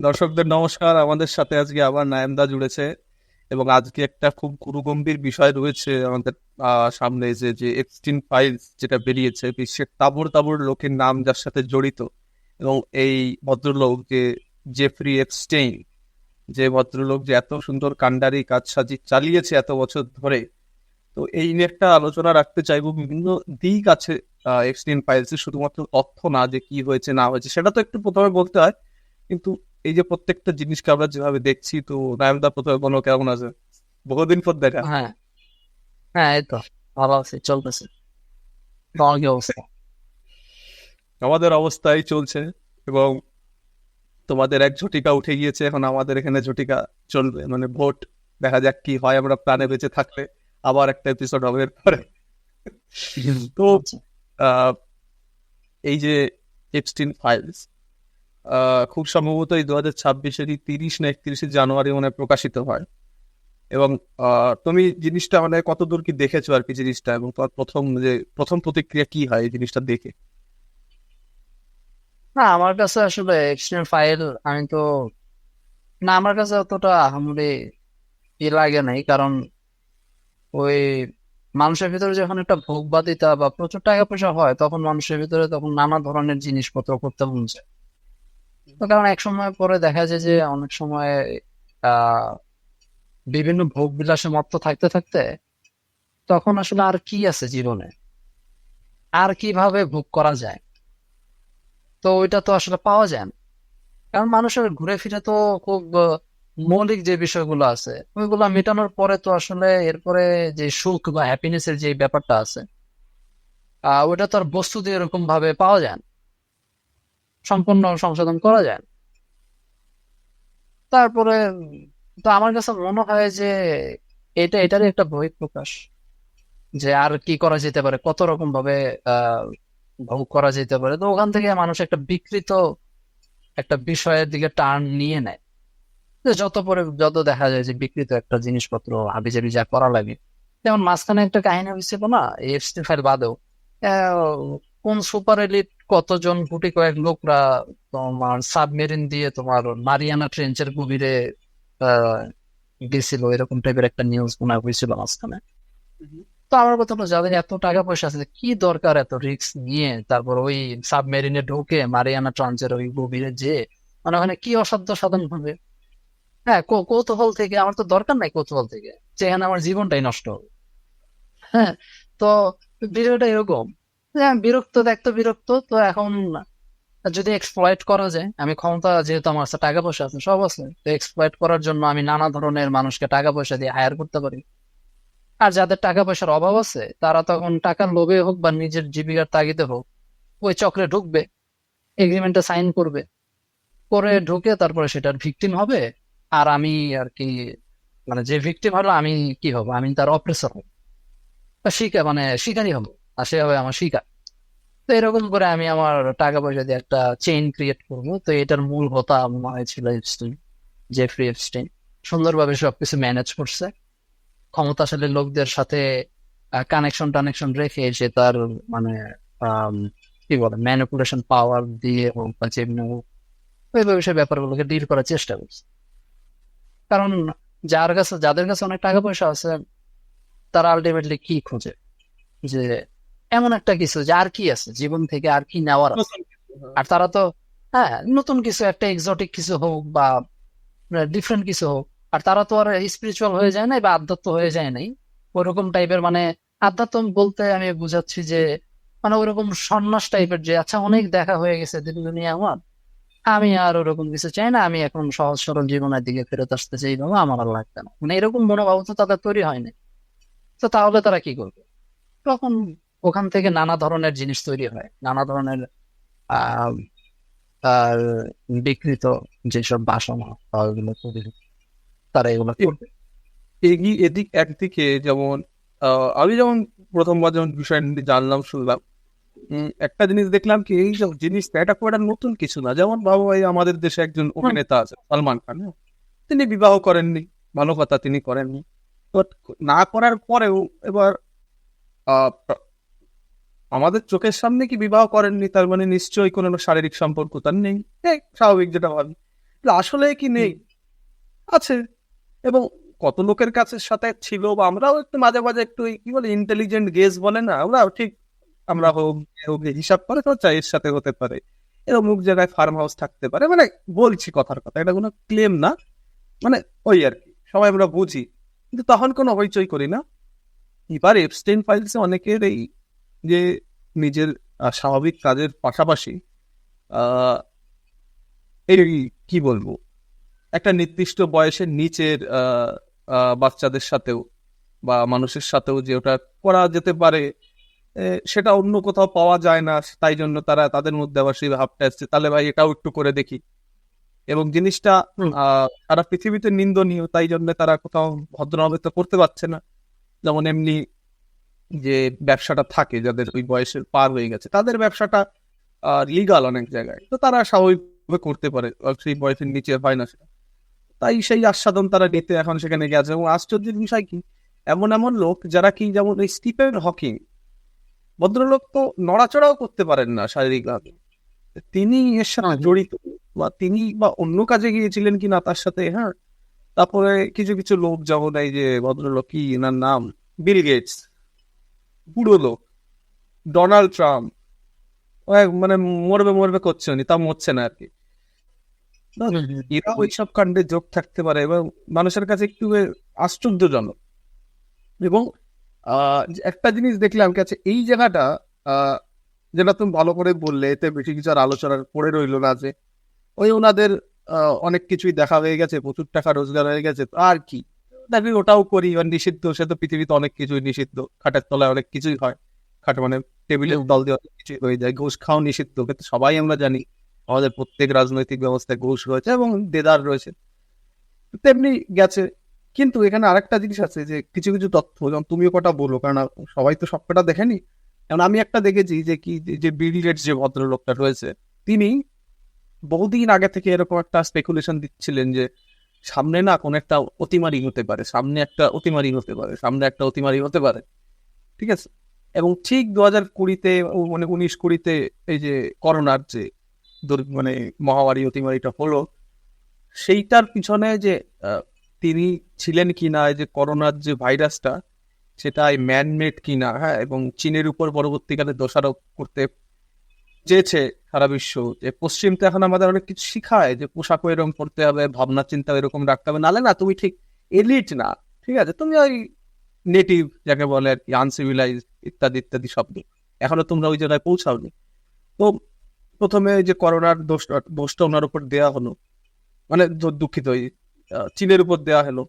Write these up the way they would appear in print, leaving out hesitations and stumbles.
দর্শকদের নমস্কার। আমাদের সাথে আজকে আবার নায়েমদা জুড়েছে এবং আজকে একটা খুব গুরুগম্ভীর বিষয় রয়েছে আমাদের সামনে, যে এপস্টিন ফাইলস যেটা বেরিয়েছে, বিশ্বের তাবড় তাবড় লোকের নাম যার সাথে জড়িত। এবং এই ভদ্রলোক যে জেফ্রি এপস্টেইন, যে ভদ্রলোক যে এত সুন্দর কাণ্ডারি কাজ চালিয়েছে এত বছর ধরে। তো এই নিয়ে একটা আলোচনা রাখতে চাইবো। বিভিন্ন দিক আছে এপস্টিন ফাইলস, শুধুমাত্র তথ্য না, যে কি হয়েছে না হয়েছে সেটা তো একটু প্রথমে বলতে হয়, কিন্তু এই যে প্রত্যেকটা জিনিসকে আমরা যেভাবে দেখছি। তো নায়মদা, প্রথমে বলো কেমন আছে? বহুদিন পর দেখা। হ্যাঁ, হ্যাঁ, এই তো ভালো আছে, চলতেছে। তোমার কি অবস্থা? আমাদের অবস্থাই চলছে এবং তোমাদের এক ঝটিকা উঠে গিয়েছে, এখন আমাদের এখানে ঝটিকা চলবে, মানে ভোট। দেখা যাক কি হয়, আমরা প্রাণে বেঁচে থাকলে আবার একটা এপিসোড হবে এরপরে। তো আচ্ছা। আহ, এই যে এপস্টিন ফাইলস খুব সম্ভবত এই 2026-এরই 30 না 31শে জানুয়ারি মানে প্রকাশিত হয়। এবং তুমি জিনিসটা মানে কতদূর কি দেখেছো আর কি জিনিসটা, এবং তোমার প্রথম প্রতিক্রিয়া কি হয় এই জিনিসটা দেখে? না, আমার কাছে আসলে এক্সটেন্ড ফাইল আমি তো না, আমার কাছে অতটা আহামরি লাগে নাই, কারণ ওই মানুষের ভিতরে যখন একটা ভোগবাদিতা বা প্রচুর টাকা পয়সা হয়, তখন মানুষের ভিতরে তখন নানা ধরনের জিনিসপত্র করতে মন চায়। তো কারণ এক সময় পরে দেখা যায় যে অনেক সময় আহ বিভিন্ন ভোগ বিলাসে মত্ত থাকতে থাকতে তখন আসলে আর কি আছে জীবনে, আর কিভাবে ভোগ করা যায়, তো ওইটা তো আসলে পাওয়া যায় না। কারণ মানুষের ঘুরে ফিরে তো খুব মৌলিক যে বিষয়গুলো আছে ওইগুলা মেটানোর পরে তো আসলে এরপরে যে সুখ বা হ্যাপিনেস এর যে ব্যাপারটা আছে, ওইটা তো আর বস্তু দিয়ে এরকম ভাবে পাওয়া যায় না, সম্পূর্ণ সংশোধন করা যায় না। তারপরে তো আমার কাছে মনে হয় যে এটারই একটা বহিঃপ্রকাশ, যে আর কি করা যেতে পারে, কত রকম ভাবে আহ ভোগ করা যেতে পারে। তো ওখান থেকে মানুষ একটা বিকৃত একটা বিষয়ের দিকে টার্ন নিয়ে নেয়, যে যত পরে যত দেখা যায় যে বিকৃত একটা জিনিসপত্র হাবিজাবি যা করা লাগে। যেমন মাঝখানে একটা কাহিনী হয়েছিল না, এফএসটি ফাইল বাদেও, আহ, কোন সুপার এলিট কতজন গুটি কয়েক লোকরা তোমার সাবমেরিন দিয়ে তোমার মারিয়ানা ট্রেঞ্চের গভীরে আহ গেছিল, এরকম টাইপের একটা নিউজ মনে হয় হয়েছিল মাঝখানে। তো আমার কথা হলো, যাদের এত টাকা পয়সা আছে, কি দরকার এত রিস্ক নিয়ে তারপর ওই সাবমেরিনে ঢুকে মারিয়ানা ট্রাঞ্চের ওই গভীরে যে, মানে ওখানে কি অসাধ্য সাধন হবে। হ্যাঁ, কৌতূহল থেকে আমার তো দরকার নাই, কৌতূহল থেকে যেখানে আমার জীবনটাই নষ্ট হবে। হ্যাঁ। তো ভিডিওটা এরকম যে আমি বিরক্ত, দেখতো বিরক্ত। তো এখন যদি এক্সপ্লয়েট করা যায়, আমি ক্ষমতা যেহেতু আমার কাছে টাকা পয়সা আছে, সব আছে, তো এক্সপ্লয়েট করার জন্য আমি নানা ধরনের মানুষকে টাকা পয়সা দিয়ে হায়ার করতে পারি। আর যাদের টাকা পয়সার অভাব আছে তারা তখন টাকার লোভে হোক বা নিজের জীবিকার তাগিদে হোক ওই চক্রে ঢুকবে, এগ্রিমেন্টে সাইন করবে, করে ঢুকে তারপরে সেটার ভিকটিম হবে। আর আমি আর কি, মানে যে ভিকটিম হলো আমি, কি হবো, আমি তার অপ্রেসর হবো বা শিকার, মানে শিকারই হবো, আর সে হবে আমার শিকার। তো এরকম করে আমি আমার টাকা পয়সা দিয়ে একটা চেইন ক্রিয়েট করবো। তো এটার মূল হোতা মনে হয়েছিল এপস্টাইন, জেফ্রি এপস্টাইন। সুন্দরভাবে সবকিছু ম্যানেজ করছে, ক্ষমতাশালী লোকদের সাথে কানেকশন টানেকশন রেখে সে তার, মানে আম, কি বলে, ম্যানিপুলেশন পাওয়ার দিয়ে হোক বা যেমনি হোক ওইভাবে সে ব্যাপারগুলোকে ডিল করার চেষ্টা করছে। কারণ যাদের কাছে অনেক টাকা পয়সা আছে তারা আলটিমেটলি কি খোঁজে, যে এমন একটা কিছু যে আর কি আছে জীবন থেকে, আর কি নেওয়ার আছে। আর তারা তো, হ্যাঁ, নতুন কিছু, একটা এক্সোটিক কিছু হোক বা ডিফারেন্ট কিছু হোক। আর তারা তো আর স্পিরিচুয়াল হয়ে যায় নাই বা আধ্যাত্ম হয়ে যায় নাই ওরকম টাইপের, মানে আধ্যাত্ম বলতে আমি বুঝাচ্ছি যে মানে ওরকম সন্ন্যাস টাইপের, যে আচ্ছা অনেক দেখা হয়ে গেছে দিন দুনিয়া আমার, আমি আর ওরকম কিছু চাই না, আমি এখন সহজ সরল জীবনের দিকে ফেরত আসতে চাই, বাবা আমার আর লাগবে না, মানে এরকম মনোভাব তো তাদের তৈরি হয়নি। তো তাহলে তারা কি করবে? তখন ওখান থেকে নানা ধরনের জিনিস তৈরি হয়, নানা ধরনের আহ আর বিকৃত যেসব বাসনা বা ওইগুলো তৈরি হয়, তারা এগুলো করবে। এদিক একদিকে যেমন আমি যেমন প্রথমবার যেমন বিষয় নিয়ে জানলাম শুনলাম, একটা জিনিস দেখলাম কি, এই সব জিনিস এটা খুব একটা নতুন কিছু না। যেমন ভাবো, এই আমাদের দেশে একজন হুম, অভিনেতা আছে সালমান খান, হ্যাঁ? তিনি বিবাহ করেননি, ভালো কথা, তিনি করেননি। But না করার পরেও এবার আহ, আমাদের চোখের সামনে কি বিবাহ করেননি, তার মানে নিশ্চয়ই কোনো শারীরিক সম্পর্ক তার নেই। স্বাভাবিক, যেটা ভাবি। আসলে কি নেই? আছে। এবং কত লোকের কাছে সাথে ছিল, বা আমরাও একটু মাঝে মাঝে একটু কি বলে ইন্টেলিজেন্ট গেস বলে না, আমরাও ঠিক আমরা হোক যে হোক যে হিসাব করে তো এর সাথে হতে পারে, এরকম অমুক জায়গায় ফার্ম হাউস থাকতে পারে, মানে বলছি কথার কথা, এটা কোনো ক্লেম না, মানে ওই আর কি, সবাই আমরা বুঝি, কিন্তু তখন কোনো হইচই করি না। এবার এপস্টেইন ফাইলসে অনেকের এই যে নিজের স্বাভাবিক কাজের পাশাপাশি আহ এই কি বলবো, একটা নির্দিষ্ট বয়সের নিচের বাচ্চাদের সাথেও বা মানুষের সাথেও যে ওটা করা যেতে পারে, সেটা অন্য কোথাও পাওয়া যায় না, তাই জন্য তারা তাদের মধ্যে আবার সেই ভাবটা আসছে, তাহলে ভাই এটাও একটু করে দেখি। এবং জিনিসটা সারা পৃথিবীতে নিন্দনীয়, তাই জন্য তারা কোথাও ভদ্রভাবে তো করতে পারছে না। যেমন এমনি যে ব্যবসাটা থাকে যাদের ওই বয়সের পার হয়ে গেছে, তাদের ব্যবসাটা লিগাল অনেক জায়গায়, তো তারা স্বাভাবিকভাবে করতে পারে, সেই বয়সের নিচে হয় না সেটা, তাই সেই আস্বাদন তারা নিতে এখন সেখানে গেছে। এবং আশ্চর্যের বিষয় কি, এমন এমন লোক যারা কি, যেমন ওই স্টিফেন হকিং, ভদ্রলোক তো নড়াচড়াও করতে পারেন না শারীরিকভাবে, তিনি এর সাথে জড়িত, বা তিনি বা অন্য কাজে গিয়েছিলেন কি না তার সাথে, হ্যাঁ। তারপরে কিছু কিছু লোক, যেমন এই যে ভদ্রলোক কি নার নাম, বিল গেটস, বুড়ো লোক, ডোনাল্ড ট্রাম্প, ও মানে মরবে মরবে করছে উনি, তা মরছে না আর কি। এরা ওইসব কাণ্ডে যোগ থাকতে পারে এবং মানুষের কাছে একটু আশ্চর্যজনক। এবং একটা জিনিস দেখলাম কাছে এই জায়গাটা, আহ, যেটা তুমি ভালো করে বললে, এতে বেশি কিছু আর আলোচনার পড়ে রইলো না, যে ওই ওনাদের অনেক কিছুই দেখা হয়ে গেছে, প্রচুর টাকা রোজগার হয়ে গেছে, তো আর কি, দেখবি ওটাও করি, আর নিষিদ্ধ, সে তো পৃথিবীতে অনেক কিছুই নিষিদ্ধ, খাটের তলায় অনেক কিছুই হয়, খাট মানে টেবিলের তল দিয়ে অনেক কিছুই হয়ে যায়, ঘুষ খাওয়া নিষিদ্ধ, কিন্তু সবাই আমরা জানি আমাদের প্রত্যেক রাজনৈতিক ব্যবস্থায় ঘুষ রয়েছে এবং দেদার রয়েছে, তেমনি গেছে। কিন্তু এখানে আরেকটা জিনিস আছে, যে কিছু কিছু তথ্য, যেমন তুমিও কটা বলো, কারণ সবাই তো সব কটা দেখেনি, যেমন আমি একটা দেখেছি যে কি, যে বিল গেটস যে ভদ্রলোকটা রয়েছে, তিনি বহুদিন আগে থেকে এরকম একটা স্পেকুলেশন দিচ্ছিলেন যে সামনে না কোন একটা অতিমারি হতে পারে, সামনে একটা অতিমারি হতে পারে, সামনে একটা অতিমারি হতে পারে, ঠিক আছে। এবং ঠিক 2020-তে, মানে 19-20-তে এই যে করোনার যে মানে মহামারী অতিমারিটা হলো, সেইটার পিছনে যে আহ, তিনি ছিলেন কিনা, এই যে করোনার যে ভাইরাসটা, সেটা ম্যানমেড কিনা, হ্যাঁ, এবং চীনের উপর পরবর্তীকালে দোষারোপ করতে চেয়েছে সারা বিশ্ব, যে পশ্চিম তো এখন আমাদের অনেক কিছু শিখায়, যে পোশাকও এরকম করতে হবে, ভাবনা চিন্তা এরকম রাখতে হবে, নালে না তুমি ঠিক এলিট না, ঠিক আছে, তুমি ওই নেটিভ যাকে বলে আর কি, আনসিভিলাইজ ইত্যাদি ইত্যাদি শব্দ, এখনো তোমরা ওই জায়গায় পৌঁছাওনি। তো প্রথমে ওই যে করোনার দোষটা ওনার উপর দেওয়া হলো, মানে দুঃখিত, ওই চীনের উপর দেওয়া হলো,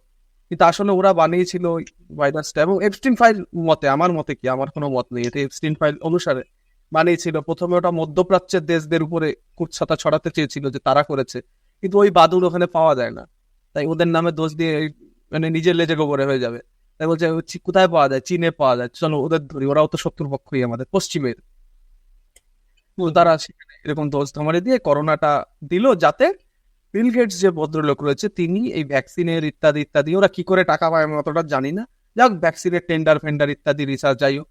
কিন্তু আসলে ওরা বানিয়েছিল ওই ভাইরাসটা। এবং এপস্টিন ফাইল মতে, আমার মতে কি, আমার কোনো মত নেই, এটা এপস্টিন ফাইল অনুসারে বানিয়েছিল, প্রথমে ওটা মধ্যপ্রাচ্যের দেশদের উপরে কুৎসাটা ছড়াতে চেয়েছিল যে তারা করেছে, কিন্তু ওই বাদুড় ওখানে পাওয়া যায় না, তাই ওদের নামে দোষ দিয়ে মানে নিজের লেজে গোবরে হয়ে যাবে, তাই বলছে কোথায় পাওয়া যায়, চীনে পাওয়া যায়, চলো ওদের ধরি, ওরাও তো শত্রুপক্ষই আমাদের পশ্চিমের। তো তারা সেখানে এরকম দোষ ধামারি দিয়ে করোনাটা দিল, যাতে বিল গেটস যে ভদ্রলোক রয়েছে, তিনি এই ভ্যাকসিনের ইত্যাদি ইত্যাদি, ওরা কি করে টাকা পায় আমি অতটা জানি না, যাক ভ্যাকসিনের টেন্ডার ফেন্ডার ইত্যাদি রিসার্চ, যাই হোক,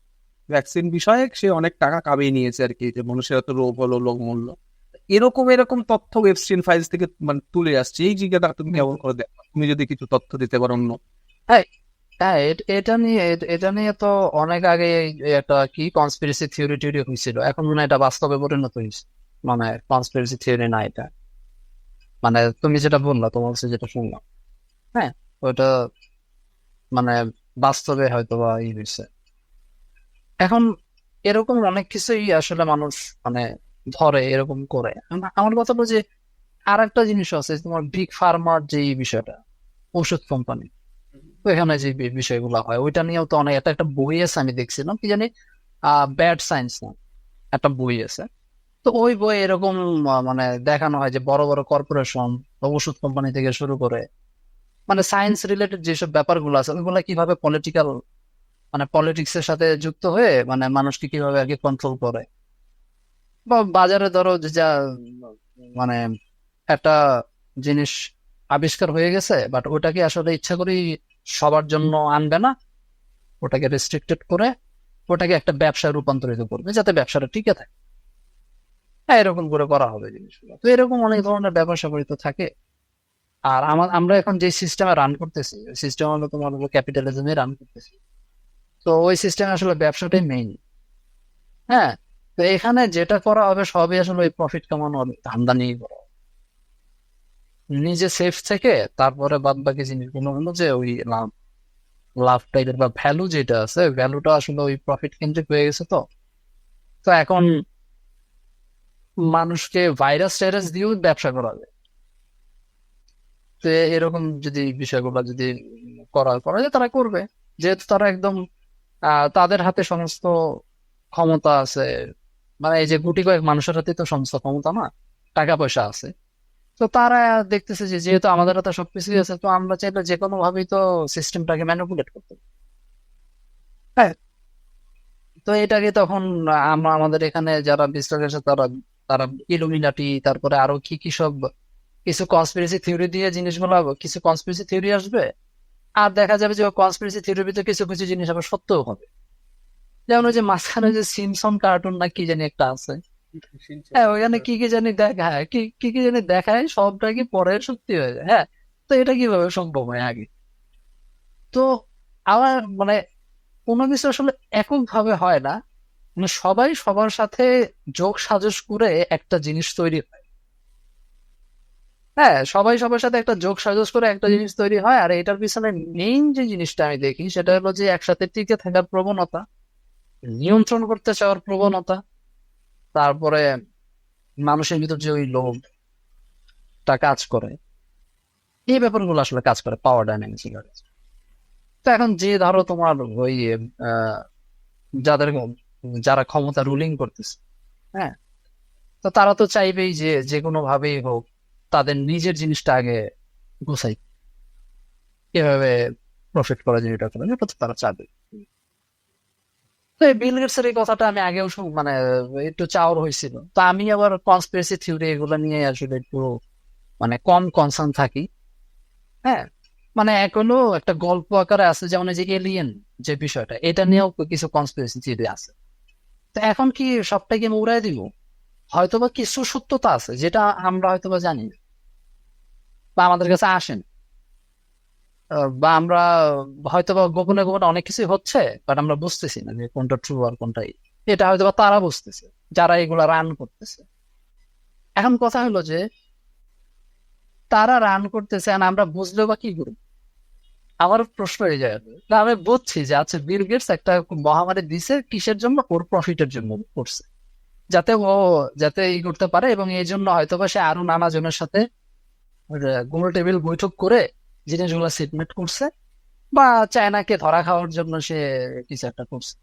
ভ্যাকসিন বিষয়ে সে অনেক টাকা কামিয়ে নিয়েছে আর কি, যে মানুষের এত রোগ হলো, লোক মূল্য, এরকম এরকম তথ্য এপস্টিন ফাইলস থেকে মানে তুলে আসছে। এই জায়গাটা তুমি কেমন করে দেখো, তুমি যদি কিছু তথ্য দিতে পারো অন্য। হ্যাঁ, হ্যাঁ, এটা নিয়ে তো অনেক আগে একটা কি কনস্পিরেসি থিওরি টিওরি হয়েছিল, এখন মনে হয় এটা বাস্তবে পরিণত হয়েছে, মানে কনস্পিরেসি থিওরি না এটা, মানে তুমি যেটা বললা, তোমার কাছে যেটা শুনলাম, হ্যাঁ, ওটা মানে বাস্তবে হয়তো বা ই হয়েছে। এখন এরকম অনেক কিছুই আসলে মানুষ মানে ধরে এরকম করে। আমার কথা বলছে, আর একটা জিনিস আছে, তোমার বিগ ফার্মার যে এই বিষয়টা, ওষুধ কোম্পানি, তো এখানে যে বিষয়গুলো হয় ওইটা নিয়েও তো অনেক, একটা একটা বই আছে আমি দেখছিলাম, কি জানি ব্যাড সায়েন্স না, একটা বই আছে। তো ওই বই এরকম মানে দেখানো হয় যে বড় বড় কর্পোরেশন, ওষুধ কোম্পানি থেকে শুরু করে, মানে সায়েন্স রিলেটেড যেসব ব্যাপারগুলো আছে ওইগুলো কিভাবে পলিটিক্যাল, মানে পলিটিক্স এর সাথে যুক্ত হয়ে মানে মানুষকে কিভাবে আর কি কন্ট্রোল করে। বা বাজারে ধরো যে যা মানে একটা জিনিস আবিষ্কার হয়ে গেছে, বাট ওটাকে আসলে ইচ্ছা করি সবার জন্য আনবে না, ওটাকে রেস্ট্রিক্টেড করে ওটাকে একটা ব্যবসায় রূপান্তরিত করবে যাতে ব্যবসাটা টিকে থাকে। হ্যাঁ, এরকম করে করা হবে জিনিসগুলো, তো এরকম অনেক ধরনের ব্যাপার স্যাপার তো থাকে। আর আমরা এখন যে সিস্টেমে রান করতেছি, সিস্টেম হলো তোমার ক্যাপিটালিজমে রান করতেছি। তো ওই সিস্টেমে আসলে ব্যবসাটাই মেইন। হ্যাঁ, তো এখানে যেটা করা হবে সবই আসলে ওই প্রফিট কামানোর ধান্দা নিয়ে করা হবে। নিজে সেফ থেকে তারপরে বাদ বাকি জিনিসগুলো হলো যে ওই লাভ, লাভ টাইপের বা ভ্যালু যেটা আছে, ভ্যালুটা আসলে ওই প্রফিট কেন্দ্রিক হয়ে গেছে। তো তো এখন মানুষকে ভাইরাস টাইরাস দিয়েও ব্যবসা করা যায়। তো এরকম যদি বিষয়গুলো যদি করা করা যায় তারা করবে, যেহেতু তারা একদম তাদের হাতে সমস্ত ক্ষমতা আছে। মানে এই যে গুটি কয়েক মানুষের হাতে তো সমস্ত ক্ষমতা না, টাকা পয়সা আছে। তো তারা দেখতেছে যে যেহেতু আমাদের হাতে সবকিছুই আছে, তো আমরা চাইলে যে কোনো ভাবেই তো সিস্টেমটাকে ম্যানিপুলেট করতে পারি। হ্যাঁ, তো এটাকে তখন আমরা আমাদের এখানে যারা বিশ্লেষক আছে তারা তারা ইলুমিনাটি, তারপরে আরো কি কি সব কিছু কনস্পিরেসি থিওরি দিয়ে জিনিসগুলো, কিছু কনস্পিরেসি থিওরি আসবে। আর দেখা যাবে যে কনস্পিরেসি থিওরির ভিতরে কিছু কিছু জিনিস আবার সত্যও হবে। যেমন ওই যে মাঝখানে যে সিমসন কার্টুন না কি জানি একটা আছে, হ্যাঁ ওইখানে কি কি জানি দেখায়, কি কি কি জানি দেখায়, সবটা কি পরে সত্যি হয়ে যায়। হ্যাঁ, তো এটা কিভাবে সম্ভব হয় আগে? তো আমার মানে কোনো কিছু আসলে একক ভাবে হয় না, মানে সবাই সবার সাথে যোগ সাজস করে একটা জিনিস তৈরি হয়। হ্যাঁ, সবাই সবার সাথে একটা যোগ সাজস করে একটা জিনিস তৈরি হয়। আর এটার পিছনে মেইন যে জিনিসটা আমি দেখি সেটা হলো যে একসাথে টিকে থাকার প্রবণতা, নিয়ন্ত্রণ করতে চাওয়ার প্রবণতা, তারপরে মানুষের ভিতর যে ওই লোভটা কাজ করে, এই ব্যাপারগুলো আসলে কাজ করে পাওয়ার ডাইনামিক্স। তো এখন যে ধরো তোমার ওই আহ, যাদের যারা ক্ষমতা রুলিং করতেছে, হ্যাঁ, তো তারা তো চাইবেই যে যে কোনো ভাবেই হোক তাদের নিজের জিনিসটা আগে গুছাই, কিভাবে প্রফিট করা যায় এটা করে, এটা তো তারা চাবে। তো এই বিল গেটস এর এই কথাটা আমি আগেও মানে একটু চাওয়ার হয়েছিল। তো আমি আবার কনস্পিরেসি থিওরি এগুলো নিয়ে আসলে একটু মানে কম কনসার্ন থাকি। হ্যাঁ, মানে এখনো একটা গল্প আকারে আছে, যেমন এই যে এলিয়েন যে বিষয়টা, এটা নিয়েও কিছু কনস্পিরেসি থিওরি আছে। তো এখন কি সবটাকে আমি উড়াই দিব? হয়তোবা কিছু সত্যতা আছে যেটা আমরা হয়তোবা জানি না, বা আমাদের কাছে আসেন, বা আমরা হয়তোবা গোপনে গোপনে অনেক কিছু হচ্ছে, বাট আমরা বুঝতেছি না যে কোনটা ট্রু আর কোনটাই। এটা হয়তোবা তারা বুঝতেছে যারা এগুলা রান করতেছে। এখন কথা হলো যে তারা রান করতেছে আর আমরা বুঝলেও বা কি করবো? আমার প্রশ্ন এই জায়গায়, না আমি বুঝছি যে আচ্ছা বিল গেটস একটা মহামারী দিছে কিসের জন্য, ওর প্রফিটের জন্য করছে, যাতে ও যাতে ই করতে পারে, এবং এই জন্য হয়তোবা সে আরো নানা জনের সাথে গোল টেবিল বৈঠক করে জিনিসগুলো সেটমেন্ট করছে, বা চায়নাকে ধরা খাওয়ার জন্য সে কিছু একটা করছে।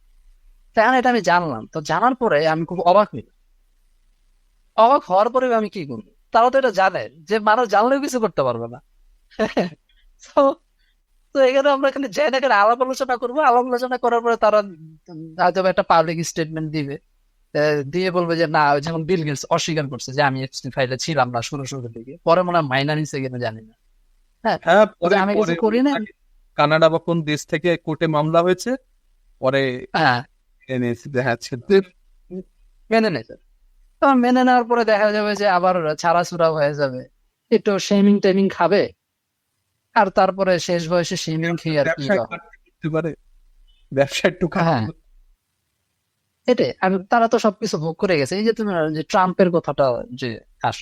তাই এটা আমি জানলাম, তো জানার পরে আমি খুব অবাক হইলাম। অবাক হওয়ার পরে আমি কি করবো? তারা তো এটা জানে যে মানুষ জানলেও কিছু করতে পারবে না। তো তো এখানে আমরা খালি চায়নাকে আলাপ আলোচনা করবো, আলাপ আলোচনা করার পরে তারা হয়তো বা একটা পাবলিক স্টেটমেন্ট দিবে, দিয়ে বলবে যে না, যেমন বিল গেটস অস্বীকার করছে যে আমি এপস্টাইন ফাইলে ছিলাম না শুরু শুরুর দিকে, পরে মনে হয় মাইনা নিছে কিনা জানি না। হ্যাঁ, হ্যাঁ, যে পরে আমি কিছু পরে করি না। কানাডা বা কোন দেশ থেকে কোর্টে মামলা হয়েছে, পরে হ্যাঁ, এনেছে দেখাচ্ছে। মেনে নেয়। তো মেনে নেওয়ার পরে দেখা যাবে যে আবার ছাড়াছুড়া হয়ে যাবে, একটু শেমিং টেমিং খাবে, আর তারপরে শেষ বয়সে শেমিং খেয়ে আর কি ব্যবসায় বা হবে। খাটতে করতে পারে, ব্যবসা একটু খাটতে হ্যাঁ, পারে। এটাই। আর তারা তো সবকিছু ভোগ করে গেছে। এই যে তুমি যে ট্রাম্পের কথাটা যে আস,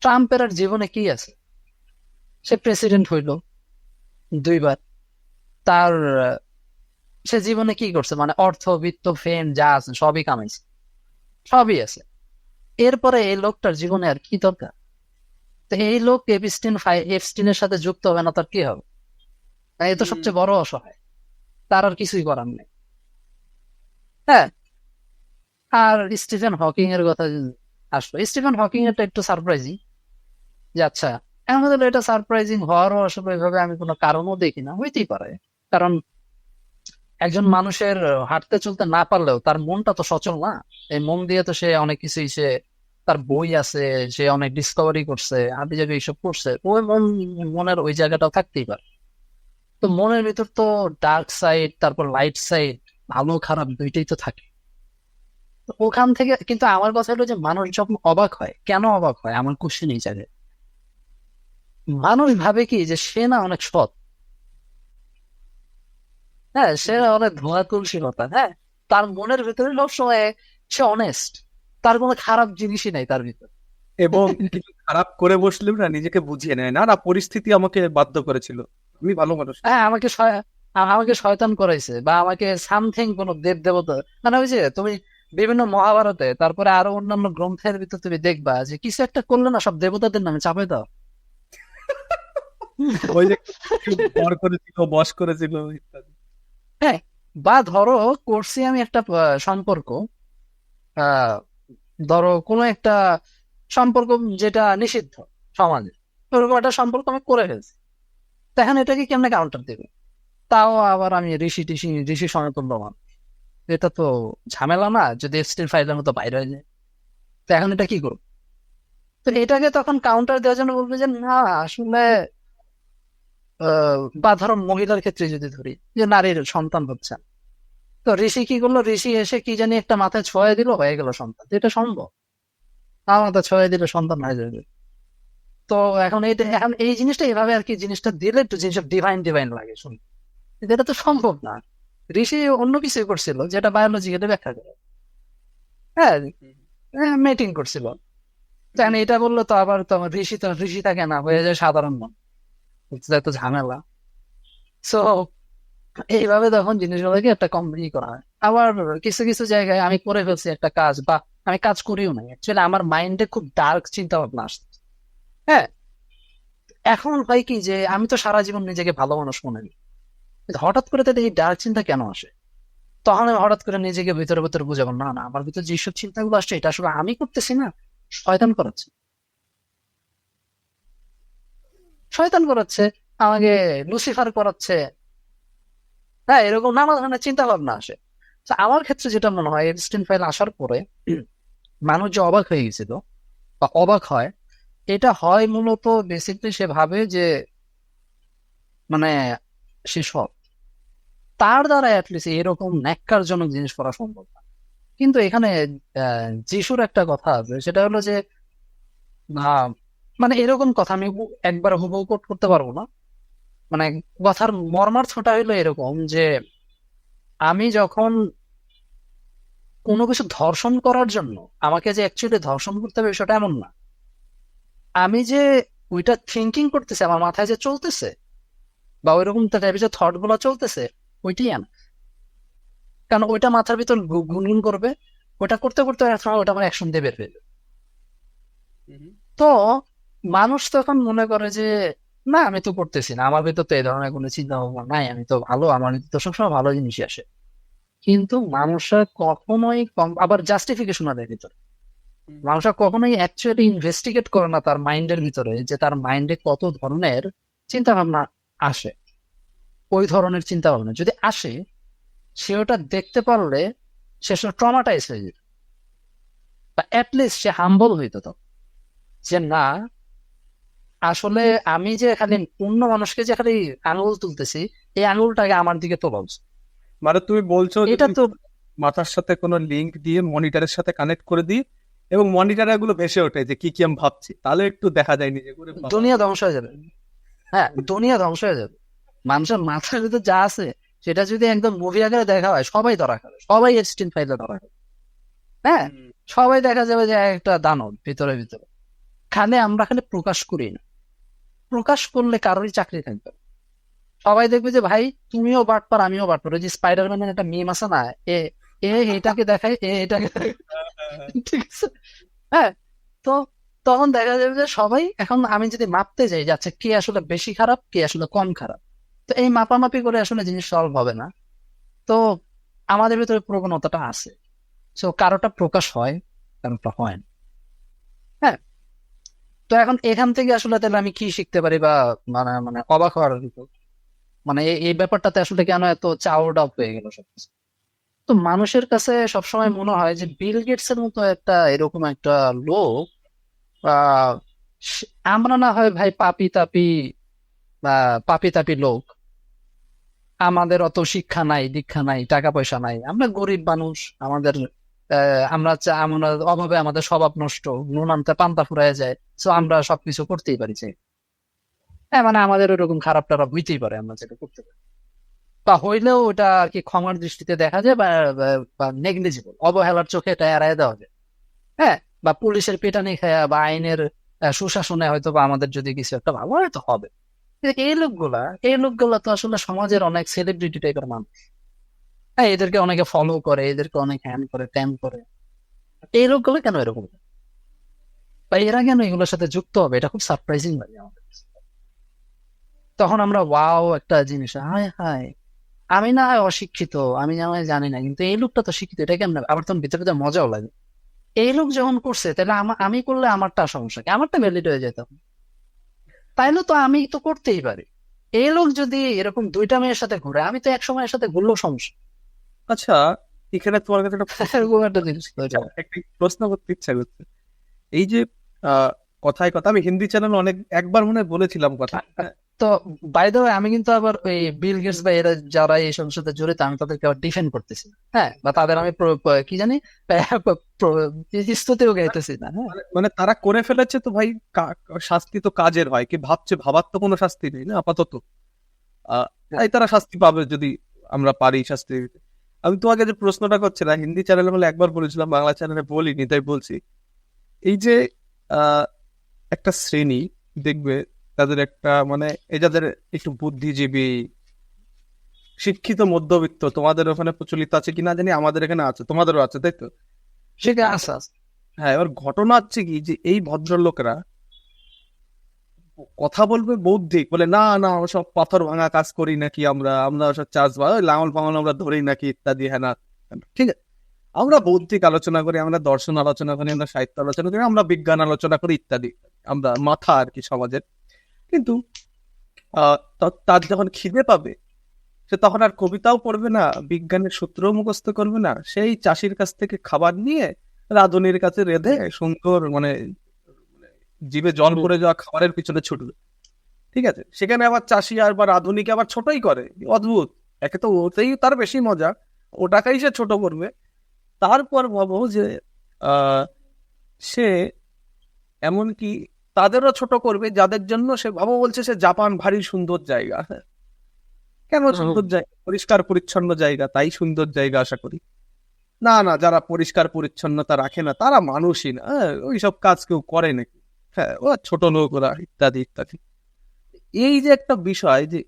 ট্রাম্পের আর জীবনে কি আছে? সে প্রেসিডেন্ট হইলো 2বার। তার সে জীবনে কি করছে? মানে অর্থ, বিত্ত, ফেম যা আছে সবই কামাইছে, সবই আছে। এরপরে এই লোকটার জীবনে আর কি দরকার? তো এই লোক এপস্টিনের সাথে যুক্ত হবে না, তার কি হবে? এ তো সবচেয়ে বড় অসহায়, তার আর কিছুই করার নেই। হ্যাঁ, আর স্টিফেন হকিং এর কথা আসলো। স্টিফেন হকিং এরটা একটু সারপ্রাইজিং, যে আচ্ছা, আমাদের এটা সারপ্রাইজিং হওয়ারও আসলে এভাবে আমি কোনো কারণও দেখি না, হইতেই পারে। কারণ একজন মানুষের হাঁটতে চলতে না পারলেও তার মনটা তো সচল না। এই মন দিয়ে তো সে অনেক কিছুই, সে তার বই আছে, সে অনেক ডিসকভারি করছে, আদি জায়গায় এইসব করছে, ওই মনের ওই জায়গাটাও থাকতেই পারে। তো মনের ভিতর তো ডার্ক সাইড, তারপর লাইট সাইড, ভালো খারাপ দুইটাই তো থাকে। তো ওখান থেকে কিন্তু আমার কথা হলো যে মানুষ যখন অবাক হয়, কেন অবাক হয়? আমার কোশ্চেন এই জায়গায়, মানুষ ভাবে কি যে সে না অনেক সৎ, হ্যাঁ সে না অনেক ধোয়া তুলসী পাতা, হ্যাঁ তার মনের ভিতরে সবসময় সে অনেস্ট, তার কোনো খারাপ জিনিসই নাই তার ভিতরে। এবং কিছু খারাপ করে বসলেও না নিজেকে বুঝিয়ে নেয়, না না পরিস্থিতি আমাকে বাধ্য করেছিল, আমি ভালো মানুষ। হ্যাঁ আমাকে শয়তান করাইছে, বা আমাকে সামথিং কোন দেব দেবতা, মানে ওই যে তুমি বিভিন্ন মহাভারতে তারপরে আরো অন্যান্য গ্রন্থের ভিতর তুমি দেখবা যে কিছু একটা করলে না সব দেবতাদের নামে চাপাই দাও। ওই যে বর করেছিল, বশ করেছিল ইত্যাদি। হ্যাঁ, বা ধরো করছি আমি একটা সম্পর্ক, আহ ধরো কোনো একটা সম্পর্ক যেটা নিষিদ্ধ সমাজে, ওরকম একটা সম্পর্ক আমি করে ফেলছি, তখন এটাকে কেমনে কাউন্টার দেবে? তাও আবার আমি ঋষি সমতুল্য মানুষ, এটা তো ঝামেলা না যদি এক্সটেল ফাইলের মতো বাইরে হয়ে যায়, তো এখন এটা কি করবো? তো এটাকে তখন কাউন্টার দেওয়ার জন্য বলবে যে না আসলে বা ধরো মহিলার ক্ষেত্রে যদি ধরি যে নারীর সন্তান হচ্ছে না, তো ঋষি কি করলো, ঋষি এসে কি জানি একটা মাথায় ছোঁয়া দিল, হয়ে গেল সন্তান, এটা সম্ভব? আমার মাথায় ছোঁয়া দিলে সন্তান হয়ে যাবে। তো এখন এই জিনিসটা এভাবে আর কি, জিনিসটা দিলে একটু জিনিসটা ডিভাইন ডিভাইন লাগে শুনতে, কিন্তু এটা তো সম্ভব না। ঋষি অন্য কিছু করছিল যেটা বায়োলজিক্যালি ব্যাখ্যা করে, হ্যাঁ মেটিং করছিল, তাই এটা বললো তো আবার তো আমার ঋষি থাকে না, হয়ে যায় সাধারণ মানুষ, তো ঝামেলা। সো এইভাবে তখন জিনিসগুলোকে একটা কমপ্লিট করা হয়। আবার কিছু কিছু জায়গায় আমি করে ফেলছি একটা কাজ, বা আমি কাজ করিও নাই, অ্যাকচুয়ালি আমার মাইন্ডে খুব ডার্ক চিন্তা ভাবনা আসছে, হ্যাঁ এখন হয় কি যে আমি তো সারা জীবন নিজেকে ভালো মানুষ মনে করি, কিন্তু হঠাৎ করে তাদের এই ডার্ক চিন্তা কেন আসে? তখন আমি হঠাৎ করে নিজেকে ভিতরে ভিতরে বুঝাবো না না আমার ভিতরে যেসব চিন্তাগুলো আসছে এটা আসলে আমি করতেছি না, শয়তান করাচ্ছে, শয়তান করাচ্ছে, আমাকে লুসিফার করাচ্ছে, হ্যাঁ এরকম নানা ধরনের চিন্তা ভাবনা আসে। তো আমার ক্ষেত্রে যেটা মনে হয় এপস্টিন ফাইল আসার পরে মানুষ যে অবাক হয়ে গেছিল বা অবাক হয়, এটা হয় মূলত বেসিকলি সে ভাবে যে মানে সে সৎ, তার দ্বারা অ্যাটলিস্ট এরকম ন্যাক্কারজনক জিনিস করা সম্ভব না। কিন্তু এখানে যিশুর একটা কথা আছে, সেটা হলো যে আহ, মানে এরকম কথা আমি একবার হুবহু কোট করতে পারবো না, মানে কথার মর্মার্থটা হলো এরকম যে আমি যখন কোনো কিছু ধর্ষণ করার জন্য আমাকে যে অ্যাকচুয়ালি ধর্ষণ করতে হবে সেটা এমন না, আমি যে ওইটা থিঙ্কিং করতেছে আমার মাথায় যে চলতেছে, বা ওইরকম টাইপের যে থট গুলো চলতেছে, ওইটাই আনা। কারণ ওইটা মাথার ভিতর গুনগুন করবে, ওটা করতে করতে এক সময় ওটা আমার অ্যাকশন দিয়ে বের হয়ে যাবে। তো মানুষ তখন মনে করে যে না আমি তো করতেছি না, আমার ভিতর তো এই ধরনের কোনো চিন্তা ভাবনা নাই, আমি তো ভালো, আমার ভিতর তো সবসময় ভালো জিনিসই আসে। কিন্তু মানুষরা কখনোই আবার জাস্টিফিকেশন দেয় ভিতরে, মানুষরা কখনোই অ্যাকচুয়ালি ইনভেস্টিগেট করে না তার মাইন্ডের ভিতরে যে তার মাইন্ডে কত ধরনের চিন্তা ভাবনা আসে। ওই ধরনের চিন্তা ভাবনা যদি আসে, সে ওটা দেখতে পারলে সে ট্রমাটাইজ হয়ে যেত, বা অ্যাটলিস্ট সে হাম্বল হইতো তো, যে না আসলে আমি যে খালি অন্য মানুষকে যে খালি আঙুল তুলতেছি, এই আঙুলটাকে আমার দিকে তোলা উচিত। মানে তুমি বলছো এটা যদি তো মাথার সাথে কোনো লিংক দিয়ে মনিটরের সাথে কানেক্ট করে দিই এবং মনিটরে এগুলো ভেসে ওঠে যে কি কি আমি ভাবছি, তাহলে একটু দেখা যায় নিজে করে বাবা। দুনিয়া ধ্বংস হয়ে যাবে, হ্যাঁ দুনিয়া ধ্বংস হয়ে যাবে। মানুষের মাথার ভিতর যা আছে সেটা যদি একদম মুভি আকারে দেখা হয়, সবাই ধরা খাবে, সবাই এক্সটিন ফাইলে ধরা খাবে, হ্যাঁ হুম, সবাই দেখা যাবে যে একটা দানব ভিতরে ভিতরে। আমরা খালি প্রকাশ করি না, প্রকাশ করলে কারোরই চাকরি থাকবে না। সবাই দেখবে যে ভাই তুমিও বাটপার আমিও বাটপার, ওই যে স্পাইডারম্যানের একটা মিম আছে না, এ এ এটাকে দেখায়, এ এটাকে দেখায়। ঠিক আছে, হ্যাঁ। তো তখন দেখা যাবে যে সবাই এখন আমি যদি মাপতে যাই যে আচ্ছা কে আসলে বেশি খারাপ কে আসলে কম খারাপ, তো এই মাপামাপি করে আসলে জিনিস সলভ হবে না। তো আমাদের ভিতরে প্রবণতাটা আছে, তো কারোটা প্রকাশ হয়, কারোটা হয় না, হ্যাঁ। তো এখন এখান থেকে আসলে তাহলে আমি কি শিখতে পারি, বা মানে মানে অবাক হওয়ার ভিতর, মানে এই ব্যাপারটাতে আসলে কেন এত চাউড আপ হয়ে গেল সবকিছু? তো মানুষের কাছে সবসময় মনে হয় যে বিল গেটস এর মতো একটা এরকম একটা লোক, আহ আমরা না হয় ভাই পাপি তাপি বা পাপি তাপি লোক, আমাদের অত শিক্ষা নাই দীক্ষা নাই টাকা পয়সা নাই, আমরা গরিব মানুষ, আমাদের আমরা অভাবে আমাদের স্বভাব নষ্ট, নুন আনতে পান্তা ফুরায় যায়, তো আমরা সবকিছু করতেই পারি চাই। হ্যাঁ মানে আমাদের ওরকম খারাপ টারাপ হইতেই পারে, আমরা যেটা করতে পারি, বা হইলেও ওটা আর কি ক্ষমার দৃষ্টিতে দেখা যায়, বা নেগলিজিবল, অবহেলার চোখে এটা এড়ায় দেওয়া যায়। হ্যাঁ, বা পুলিশের পেটানি খায়া বা আইনের সুশাসনে হয়তো বা আমাদের যদি কিছু একটা ভালো হয়তো হবে। কিন্তু এই লোকগুলা তো আসলে সমাজের অনেক সেলিব্রিটি টাইপের মানুষ। হ্যাঁ, এদেরকে অনেকে ফলো করে, এদেরকে অনেক হ্যান করে ট্যান করে। এই লোকগুলো কেন এরকম, বা এরা কেন এগুলোর সাথে যুক্ত হবে, এটা খুব সারপ্রাইজিং লাগে আমাদের কাছে। তখন আমরা ওয়াও একটা জিনিস, হায় হায়, আমি না হয় অশিক্ষিত, আমি না হয় জানি না, কিন্তু এই লোকটা তো শিক্ষিত, এটা কেমন, আবার তখন ভিতরে ভিতরে মজাও লাগে। এই লোক যখন করছে তাহলে আমি করলে আমারটা সমস্যা কি, আমারটা ভ্যালিড হয়ে যেত, তাইলে তো আমি তো করতেই পারি। এই লোক যদি এরকম দুইটা মেয়ের সাথে ঘুরে, আমি তো এক সময়ের সাথে ঘুরলেও সমস্যা। আচ্ছা, এখানে তোমার কাছে একটা এরকম একটা জিনিস তৈরি হয়। একটা প্রশ্ন করতে ইচ্ছা করছে। এই যে আহ কথায় কথা, আমি হিন্দি চ্যানেল অনেক একবার মনে হয় বলেছিলাম কথা, হ্যাঁ, তো বাই দ্য ওয়ে, আমি কিন্তু আবার ওই বিল গেটস বা এরা যারা এই সমস্যার সাথে জড়িত, আমি তাদেরকে আবার ডিফেন্ড করতেছি না। হ্যাঁ, বা তাদের আমি কি জানি স্তুতিও গাইতেছি না। হ্যাঁ, মানে তারা করে ফেলেছে তো ভাই, শাস্তি তো কাজের হয়, কি ভাবছে, ভাবার তো কোনো শাস্তি নেই না আপাতত। তাই তারা শাস্তি পাবে যদি আমরা পারি শাস্তি দিতে। আমি তোমাকে যে প্রশ্নটা করছি না, হিন্দি চ্যানেলে বলে একবার বলেছিলাম, বাংলা চ্যানেলে বলিনি, তাই বলছি। এই যে আহ একটা শ্রেণী দেখবে, তাদের একটা মানে এই যাদের একটু বুদ্ধিজীবী, শিক্ষিত মধ্যবিত্ত, তোমাদের ওখানে প্রচলিত আছে কিনা জানি, আমাদের এখানে আছে, তোমাদেরও আছে, তাই তো? সেটা আস্তে আস্তে। হ্যাঁ, এবার ঘটনা হচ্ছে কি, যে এই ভদ্রলোকেরা কথা বলবে বৌদ্ধিক, বলে না না আমরা সব পাথর ভাঙা কাজ করি নাকি, আমরা আমরা সব চাষবাস, ওই লাঙল ফাঙল আমরা ধরি নাকি, ইত্যাদি, হ্যাঁ না, ঠিক আছে। আমরা বৌদ্ধিক আলোচনা করি, আমরা দর্শন আলোচনা করি, আমরা সাহিত্য আলোচনা করি, আমরা বিজ্ঞান আলোচনা করি, ইত্যাদি। আমরা মাথা আর কি সমাজের। কিন্তু তার যখন খিদে পাবে, সে তখন আর কবিতাও পড়বে না, বিজ্ঞানের সূত্রও মুখস্থ করবে না, সেই চাষির কাছ থেকে খাবার নিয়ে রাঁধুনির কাছে রেঁধে সুন্দর মানে জিভে জল হুম। পড়ে যাওয়া খাবারের পিছনে ছুটবে। ঠিক আছে, সেখানে আবার চাষি আর বা রাঁধুনিকে আবার ছোটই করে, অদ্ভুত। একে তো ওতেই তার বেশি মজা, ওটাকেই সে ছোট করবে। তারপর ভাবো যে আহ সে এমনকি তাদেরও ছোট করবে, যাদের জন্য সে ভাবো বলছে সে জাপান ভারী সুন্দর জায়গা। হ্যাঁ, কেন হুম। সুন্দর জায়গা, পরিষ্কার পরিচ্ছন্ন জায়গা, তাই সুন্দর জায়গা আশা করি। না না, যারা পরিষ্কার পরিচ্ছন্নতা রাখে না তারা মানুষই না, ওইসব কাজ কেউ করে নাকি, হ্যাঁ ও ছোট লোক ওরা, ইত্যাদি ইত্যাদি। এই যে একটা বিষয়, যে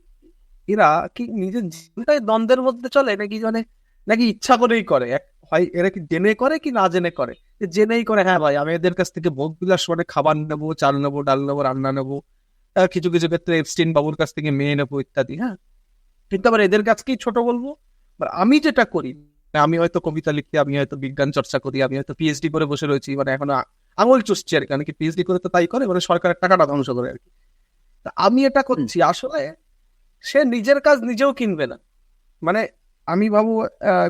এরা কি নিজের জীবনটাই দ্বন্দ্বের মধ্যে চলে নাকি, মানে নাকি ইচ্ছা করেই করে, হয় এরা কি জেনে করে কি না জেনে করে। যে জেনেই করে, হ্যাঁ ভাই আমি এদের কাছ থেকে ভোগ বিলাস করে খাবার নেবো, চাল নেবো, ডাল নেবো, রান্না নেবো, কিছু কিছু ক্ষেত্রে এপস্টিন বাবুর কাছ থেকে মেয়ে নেবো, ইত্যাদি, হ্যাঁ। কিন্তু আবার এদের কাছকেই ছোট বলবো। এবার আমি যেটা করি, আমি হয়তো কবিতা লিখি, আমি হয়তো বিজ্ঞান চর্চা করি, আমি হয়তো পিএইচডি করে বসে রয়েছি, মানে এখন আঙুল চুষছি আর কি, অনেকে পিএইচডি করে তো তাই করে, মানে সরকারের টাকাটা ধ্বংস করে আর কি। তা আমি এটা হুম। করছি আসলে, সে নিজের কাজ নিজেও কিনবে না। মানে আমি বাবু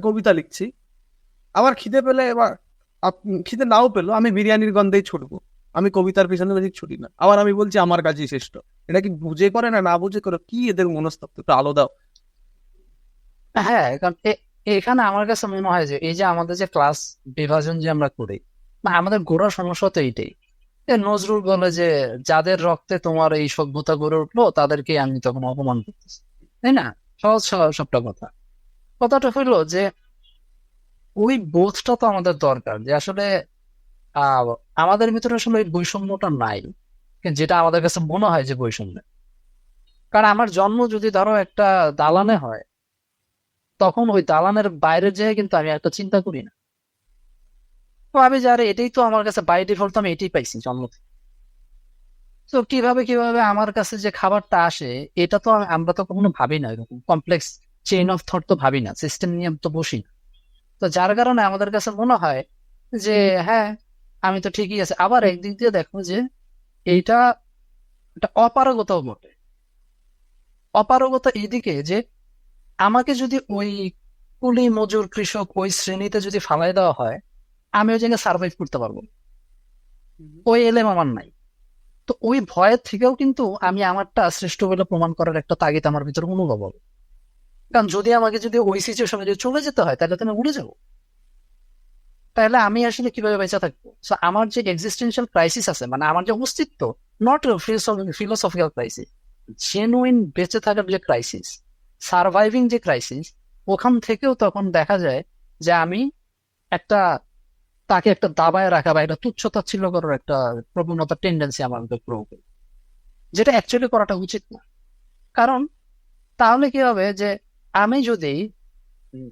কবিতা লিখছি, আমার খিদে পেলে, এবার খিদে নাও পেলো, আমি বিরিয়ানির গন্ধেই ছুটবো, আমি কবিতার পিছনে বেশি ছুটি না। আবার আমি বলছি আমার কাজই শ্রেষ্ঠ। এটা কি বুঝে করে না না বুঝে করে, কি এদের মনস্তত্ত্ব, একটু আলো দাও। হ্যাঁ, কারণ এখানে আমার কাছে মনে হয় যে এই যে আমাদের যে ক্লাস বিভাজন যে আমরা করি, বা আমাদের গোড়ার সমস্যা তো এইটাই। নজরুল বলে যে যাদের রক্তে তোমার এই সভ্যতা গড়ে উঠলো তাদেরকে আমি তখন অপমান করতেছি, তাই না? সহজ সহজ সবটা কথা। কথাটা হইলো যে ওই বোধটা তো আমাদের দরকার, যে আসলে আহ আমাদের ভিতরে আসলে ওই বৈষম্যটা নাই, যেটা আমাদের কাছে মনে হয় যে বৈষম্য। কারণ আমার জন্ম যদি ধরো একটা দালানে হয়, তখন ওই দালানের বাইরে যেয়ে কিন্তু আমি একটা চিন্তা করি না। তো আমি যারে এটাই তো আমার কাছে বাই ডিফল্ট, আমি এটাই পাইছি জন্ম থেকে। তো কিভাবে কিভাবে আমার কাছে যে খাবারটা আসে, এটা তো আমরা তো কখনো ভাবি না, এরকম কমপ্লেক্স চেইন অফ থট তো ভাবি না, সিস্টেম নিয়ে তো বসি না। তো যার কারণে আমাদের কাছে মনে হয় যে হ্যাঁ, আমি তো ঠিকই আছে। আবার একদিক দিয়ে দেখো যে এইটা একটা অপারগতাও বটে। অপারগতা এইদিকে যে আমাকে যদি ওই কুলি মজুর কৃষক ওই শ্রেণীতে যদি ফালাই দেওয়া হয়, আমি ওই জায়গায় সার্ভাইভ করতে পারবো না। ওই এলেম আমার নাই। তো ওই ভয়ের থেকেও কিন্তু আমি আমারটা শ্রেষ্ঠ বলে প্রমাণ করার একটা তাগিদ আমার ভিতরে অনুভব হবে। কারণ যদি আমাকে যদি ওই সিচুয়েশনে যদি চলে যেতে হয়, তাহলে তো আমি উড়ে যাবো। তাহলে আমি আসলে কিভাবে বেঁচে থাকবো? So, আমার যে এক্সিস্টেন্সিয়াল ক্রাইসিস আছে, মানে আমার যে অস্তিত্ব, নট ফিলোসফিক্যাল ক্রাইসিস, জেনুইন বেঁচে থাকার যে ক্রাইসিস, সার্ভাইভিং যে ক্রাইসিস, ওখান থেকেও তখন দেখা যায় যে আমি একটা তাকে একটা দাবায় রাখা বা একটা তুচ্ছ-তাচ্ছিল্য করার একটা প্রবণতা, টেন্ডেন্সি আমার মধ্যে গ্রো করে, যেটা অ্যাকচুয়ালি করাটা উচিত না। কারণ তাহলে কি হবে যে আমি যদি উম,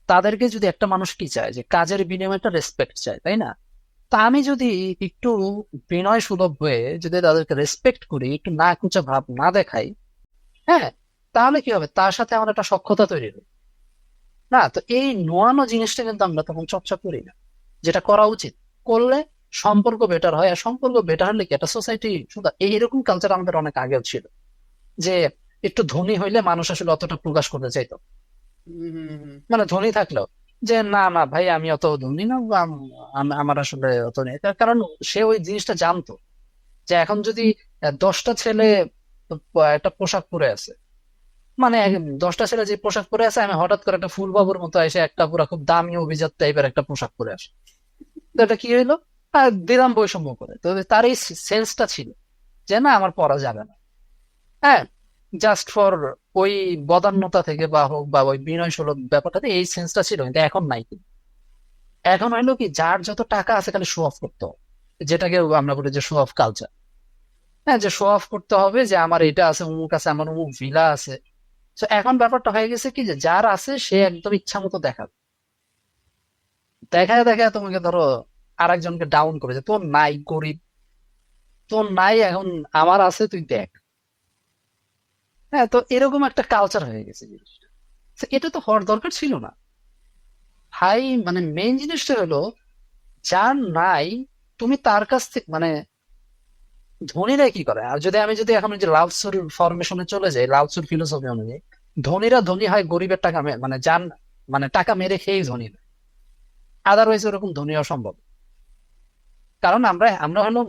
তাদেরকে যদি, একটা মানুষ কি চায় যে কাজের বিনিময়ে একটা রেসপেক্ট চায়, তাই না? তা আমি যদি একটু বিনয় সুলভ হয়ে যদি তাদেরকে রেসপেক্ট করি, একটু না কুচা ভাব না দেখাই, হ্যাঁ, তাহলে কি হবে, তার সাথে আমার একটা সখ্যতা তৈরি হবে না? তো এই নোয়ানো জিনিসটা কিন্তু আমরা তখন চর্চা করি না, যেটা করা উচিত। করলে সম্পর্ক বেটার হয়, আর সম্পর্ক বেটার হলে কি একটা সোসাইটি সুন্দর। এইরকম কালচার আমাদের অনেক আগেও ছিল, যে একটু ধনী হইলে মানুষ আসলে অতটা প্রকাশ করতে চাইতো, মানে ধনী থাকলেও যে না না ভাই আমি অত ধনী না, বা আমার আসলে অত নেই। তার কারণ সে ওই জিনিসটা জানতো যে এখন যদি 10টা ছেলে একটা পোশাক পরে আছে, মানে 10টা ছেলে যে পোশাক পরে আছে, আমি হঠাৎ করে একটা ফুলবাবুর মতো এসে একটা পুরা খুব দামি অভিজাত টাইপের একটা পোশাক পরে আসে, তো এটা কি হইলো? দিলাম বৈষম্য করে। তো তার এই সেন্সটা ছিল যে না আমার পরা যাবে না, হ্যাঁ, জাস্ট ফর ওই বদান্যতা থেকে বা হোক বা ওই বিনয় সুলভ ব্যাপারটাতে এই সেন্সটা ছিল, কিন্তু এখন নাই। এখন হইলো কি, যার যত টাকা আছে খালি শো অফ করতে হবে, যেটাকে আমরা বলি যে শো অফ কালচার। হ্যাঁ, যে শো অফ করতে হবে যে আমার এটা আছে, অমুক আছে, আমার অমুক ভিলা আছে। তো এখন ব্যাপারটা হয়ে গেছে কি, যে যার আছে সে একদম ইচ্ছা মতো দেখাবে, দেখায় দেখায় তোমাকে ধরো আরেকজনকে ডাউন করে, যে তোর নাই, গরিব, তোর নাই, এখন আমার আছে তুই দেখ। হ্যাঁ, তো এরকম একটা কালচার হয়ে গেছে জিনিসটা। তো এটা তো হওয়ার দরকার ছিল না ভাই। মানে মেইন জিনিসটা হলো, যার নাই তুমি তার কাছ থেকে, মানে ধনীরা কি করে, আর যদি আমি যদি এখন ওই যে লাউৎসুর ফরমেশনে চলে যাই, লাউৎসুর ফিলোসফি অনুযায়ী ধনীরা ধনী হয় গরিবের টাকা মানে যান, মানে টাকা মেরে খেয়েই ধনী হয়, আদারওয়াইজ ওরকম ধনী হওয়া সম্ভব। কারণ আমরা আমরা হলো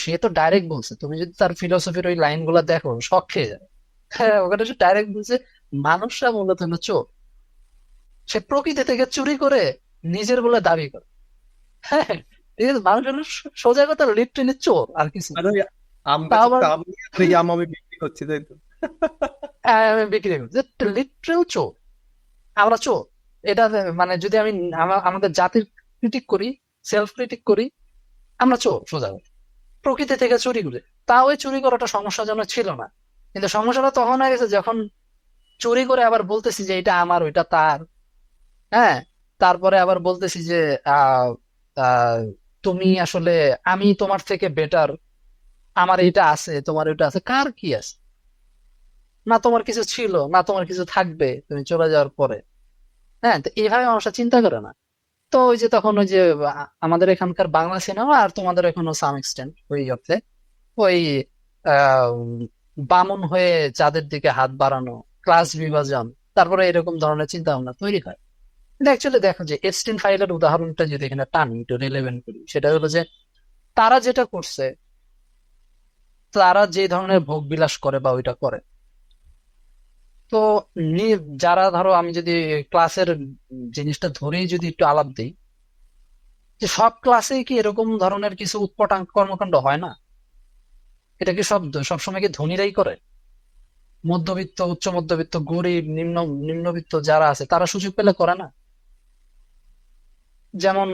সে তো ডাইরেক্ট বলছে, তুমি যদি তার ফিলোসফির ওই লাইন গুলা দেখো শখ খেয়ে যাবে। হ্যাঁ, ওখানে সে ডাইরেক্ট বলছে মানুষরা মূলত হলো চোর, সে প্রকৃতি থেকে চুরি করে নিজের বলে দাবি করে। হ্যাঁ, ঠিক আছে, মানুষ হলো সোজা কথা লিটারেলি চোর, আর কিছু না। আর ওই আম তা গাছের আবার তো আম নিয়ে আর এই আম আমি বিক্রি করছি, তাই তো? আমি বিক্রি করছি, লিটারেল চোর, আমরা চোর। এটা মানে যদি আমি আমাদের জাতির ক্রিটিক করি, সেলফ ক্রিটিক করি, আমরা চোর সোজা কথা। প্রকৃতি থেকে চুরি করে, তা ওই চুরি করাটা সমস্যাজনক ছিল না, কিন্তু সমস্যাটা তখন হয়ে গেছে যখন চুরি করে আবার বলতেছি যে এটা আমার ওইটা তার। হ্যাঁ, তারপরে আবার বলতেছি যে আহ আহ, তুমি আসলে, আমি তোমার থেকে বেটার, আমার এটা আছে তোমার ওইটা আছে, কার কি আছে? না তোমার কিছু ছিল, না তোমার কিছু থাকবে তুমি চলে যাওয়ার পরে। হ্যাঁ, তো এইভাবে মানুষরা চিন্তা করে না। তো ওই যে তখন ওই যে আমাদের এখানকার বাংলা সিনেমা, আর তোমাদের এখনো সাম এক্সটেন্ট ওই অর্থে ওই আহ বামন হয়ে চাঁদের দিকে হাত বাড়ানো, ক্লাস বিভাজন, তারপরে এরকম ধরনের চিন্তা ভাবনা তৈরি হয়। কিন্তু অ্যাকচুয়ালি দেখো যে এপস্টিন ফাইলের উদাহরণটা যদি এখানে টানি, একটু রিলেভেন্ট করি, সেটা হলো যে তারা যেটা করছে, তারা যে ধরনের ভোগ বিলাস করে বা ওইটা করে, তো যারা ধরো, আমি যদি ক্লাসের জিনিসটা ধরেই যদি একটু আলাপ দিই, যে সব ক্লাসে কি এরকম ধরনের কিছু উৎপট কর্মকাণ্ড হয় না? এটা কি সব সময় কি ধনীরাই করে? মধ্যবিত্ত, উচ্চ মধ্যবিত্ত, গরিব, নিম্নবিত্ত যারা আছে তারা সুযোগ পেলে করে না? যেমন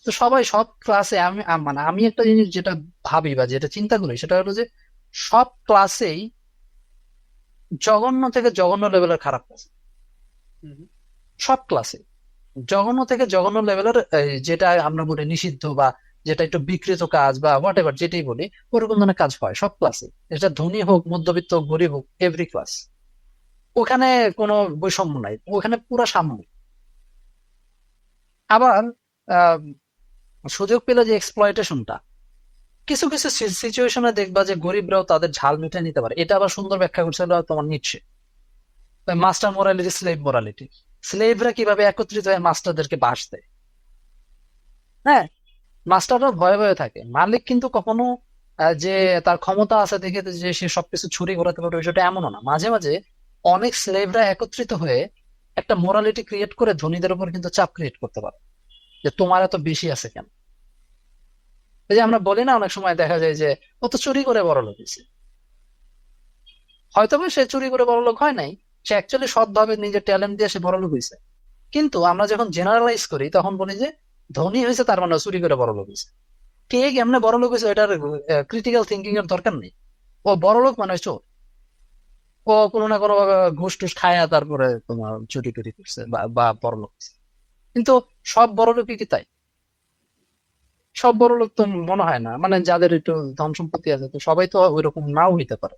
তো সবাই সব ক্লাসে, আমি মানে আমি একটা জিনিস যেটা ভাবি বা যেটা চিন্তা করি, সেটা হলো যে সব ক্লাসেই জঘন্য থেকে জঘন্য লেভেলের খারাপ আছে, সব ক্লাসে জঘন্য থেকে জঘন্য লেভেলের, যেটা আমরা বলি নিষিদ্ধ বা যেটা একটু বিকৃত কাজ বা হোয়াট এভার যেটাই বলি, ওরকম ধরনের কাজ হয় সব ক্লাসে। এটা ধনী হোক, মধ্যবিত্ত হোক, গরিব হোক, এভরি ক্লাস। ওখানে কোনো বৈষম্য নাই, ওখানে পুরা সাম্য। আবার আহ সুযোগ পেলে যে এক্সপ্লয়টেশনটা, কিছু কিছু সিচুয়েশনে দেখবা যে গরিবরাও তাদের ঝাল মিটায় নিতে পারে। এটা আবার সুন্দর ব্যাখ্যা করছিল তোমার নিচ্ছে, মাস্টার মোরালিটি, স্লেভ মোরালিটি। স্লেভরা কিভাবে একত্রিত হয়ে মাস্টারদেরকে বাস দেয়। হ্যাঁ, মাস্টাররা ভয়ে ভয়ে থাকে, মালিক কিন্তু কখনো যে তার ক্ষমতা আছে দেখে যে সে সবকিছু ছুরি ঘোরাতে পারবে বিষয়টা এমনও না। মাঝে মাঝে অনেক স্লেভরা একত্রিত হয়ে একটা মোরালিটি ক্রিয়েট করে ধনীদের উপর কিন্তু চাপ ক্রিয়েট করতে পারে, যে তোমার এত বেশি আছে কেন। এই যে আমরা বলি না, অনেক সময় দেখা যায় যে ও তো চুরি করে বড় লোক হয়েছে, হয়তো বা সে চুরি করে বড়লোক হয় নাই, সে অ্যাকচুয়ালি সৎভাবে নিজের ট্যালেন্ট দিয়ে সে বড়লোক হয়েছে। কিন্তু আমরা যখন জেনারেলাইজ করি তখন বলি যে ধনী হয়েছে তার মানে ও চুরি করে বড়লোক হয়েছে। কে কেমনে বড়লোক হয়েছে এটার ক্রিটিক্যাল থিঙ্কিং এর দরকার নেই। ও বড়লোক মানে চোর। ও কোনো না কোনো ভাবে ঘুষ টুস খায়া তারপরে তোমার চুরি টুরি করছে বা বা বড়লোক হয়েছে। কিন্তু সব বড়লোকই কি তাই? সব বড়লোক তো মনে হয় না, মানে যাদের একটু ধন সম্পত্তি আছে তো সবাই তো ওইরকম নাও হইতে পারে।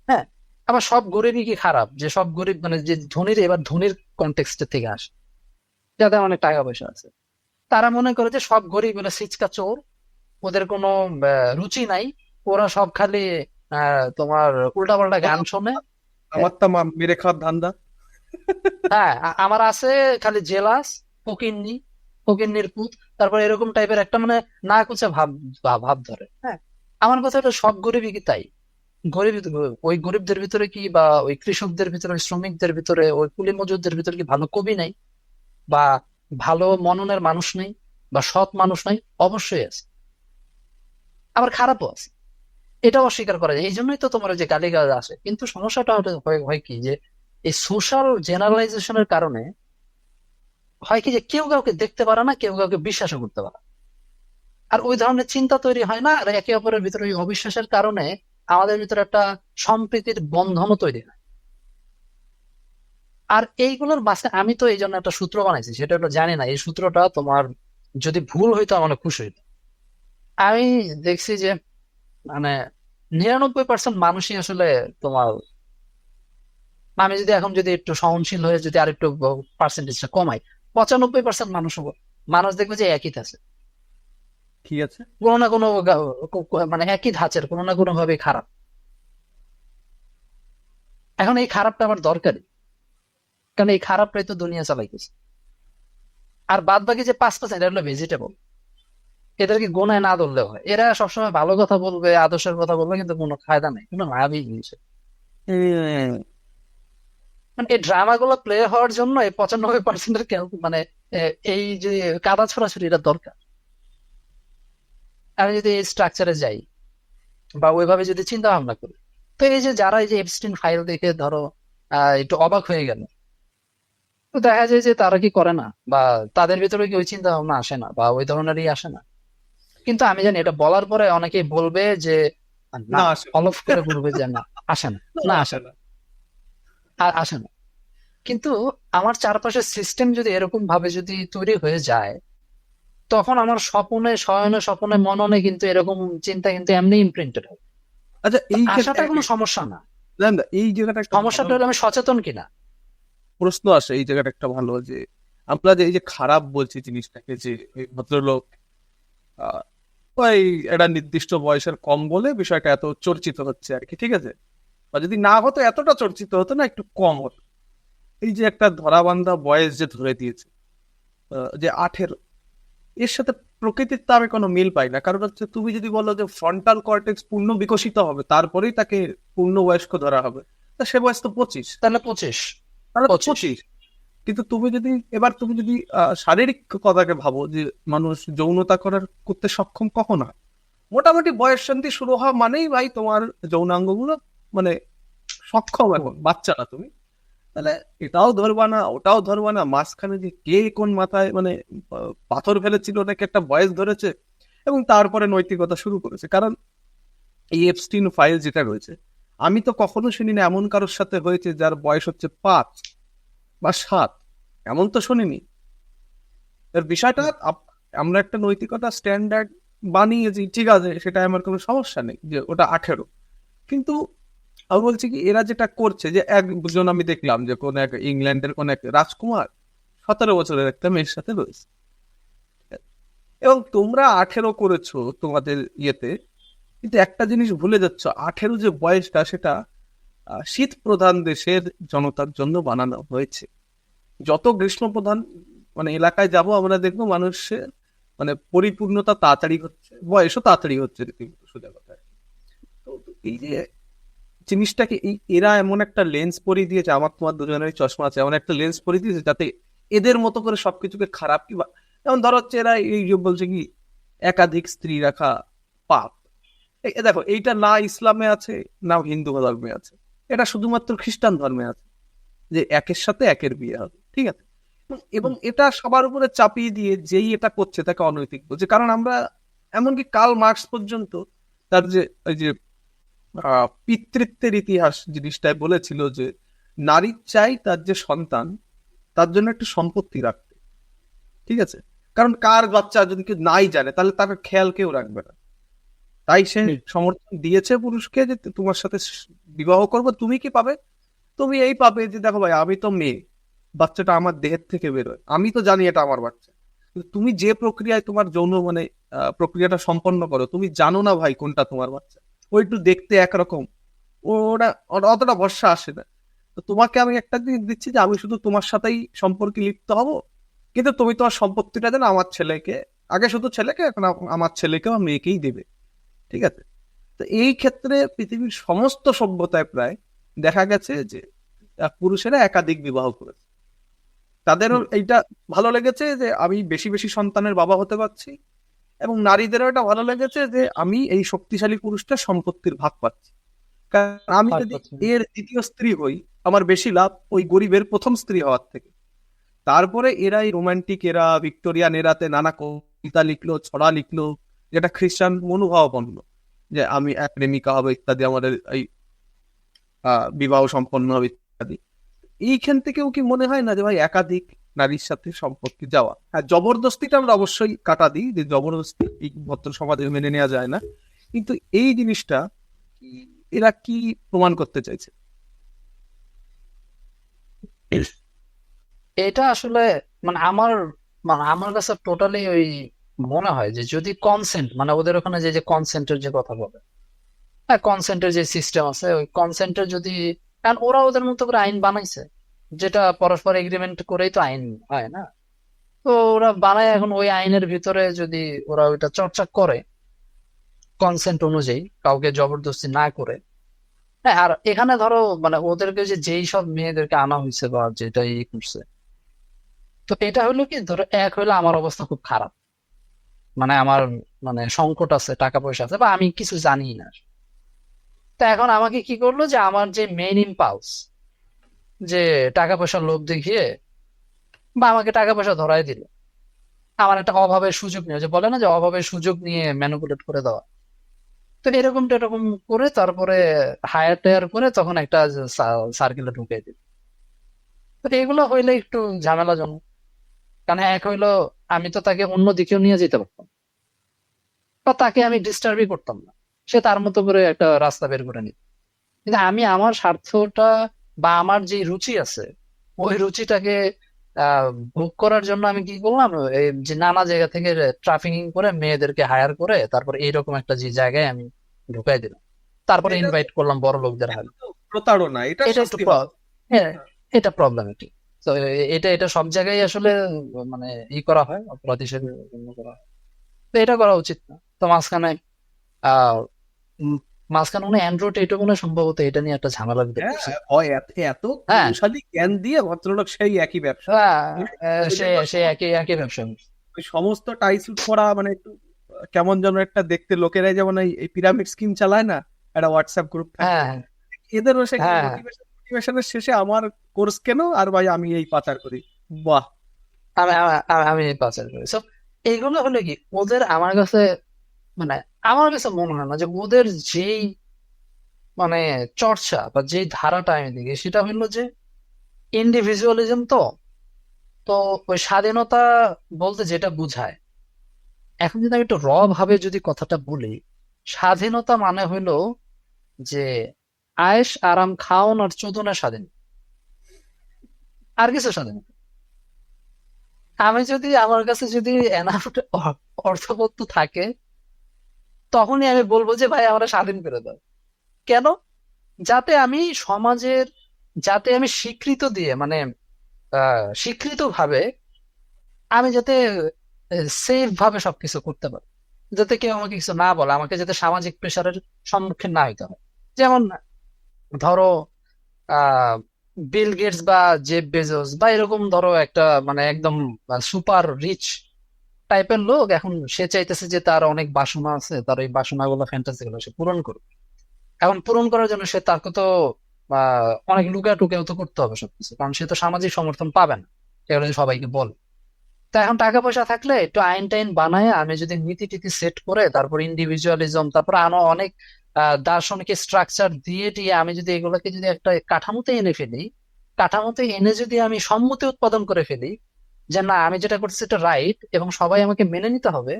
হ্যাঁ, আবার সব গরিবই কি খারাপ? যে সব গরিব মানে যে ধনীর, এবার ধনীর কনটেক্সট থেকে আসে, যাদের অনেক টাকা পয়সা আছে, তারা মনে করে যে সব গরিব হলো সিচকা চোর, ওদের কোনো রুচি নাই, ওরা সব খালি তোমার উল্টাপাল্টা গান শোনে। আমার তা মেরে খাওয়ার ধান্দা। হ্যাঁ, আমার আছে খালি জেলাস, ফকিন্নি, ফকিন্নির পুত, তারপর এরকম টাইপের একটা মানে না কুচা ভাব ভাব ধরে। হ্যাঁ, আমার কথা হলো সব গরিবই কি তাই? গরিব, ওই গরিবদের ভিতরে কি বা ওই কৃষকদের ভিতরে, ওই শ্রমিকদের ভিতরে, ওই কুলি মজুরদের ভিতরে কি ভালো কবি নাই বা ভালো মননের মানুষ নেই বা সৎ মানুষ নাই? অবশ্যই আছে, আবার খারাপও আছে, এটাও অস্বীকার করা যায়। এই জন্যই তো তোমার ওই যে গালিগালাজ আসে। কিন্তু সমস্যাটা হয় হয় কি যে এই সোশ্যাল জেনারেলাইজেশনের কারণে হয় কি যে কেউ কাউকে দেখতে পারে না, কেউ কাউকে বিশ্বাসও করতে পারে না। আর ওই ধরনের চিন্তা তৈরি হয় না, আর একে অপরের ভিতরে ওই অবিশ্বাসের কারণে আমাদের ভিতরে একটা সম্প্রীতির বন্ধনও তৈরি হয়। আর এইগুলোর বাসে আমি তো এই জন্য একটা সূত্র বানাইছি, সেটা হলো, জানি না এই সূত্রটা তোমার যদি ভুল হইতো আমার অনেক খুশি হইতো। আমি দেখছি যে মানে 99% মানুষই আসলে তোমার, আমি যদি এখন যদি একটু সহনশীল হয়ে যদি আর একটু পার্সেন্টেজটা কমাই, 95% মানুষ দেখবে যে একই আছে, কি আছে? কোনো না কোনো মানে একই ধাঁচের, কোনো না কোনো ভাবে খারাপ। এখন এই খারাপটা আমার দরকারি, কারণ এই খারাপটাই তো দুনিয়া চালাইতেছে। আর বাদ বাকি যে 5% এটা হলো ভেজিটেবল, এদেরকে গোনায় না ধরলেও হয়, এরা সবসময় ভালো কথা বলবে, আদর্শের কথা বলবে, কিন্তু কোনো ফায়দা নেই, কোনো লাভই জিনিস। মানে এই ড্রামা গুলো প্লে হওয়ার জন্য এই 95%-এর মানে এই যে কাদা ছড়াছড়ি এটা দরকার। আমি যদি এই স্ট্রাকচারে যাই বা ওইভাবে যদি চিন্তা ভাবনা করি, তো এই যে যারা এই যে এপস্টিন ফাইল দেখে ধরো একটু অবাক হয়ে গেল, তো দেখা যায় যে তারা কি করে না, বা তাদের ভিতরে কি ওই চিন্তা ভাবনা আসে না বা ওই ধরনেরই আসে না। কিন্তু আমি জানি এটা বলার পরে অনেকেই বলবে যে না, না আসে না। অলফ করে বলবে যে না, আসে না, না, না আসে আসে না, না। আর আসে না। কিন্তু আমার চারপাশের সিস্টেম যদি এরকম ভাবে যদি তৈরি হয়ে যায়, তখন আমার স্বপনে, শয়নে, স্বপনে, মননে কিন্তু এরকম চিন্তা কিন্তু এমনি ইমপ্রিন্টেড হবে। আচ্ছা, তো এই আসাটা ক্ষেত্রে কোনো সমস্যা না, জানেন না, এই জায়গাটা একটা ভালো সমস্যাটা হলো আমি সচেতন কিনা। প্রশ্ন আসে। এই জায়গাটা একটা ভালো যে আমরা যে এই যে খারাপ বলছি জিনিসটাকে, যে এই ভদ্রলোক আহ, ওই একটা নির্দিষ্ট বয়সের কম বলে বিষয়টা এত চর্চিত হচ্ছে আর কি, ঠিক আছে? বা যদি না হতো, এতটা চর্চিত হতো না, একটু কম হতো। এই যে একটা ধরাবান্ধা বয়স যে ধরে দিয়েছে, যে 18, এর সাথে প্রকৃতির তো আমি কোনো মিল পাই না। কারণ হচ্ছে তুমি যদি বলো যে ফ্রন্টাল কর্টেক্স পূর্ণ বিকশিত হবে তারপরেই তাকে পূর্ণবয়স্ক ধরা হবে, তা সে বয়স তো 25। তাহলে 25, তাহলে তো 25। 25। কিন্তু তুমি যদি শারীরিক কথাকে ভাবো, যে মানুষ যৌনতা করতে সক্ষম কখন হয়? মোটামুটি বয়স সন্ধি শুরু হওয়া মানেই ভাই তোমার যৌনাঙ্গগুলো মানে সক্ষম। এখন বাচ্চা না তুমি, তাহলে এটাও ধরবা না, ওটাও ধরবা না, মাঝখানে যে কে কোন মাথায় মানে পাথর ফেলেছিল নাকি একটা বয়স ধরেছে, এবং তারপরে নৈতিকতা শুরু করেছে। কারণ এই এপস্টিন ফাইল যেটা রয়েছে, আমি তো কখনো শুনি না এমন কারোর সাথে হয়েছে যার বয়স হচ্ছে 5 বা 7, এমন তো শুনিনি। এর বিষয়টা আমরা একটা নৈতিকতা স্ট্যান্ডার্ড বানিয়েছি, ঠিক আছে, সেটা আমার কোনো সমস্যা নেই যে ওটা 18। কিন্তু আমি বলছি কি, এরা যেটা করছে, যে একজন আমি দেখলাম যে কোন এক ইংল্যান্ডের কোন এক রাজকুমার 17 বছরের একটা মেয়ের সাথে রয়েছে, এবং তোমরা 18 করেছো তোমাদের ইয়েতে। কিন্তু একটা জিনিস ভুলে যাচ্ছ, 18 যে বয়সটা, সেটা শীত প্রধান দেশের জনতার জন্য বানানো হয়েছে। যত গ্রীষ্ম প্রধান মানে এলাকায় যাব, আমরা দেখবো মানুষের মানে পরিপূর্ণতা তাড়াতাড়ি হচ্ছে, বয়সও তাড়াতাড়ি হচ্ছে, রীতিমতো সোজা কথা। তো এই যে জিনিসটাকে এরা এমন একটা লেন্স পরিয়ে দিয়েছে, আমার তোমার দুজনের চশমা আছে, এমন একটা লেন্স পরিয়ে দিয়েছে যাতে এদের মতো করে সবকিছুকে খারাপ কি যেমন ধরো হচ্ছে এরা এই যে বলছে কি একাধিক স্ত্রী রাখা পাপ। দেখো, এইটা না ইসলামে আছে না হিন্দু ধর্মে আছে। এটা শুধুমাত্র খ্রিস্টান ধর্মে আছে, যে একের সাথে একের বিয়ে হবে, ঠিক আছে। এবং এটা সবার উপরে চাপিয়ে দিয়ে যেই এটা করছে তাকে অনৈতিক বলছে। কারণ আমরা এমনকি কার্ল মার্কস পর্যন্ত তার যে ওই যে পিতৃত্বের ইতিহাস জিনিসটাই বলেছিল যে নারী চাই তার যে সন্তান তার জন্য একটা সম্পত্তি রাখতে, ঠিক আছে। কারণ কার বাচ্চা যদি কেউ নাই জানে তাহলে তার খেয়াল কেউ রাখবে না। তাই সে সমর্থন দিয়েছে পুরুষকে যে তোমার সাথে বিবাহ করবো। তুমি কি পাবে? তুমি এই পাবে যে দেখো ভাই আমি তো মেয়ে, বাচ্চাটা আমার দেহের থেকে বেরোয়, আমি তো জানি এটা আমার বাচ্চা। কিন্তু তুমি যে প্রক্রিয়ায় তোমার যৌন মানে প্রক্রিয়াটা সম্পন্ন করো, তুমি জানো না ভাই কোনটা তোমার বাচ্চা। ও একটু দেখতে একরকম, ওরা অতটা ভরসা আসে না। তো তোমাকে আমি একটা জিনিস দিচ্ছি যে আমি শুধু তোমার সাথেই সম্পর্কে লিপ্ত হব, কিন্তু তুমি তোমার সম্পত্তিটা যেন আমার ছেলেকে, আগে শুধু ছেলেকে, এখন আমার ছেলেকে বা মেয়েকেই দেবে, ঠিক আছে। তো এই ক্ষেত্রে পৃথিবীর সমস্ত সভ্যতায় প্রায় দেখা গেছে যে পুরুষেরা একাধিক বিবাহ করেছে। তাদেরও এইটা ভালো লেগেছে যে আমি বেশি বেশি সন্তানের বাবা হতে পারছি, এবং নারীদেরও এটা ভালো লেগেছে যে আমি এই শক্তিশালী পুরুষটার সম্পত্তির ভাগ পাচ্ছি। কারণ আমি যদি এর দ্বিতীয় স্ত্রী হই আমার বেশি লাভ ওই গরিবের প্রথম স্ত্রী হওয়ার থেকে। তারপরে এরা এই রোমান্টিক এরা ভিক্টোরিয়ান এরাতে নানা কবিতা লিখলো, ছড়া লিখলো, যেটা খ্রিস্টান মনোভাবাপন্ন, যে আমি এক প্রেমিকা হবে ইত্যাদি, আমাদের এই বিবাহ সম্পন্ন হবে ইত্যাদি। এইখান থেকেও কি মনে হয় না যে ভাই একাধিক নারীর সাথে সম্পর্কে যাওয়া, হ্যাঁ জবরদস্তিটা আমরা অবশ্যই কাটা দিই, যে জবরদস্তি এই ভদ্র সমাজে মেনে নেওয়া যায় না, কিন্তু এই জিনিসটা এরা কি প্রমাণ করতে চাইছে? এটা আসলে আমার কাছে টোটালি ওই মনে হয় যে যদি কনসেন্ট, মানে ওদের ওখানে যে যে কনসেন্টের যে কথা বলে, হ্যাঁ কনসেন্টের যে সিস্টেম আছে ওই কনসেন্টের যদি, কারণ ওরা ওদের মতো করে আইন বানাইছে, যেটা পরস্পর এগ্রিমেন্ট করেই তো আইন হয় না। তো ওরা বানায়, এখন ওই আইনের ভিতরে যদি ওরা ওইটা চর্চা করে কনসেন্ট অনুযায়ী, কাউকে জবরদস্তি না করে। হ্যাঁ, আর এখানে ধরো মানে ওদেরকে যে যেই সব মেয়েদেরকে আনা হয়েছে বা যেটা ই করছে, তো এটা হলো কি, ধরো এক হইলো আমার অবস্থা খুব খারাপ, মানে আমার মানে সংকট আছে, টাকা পয়সা আছে, বা আমি কিছু জানি না। তো এখন আমাকে কি করলো, যে আমার যে মেইন ইম্পালস, যে টাকা পয়সার লোভ দেখিয়ে, বা আমাকে টাকা পয়সা ধরাই দিল, আমার একটা অভাবের সুযোগ নিয়ে, যে বলে না যে অভাবের সুযোগ নিয়ে ম্যানিপুলেট করে দেওয়া। তো এরকম করে তারপরে হায়ার টায়ার করে তখন একটা সার্কেলে ঢুকিয়ে দিল। তো এগুলো হইলে একটু ঝামেলাজনক। কারণ এক হইলো আমি তো তাকে অন্য দিকেও নিয়ে যেতে পারতাম, বা তাকে আমি ডিস্টার্বই করতাম না, সে তার মতো করে একটা রাস্তা বের করে নিত। কিন্তু আমি আমার স্বার্থটা বা আমার যে রুচি আছে ওই রুচিটাকে ভোগ করার জন্য আমি কি করলাম, এই যে নানা জায়গা থেকে ট্রাফিকিং করে মেয়েদেরকে হায়ার করে তারপর এইরকম একটা যে জায়গায় আমি ঢুকাই দিলাম, তারপরে এটা ইনভাইট করলাম বড় লোকদের হাতে। তো প্রতারণা, এটা এটা একটু শাস্তি হবে। হ্যাঁ, এটা প্রবলেমেটিক। তো এটা সব জায়গায় আসলে মানে করা হয়, অপরাধ হিসেবে গণ্য করা হয়। তো এটা করা উচিত না। তো আহ উম, মাঝখানে মনে হয় অ্যান্ড্রয়েড এটা মনে হয় সম্ভবত এটা নিয়ে একটা ঝামেলা দিতে হ্যাঁ পারছে। হয়, এত এত হ্যাঁ, কুশলী জ্ঞান দিয়ে ভদ্রলোক সেই একই ব্যবসা। হ্যাঁ, ওই সে দেখবা সে একই একই ব্যবসা করছে। ওই সমস্ত টাই স্যুট পরা মানে একটু কেমন যেন একটা দেখতে, লোকেরাই যেমন এই পিরামিড স্কিম চালায় না, একটা হোয়াটসঅ্যাপ গ্রুপ থাকে, হ্যাঁ, এদেরও সেখানে হ্যাঁ, মোটিভেশনের শেষে আমার কোর্স কেন আর ভাই আমি এই পাচার করি। বাহ! আমি পাচার করি। So, এইগুলো হলো কি ওদের, মানে আমার কাছে মনে হয় না যে ওদের যেই মানে চর্চা বা যেই ধারাটা আমি দেখি সেটা হলো যে ইন্ডিভিজুয়ালিজম। তো তো ওই স্বাধীনতা বলতে যেটা বোঝায়, এখন যদি আমি একটু ভাবে যদি কথাটা বলি, স্বাধীনতা মানে হইলো যে আয়েশ আরাম খাওন আর চোদনের স্বাধীন, আর কিছু স্বাধীন। আমি যদি আমার কাছে যদি এনাফ অর্থবত্ত থাকে, তখনই আমি বলবো যে ভাই আমরা স্বাধীন করে দাও। কেন? যাতে আমি সমাজের, যাতে আমি স্বীকৃত দিয়ে, মানে স্বীকৃত ভাবে আমি যাতে সেফ ভাবে সবকিছু করতে পারি, যাতে কেউ আমাকে কিছু না বলে, আমাকে যাতে সামাজিক প্রেশারের সম্মুখীন না হইতে হয়। যেমন ধরো আহ বিল গেটস বা জেফ বেজোস বা এরকম ধরো একটা মানে একদম সুপার রিচ টাইপের লোক, এখন সে চাইতেছে যে তার অনেক বাসনা আছে, তার এই বাসনাগুলো ফ্যান্টাসি গুলো সে পূরণ করবে। এখন পূরণ করার জন্য সে তাকে তো অনেক লুকা টুকেও তো করতে হবে সবকিছু, কারণ সে তো সামাজিক সমর্থন পাবে না এগুলো যদি সবাইকে বলে। তো এখন টাকা পয়সা থাকলে একটু আইন টাইন বানায় আমি যদি নীতি টিতি সেট করে তারপর ইন্ডিভিজুয়ালিজম, তারপর আরো অনেক দার্শনিক স্ট্রাকচার দিয়ে টিয়ে আমি যদি এগুলোকে যদি একটা কাঠামোতে এনে ফেলি, কাঠামোতে এনে যদি আমি সম্মতি উৎপাদন করে ফেলি যে না আমি যেটা করছি এটা রাইট এবং সবাই আমাকে মেনে নিতে হবে,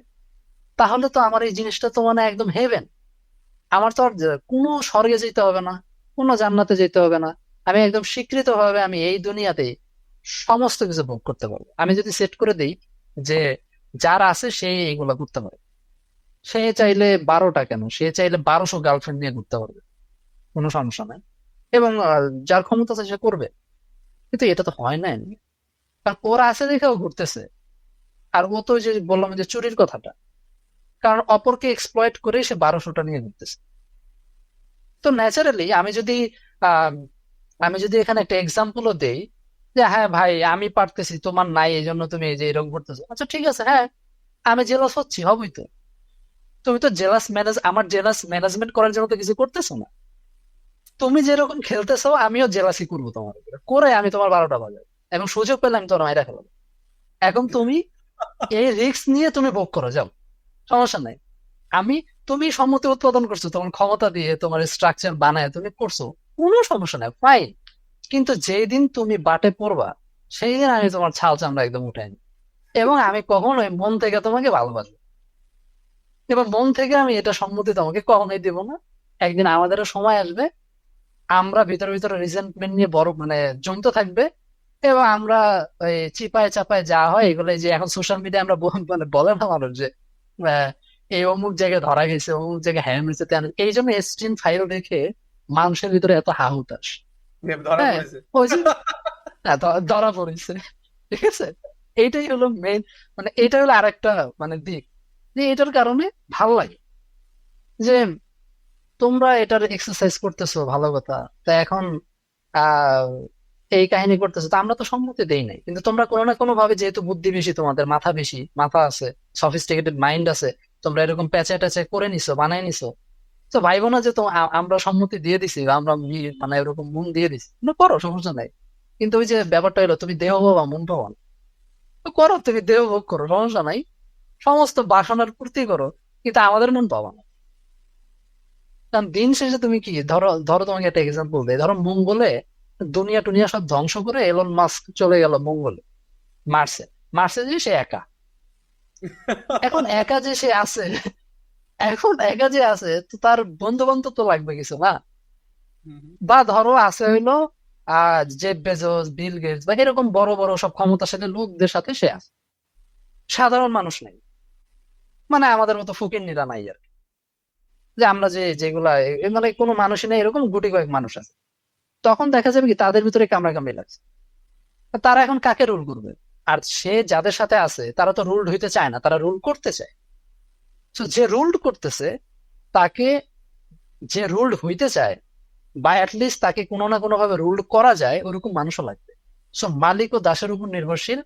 তাহলে তো আমার এই জিনিসটা তো মানে একদম হেভেন। আমার তো আর কোনো স্বর্গে যেতে হবে না, কোনো জান্নাতে যেতে হবে না। আমি একদম স্বীকৃত ভাবে আমি এই দুনিয়াতে সমস্ত কিছু ভোগ করতে পারবো। আমি যদি সেট করে দিই যে যার আছে সে এইগুলা করতে পারে, সে চাইলে 12টা কেন, সে চাইলে 1200 গার্লফ্রেন্ড নিয়ে ঘুরতে পারবে, কোনো সমস্যা নাই। এবং যার ক্ষমতা আছে সে করবে। কিন্তু এটা তো হয় না, কারণ ওরা আছে দেখেও ঘুরতেছে। আর ও তো ওই যে বললাম যে চুরির কথাটা, কারণ অপরকে এক্সপ্লয়েট করে সে 1200টা নিয়ে ঘুরতেছে। তো ন্যাচারালি আহ আমি যদি এখানে একটা এক্সাম্পলও দেই যে হ্যাঁ ভাই আমি পারতেছি তোমার নাই এই জন্য তুমি এই যে এরকম করতেছো, আচ্ছা ঠিক আছে, হ্যাঁ আমি জেলাস হচ্ছি, হবই তো। তুমি তো আমার জেলাস ম্যানেজমেন্ট করার জন্য তো কিছু করতেছো না। তুমি যেরকম খেলতেছো আমিও জেলাসি করবো তোমার উপরে, করে আমি তোমার 12টা বাজাবো এবং সুযোগ পেলে আমি তোমার মাইরা ফেলবো। এখন তুমি এই রিস্ক নিয়ে তুমি ভোগ করো, যাও, সমস্যা নাই। আমি তুমি সম্মতি উৎপাদন করছো তোমার ক্ষমতা দিয়ে, তোমার স্ট্রাকচার বানায় তুমি করছো, কোনো সমস্যা নাই, ফাইন। কিন্তু যেই দিন তুমি বাটে পড়বা সেই দিন আমি তোমার ছাল চামড়া একদম উঠাই নিই। এবং আমি কখনোই মন থেকে তোমাকে ভালোবাসবো, এবার মন থেকে আমি এটা সম্মতি তোমাকে কখনোই দেবো না। একদিন আমাদেরও সময় আসবে, আমরা ভিতরে ভিতরে রিজেন্টমেন্ট নিয়ে বড় মানে জমতে থাকবে, এবং আমরা ওই চিপায় চাপায় যা হয় এগুলো যে এখন সোশ্যাল মিডিয়া আমরা মানে বলে না মানুষ যে আহ, এই অমুক জায়গায় ধরা গেছে, অমুক জায়গায় হ্যাম হয়েছে এই জন্য এসটিন ফাইল দেখে মানুষের ভিতরে এত হাহুতাশ। ধরা হ্যাঁ, পড়েছে। ওই যে ধরা পড়েছে, ঠিক আছে। এইটাই হলো মেইন, মানে এটা হলো আরেকটা মানে দিক, যে এটার কারণে ভাল লাগে যে তোমরা এটার এক্সারসাইজ করতেছো, ভালো কথা। তা এখন আহ এই কাহিনী করতেছো, তো আমরা তো সম্মতি দেই নাই, কিন্তু তোমরা কোনো না কোনো ভাবে যেহেতু বুদ্ধি বেশি, তোমাদের মাথা বেশি, মাথা আছে, সফিস্টিকেটেড মাইন্ড আছে, তোমরা এরকম প্যাচে ট্যাচে করে নিছো, বানাই নিছো। তো ভাইবো না যে আমরা সম্মতি দিয়ে দিছি বা আমরা মানে এরকম মন দিয়ে দিছি, তোমরা করো, সমস্যা নাই। কিন্তু ওই যে ব্যাপারটা হলো তুমি দেহ বা মন পাবা না, তো করো, তুমি দেহ ভোগ করো, সমস্যা নাই, সমস্ত বাসনার পূর্তি করো, কিন্তু আমাদের মন পাবা না। কারণ দিন শেষে তুমি কি ধরো, তোমাকে একটা এক্সাম্পল দেয়, ধরো মঙ্গলে দুনিয়া টুনিয়া সব ধ্বংস করে এলন মাস্ক চলে গেল মঙ্গলে, মার্সে। মার্সে যে সে একা, এখন একা যে সে আছে, এখন একা যে আছে তো তার বন্ধু বান্ধব তো লাগবে কিছু না। বা ধরো আছে হইলো জেফ বেজোস, বিল গেটস বা এরকম বড় বড় সব ক্ষমতাশালী লোকদের সাথে সে আছে, সাধারণ মানুষ নাই, মানে আমাদের মতো ফকিন্নিরা নাই আর কি। যে আমরা যে যেগুলা মানে কোনো মানুষই নেই, এরকম গুটি কয়েক মানুষ আছে। তখন দেখা যাবে কি তাদের ভিতরে কামড়াকামড়ি লাগছে, তারা এখন কাকে রুল করবে? আর সে যাদের সাথে আছে তারা তো রুলড হইতে চায় না, তারা রুল করতে চায়। তো যে রুলড করতেছে তাকে, যে রুলড হইতে চায় বা অ্যাটলিস্ট তাকে কোনো না কোনো ভাবে রুল করা যায় ওরকম মানুষও লাগবে। সো মালিক ও দাসের উপর নির্ভরশীল,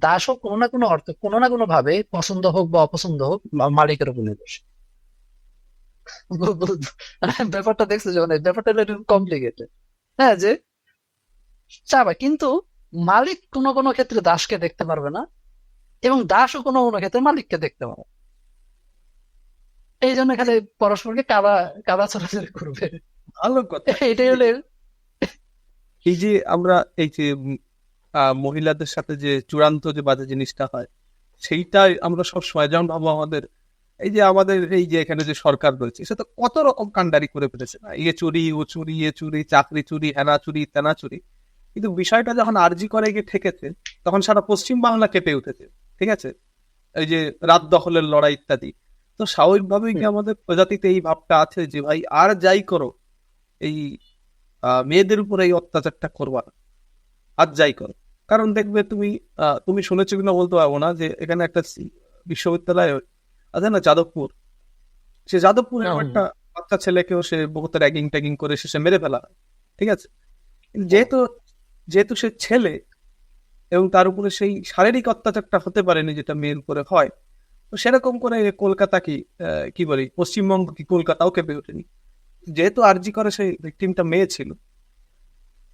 দাসও কোনো না কোনো অর্থে কোনো না কোনো ভাবে পছন্দ হোক বা অপছন্দ হোক মালিকের উপর নির্ভরশীল। ব্যাপারটা দেখছো যখন, এই ব্যাপারটা কমপ্লিকেটেড। হ্যাঁ, যে চাবা, কিন্তু মালিক কোনো কোনো ক্ষেত্রে দাসকে দেখতে পারবে না এবং দাসও কোনো কোনো ক্ষেত্রে মালিককে দেখতে পারে। এই জন্য খালি পরস্পরকে কাদা কাদা ছোড়াছুড়ি করবে। ভালো কথা। এটাই হলে এই যে আমরা এই যে মহিলাদের সাথে যে চূড়ান্ত যে বাজে জিনিসটা হয়, সেইটাই আমরা সব সময় যেমন ভাবো আমাদের আমাদের এই যে এখানে যে সরকার রয়েছে সে তো কত রকম কাণ্ডারি করে ফেলেছে না, ইয়ে চুরি ও চুরি এ চুরি, চাকরি চুরি, হেনা চুরি তেনা চুরি। কিন্তু বিষয়টা যখন আরজি করে গিয়ে ঠেকেছে তখন সারা পশ্চিম বাংলা কেঁপে উঠেছে, ঠিক আছে, এই যে রাত দখলের লড়াই ইত্যাদি। তো স্বাভাবিকভাবেই কি আমাদের প্রজাতিতে এই ভাবটা আছে যে ভাই আর যাই করো এই মেয়েদের উপর এই অত্যাচারটা করবা না, আর যাই করো। কারণ দেখবে তুমি তুমি শুনেছো কিনা বলতে পারবো না, যে এখানে একটা বিশ্ববিদ্যালয় আছে না, যাদবপুর, সে যাদবপুরে একটা বাচ্চা ছেলেকেও সে বহুত র্যাগিং ট্যাগিং করে শেষে মেরে ফেলা হয়, ঠিক আছে। কিন্তু যেহেতু যেহেতু সে ছেলে এবং তার উপরে সেই শারীরিক অত্যাচারটা হতে পারেনি যেটা মেয়ের উপরে হয়, তো সেরকম করে কলকাতা কি কি বলি পশ্চিমবঙ্গ কি কলকাতাও কেঁপে ওঠেনি। যেহেতু আরজি করে সেই ভিকটিমটা মেয়ে ছিল,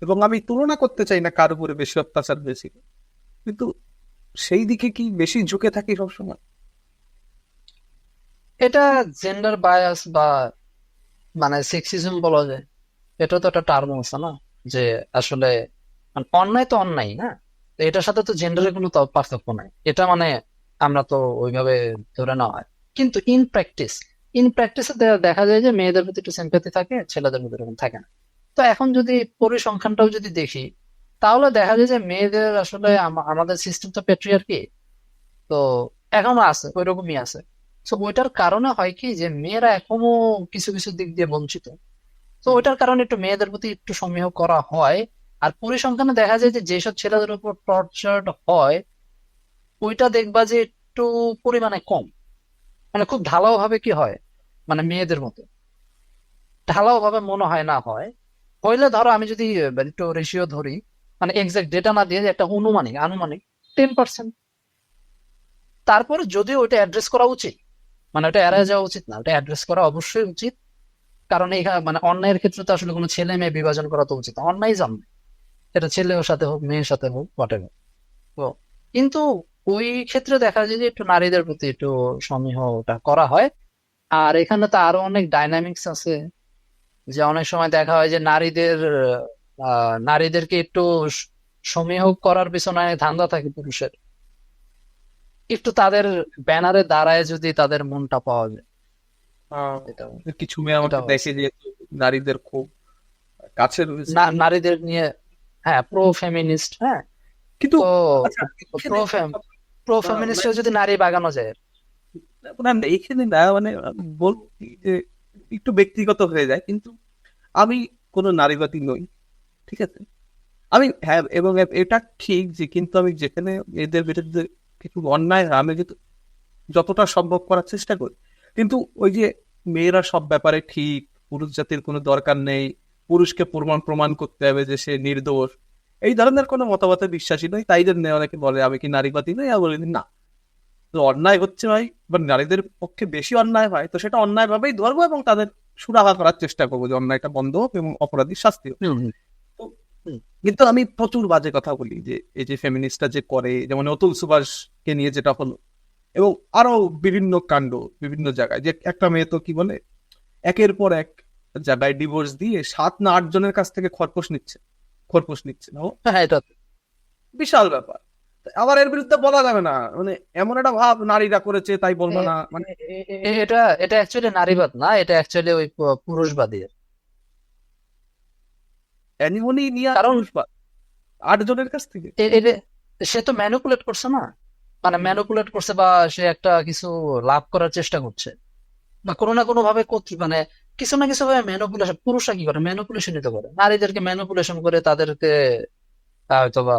এবং আমি তুলনা করতে চাই না কার উপরে বেশি অত্যাচার বেশি, কিন্তু সেই দিকে কি বেশি ঝুঁকে থাকি সবসময়? এটা জেন্ডার বায়াস বা মানে সেক্সিজম বলা যায়। এটা তো একটা টার্ম আছে না, যে আসলে মানে অন্যায় তো অন্যায় না, তো এটার সাথে তো জেন্ডারের কোনো পার্থক্য নাই, এটা মানে আমরা তো ওইভাবে ধরে নেওয়া হয়। কিন্তু ইন প্র্যাকটিসে দেখা যায় যে মেয়েদের প্রতি একটু সিম্প্যাথি থাকে, ছেলেদের মধ্যে এরকম থাকে না। তো এখন যদি পরিসংখ্যানটাও যদি দেখি, তাহলে দেখা যায় যে মেয়েদের আসলে আমাদের সিস্টেম তো পেট্রিয়ার্কি, তো এখনো আছে, ওইরকমই আছে। তো ওইটার কারণে হয় কি যে মেয়েরা এখনো কিছু কিছু দিক দিয়ে বঞ্চিত। তো ওইটার কারণে একটু মেয়েদের প্রতি একটু সমীহ করা হয়। আর পরিসংখ্যানে দেখা যায় যে যেসব ছেলেদের উপর টর্চার্ড হয়, ওইটা দেখবা যে একটু পরিমাণে কম। মানে খুব ঢালাও ভাবে কি হয়, মানে মেয়েদের মতো ঢালাও ভাবে মনে হয় না হয়। হইলে ধরো আমি যদি একটু রেশিও ধরি, মানে এক্সাক্ট ডেটা না দিয়ে যে একটা অনুমানিক আনুমানিক 10%। তারপরে যদিও ওইটা অ্যাড্রেস করা উচিত, মানে ওটা এড়ায় যাওয়া উচিত না, ওটা অ্যাড্রেস করা অবশ্যই উচিত। কারণ এই মানে অন্যায়ের ক্ষেত্রে তো আসলে কোনো ছেলে মেয়ে বিভাজন করা তো উচিত না, অন্যায় জন্ম, এটা ছেলের সাথে হোক মেয়ের সাথে হোক whatever। তো কিন্তু ওই ক্ষেত্রে দেখা যায় যে একটু নারীদের প্রতি একটু সমীহটা করা হয়। আর এখানে তো আরো অনেক ডাইনামিক্স আছে, যে অনেক সময় দেখা হয় যে নারীদেরকে একটু সমীহ করার পিছনে ধান্দা থাকে পুরুষের, একটু তাদের ব্যানারে দাঁড়ায় যদি তাদের মনটা পাওয়া যায়। আহ, এটাও কিছু মেয়ে আমাকে এটাও আছে। দেখে যে নারীদের খুব কাছে রয়েছে, নারীদের নিয়ে, হ্যাঁ, প্রো ফেমিনিস্ট, হ্যাঁ। কিন্তু তো আচ্ছা প্রো এখানে প্রো মানে ফেমিনিস্টে যদি নারী বাগানো যায়। না, না, এখানে না মানে আমি বলবো কি যে একটু ব্যক্তিগত হয়ে যায়, কিন্তু আমি কোনো নারীবাদী নই, ঠিক আছে? আমি হ্যাঁ, এবং এটা ঠিক যে কিন্তু আমি যেখানে এদের বিরুদ্ধে কিছু অন্যায় হয় আমি কিন্তু যতটা সম্ভব করার চেষ্টা করি। কিন্তু ওই যে মেয়েরা সব ব্যাপারে ঠিক, পুরুষ জাতির কোনো দরকার নেই, পুরুষকে প্রমাণ প্রমাণ করতে হবে যে সে নির্দোষ, এই ধরনের কোনো মতামতে বিশ্বাসী নই। তাই জন্য অনেকে বলে আমি কি নারীবাদী নই, আমি বলি না। তো অন্যায় হচ্ছে ভাই বা নারীদের পক্ষে বেশি অন্যায় হয়, তো সেটা অন্যায় ভাবেই ধরবো এবং তাদের সুরাহা করার চেষ্টা করবো যে অন্যায়টা বন্ধ হোক এবং অপরাধীর শাস্তি হোক। হুম হুম তো হুম। কিন্তু আমি প্রচুর বাজে কথা বলি যে এই যে ফেমিনিস্টরা যে করে, যেমন অতুল সুভাষকে নিয়ে যেটা হলো, এবং আরো বিভিন্ন কাণ্ড বিভিন্ন জায়গায়, যে একটা মেয়ে তো কি বলে একের পর এক জায়গায় ডিভোর্স দিয়ে 7 না 8 জনের কাছ থেকে খরপোশ নিচ্ছে না ও, হ্যাঁ, এটা বিশাল ব্যাপার। আবার এর বিরুদ্ধে বলা যাবে না, মানে এমন একটা ভাব নারীরা করেছে তাই বলবো এ- না, মানে এটা এটা অ্যাকচুয়ালি নারীবাদ না, এটা অ্যাকচুয়ালি ওই পুরুষবাদী। অ্যানিমনি নিয়ে কারণ পুরুষ 8 জনের কাছ থেকে। এ- সে তো ম্যানুপুলেট করছে না, মানে ম্যানুপুলেট করছে বা সে একটা কিছু লাভ করার চেষ্টা করছে, বা কোনো না কোনো ভাবে মানে কিছু না কিছু ভাবে ম্যানুপুলেশন। পুরুষরা কি করে, ম্যানুপুলেশনই তো করে, নারীদেরকে ম্যানুপুলেশন করে তাদেরকে হয়তো বা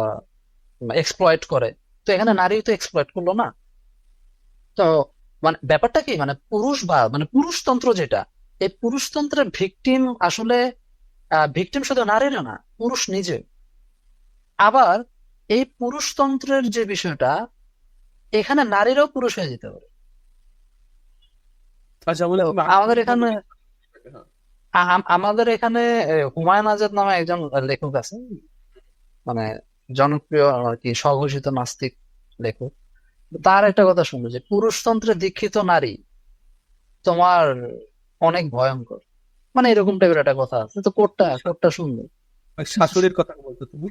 এক্সপ্লয়েট করে। তো এখানে নারী তো এক্সপ্লয়েট করলো না। তো মানে ব্যাপারটা কি, মানে মানে পুরুষতন্ত্র যেটা, এই পুরুষতন্ত্রের ভিকটিম আসলে ভিকটিম শুধু নারীরা না, পুরুষ নিজে। আবার এই পুরুষতন্ত্রের যে বিষয়টা, এখানে নারীরাও পুরুষ হয়ে যেতে পারে। আচ্ছা বলে তো তুমি আমাদের আরেকটা এখানে বলি। হ্যাঁ, আমাদের এখানে হুমায়ুন আজাদ নামে একজন লেখক আছে, মানে জনপ্রিয় আর কি, স্বঘোষিত নাস্তিক লেখক। তার একটা কথা শুনলো যে পুরুষতন্ত্রে দীক্ষিত নারী তোমার অনেক ভয়ঙ্কর, মানে এরকম টাইপের একটা কথা আছে। তো কোটটা কোটটা শুনলো। ওই শাশুড়ির কথা বলছো তুমি?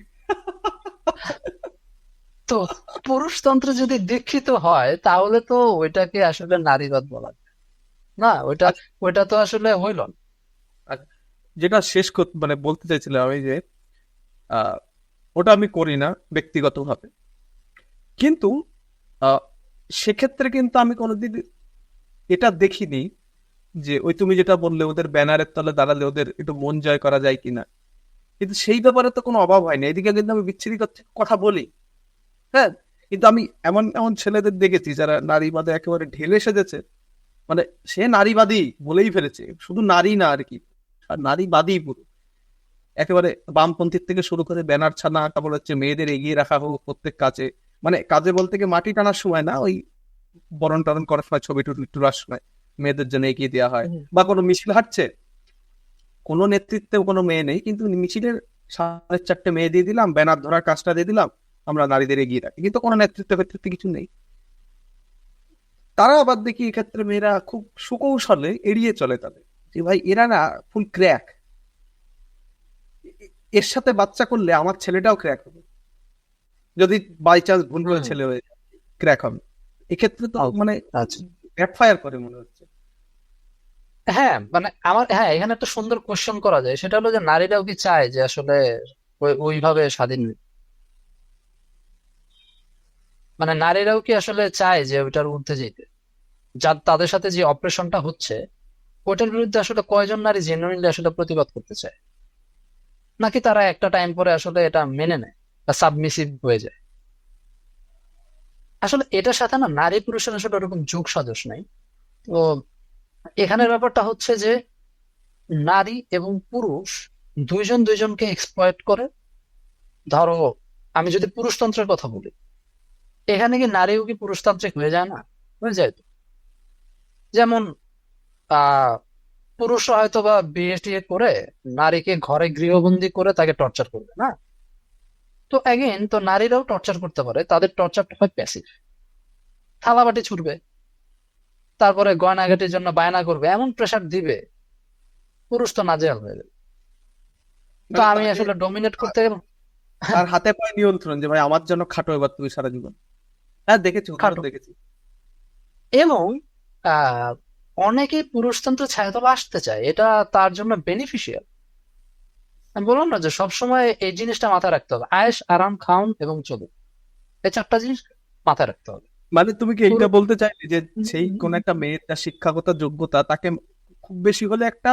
তো পুরুষতন্ত্রে যদি দীক্ষিত হয় তাহলে তো ওইটাকে আসলে নারীবাদ বলা যায় না, ওইটা আচ্ছা, ওইটা তো আসলে হইল না। আচ্ছা, যেটা মানে বলতে চাইছিলাম আমি যে আহ, ওটা আমি করি না ব্যক্তিগতভাবে, কিন্তু আহ, সেক্ষেত্রে কিন্তু আমি কোনোদিন এটা দেখিনি যে ওই তুমি যেটা বললে ওদের ব্যানারের তলে দাঁড়ালে ওদের একটু মন জয় করা যায় কিনা, কিন্তু সেই ব্যাপারে তো কোনো অভাব হয়নি। এদিকে কিন্তু আমি বিচ্ছিরি কথা বলি, হ্যাঁ, কিন্তু আমি এমন এমন ছেলেদের দেখেছি যারা নারীবাদে একেবারে ঢেলে সেজেছে, মানে সে নারীবাদী বলেই ফেলেছে, শুধু নারী না আর কি, আর নারীবাদী পুরো একেবারে বামপন্থীর থেকে শুরু করে ব্যানার ছানা, তারপর হচ্ছে মেয়েদের এগিয়ে রাখা হোক প্রত্যেক কাজে, মানে কাজে বলতে গিয়ে মাটি টানার সময় না, ওই বরণ টরণ করার সময় ছবি টুবি তোলার সময় মেয়েদের জন্য এগিয়ে দেওয়া হয়, হুম। বা কোনো মিছিল হাঁটছে, কোনো নেতৃত্বে কোনো মেয়ে নেই কিন্তু মিছিলের 4:30 মেয়ে দিয়ে দিলাম, ব্যানার ধরার কাজটা দিয়ে দিলাম, আমরা নারীদের এগিয়ে রাখি, কিন্তু কোনো নেতৃত্ব ফেতৃত্ব কিছু নেই। তারা আবার দেখি এক্ষেত্রে মেয়েরা খুব সুকৌশলে এড়িয়ে চলে তাদের, যে ভাই এরা না ফুল ক্র্যাক, এর সাথে বাচ্চা করলে আমার ছেলেটাও ক্র্যাক হবে, যদি বাই চান্স ভুল করে হুম। ছেলে হয়ে ক্র্যাক হবে। এক্ষেত্রে তো Okay, মানে আচ্ছা। ব্যাকফায়ার করে মনে হচ্ছে। হ্যাঁ মানে এখানে একটা সুন্দর কোশ্চেন করা যায়, সেটা হলো যে নারীরাও কি চায় যে আসলে ওইভাবে স্বাধীন, মানে নারীরাও কি আসলে চায় যে ওইটার ঊর্ধ্বে যেতে, যার তাদের সাথে যে অপারেশনটা হচ্ছে ওটার বিরুদ্ধে আসলে কয়জন নারী জেনুইনলি আসলে প্রতিবাদ করতে চায়, নাকি তারা একটা টাইম পরে আসলে এটা মেনে নেয় বা সাবমিসিভ হয়ে যায়? আসলে এটার সাথে না নারী পুরুষের আসলে ওরকম যোগ সাজস নাই। তো এখানের ব্যাপারটা হচ্ছে যে নারী এবং পুরুষ দুইজন দুইজনকে এক্সপ্লয়েট করে। ধরো আমি যদি পুরুষতন্ত্রের কথা বলি, এখানে কি নারীও কি পুরুষতান্ত্রিক হয়ে যায় না? হয়ে যায় তো। যেমন আহ পুরুষরা হয়তো বা বিয়ে টিয়ে করে নারীকে ঘরে গৃহবন্দী করে তাকে টর্চার করবে না? তো অ্যাগেন তো নারীরাও টর্চার করতে পারে, তাদের টর্চারটা হয় প্যাসিভ, থালাবাটি ছুড়বে, তারপরে গয়নাগাটির জন্য বায়না করবে, এমন প্রেসার দিবে, পুরুষ তো নাজেহাল হয়ে যাবে। তো মানে আমি তাকে আসলে ডমিনেট করতে গেলাম। তার হাতে পায়ে নিয়ন্ত্রণ, যে ভাই আমার জন্য খাটো এবার তুমি সারা জীবন। হ্যাঁ দেখেছি, উদাহরণ খাটো। দেখেছি। এবং আহ অনেকেই পুরুষতন্ত্র ছায়াতলে আসতে চায়, এটা তার জন্য বেনিফিশিয়াল। আমি বললাম না যে সবসময় এই জিনিসটা মাথায় রাখতে হবে, আয়েশ আরাম খাউন এবং চলুন, এই চারটা জিনিস মাথায় রাখতে হবে। মানে তুমি কি এইটা পুরো- বলতে চাইলে যে সেই কোন একটা মেয়ের যা শিক্ষাগত যোগ্যতা, তাকে খুব বেশি হলে একটা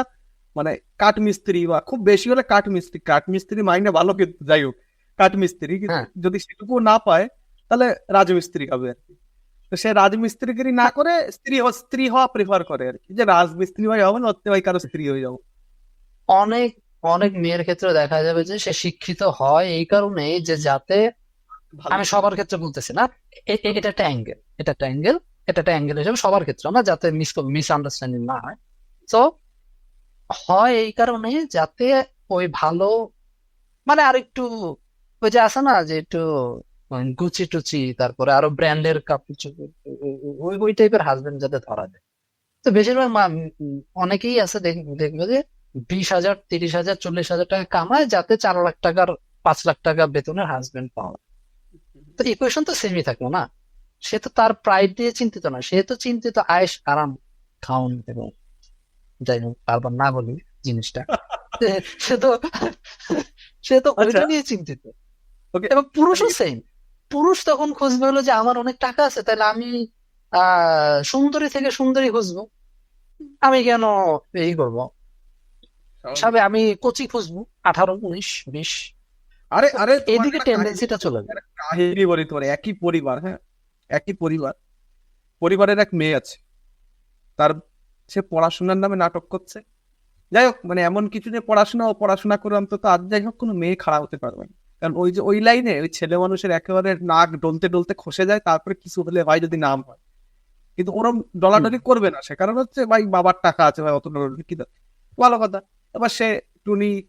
মানে কাঠ মিস্ত্রি, বা খুব বেশি হলে কাঠ মিস্ত্রি মাইনে ভালো, কিন্তু যাই হোক কাঠ মিস্ত্রি, কিন্তু হ্যাঁ যদি সেটুকু না পায় তাহলে রাজমিস্ত্রি হবে আর কি। তো সে রাজমিস্ত্রিগিরি না করে স্ত্রী হওয়া প্রেফার করে আর কি, যে রাজমিস্ত্রি ভাই হবে না, ওর থেকে ভাই কারো স্ত্রী হয়ে যাবো। অনেক অনেক মেয়ের ক্ষেত্রে দেখা যাবে যে সে শিক্ষিত হয় এই কারণে যে যাতে, ভালো আমি ছেলে। সবার ক্ষেত্রে বলতেছি না, এটা একটা অ্যাঙ্গেল, এটা একটা অ্যাঙ্গেল হিসেবে সবার ক্ষেত্রে না, যাতে মিসআন্ডারস্ট্যান্ডিং না হয়। তো হয় এই কারণে যাতে ওই ভালো, মানে আর একটু ওই যে আছে না যে একটু গুচি টুচি, তারপরে আরো ব্র্যান্ডের কাপড় চোপড়, ওই ওই টাইপের হাজবেন্ড যাতে ধরা যায়। তো বেশিরভাগ অনেকেই আছে দেখবে যে 20,000 30,000 40,000 টাকা কামায় যাতে 4 লাখ টাকার 5 লাখ টাকা বেতনের হাজবেন্ড পাওয়া যায়। তো ইকুয়েশন তো সেমই থাকলো না। সে তো তার প্রাইড নিয়ে চিন্তিত না, সে তো চিন্তিত আয়েশ আরাম খাউন এবং, যাই হোক বারবার না বলি জিনিসটা, সে তো সে তো আচ্ছা, ওইটা নিয়ে চিন্তিত। ওকে। এবং পুরুষও সেম, পুরুষ তখন খুঁজবে হলো যে আমার অনেক টাকা আছে, তাহলে আমি সুন্দরী থেকে সুন্দরী খুঁজবো, আমি কেন এই করবো, স্বাভাবিক। সবে আমি কচি খুঁজবো, 18 19 20। আরে তো আরে তোমার এদিকে একটা কাহিনী, টেন্ডেন্সিটা চলে যায়। একটা কাহিনী বলি তোমার। একই পরিবার, হ্যাঁ, একই পরিবার, পরিবারের এক মেয়ে আছে, তার সে পড়াশোনার নামে নাটক করছে। যাই হোক, মানে এমন কিছু যে ও পড়াশোনা করে অন্তত আজ যাই হোক কোনো মেয়ে খারাপ হতে পারবে না। কারণ ওই যে ওই লাইনে ওই ছেলে মানুষের একেবারে নাক ডলতে ডলতে খসে যায়, তারপরে কিছু হলে হয় যদি নাম হয়। কিন্তু ওরম হুম। ডলাডলি করবে না সে, কারণ হচ্ছে ভাই বাবার টাকা আছে, ভাই অত ডলাডলি কি দরকার? ভালো কথা। এবার সে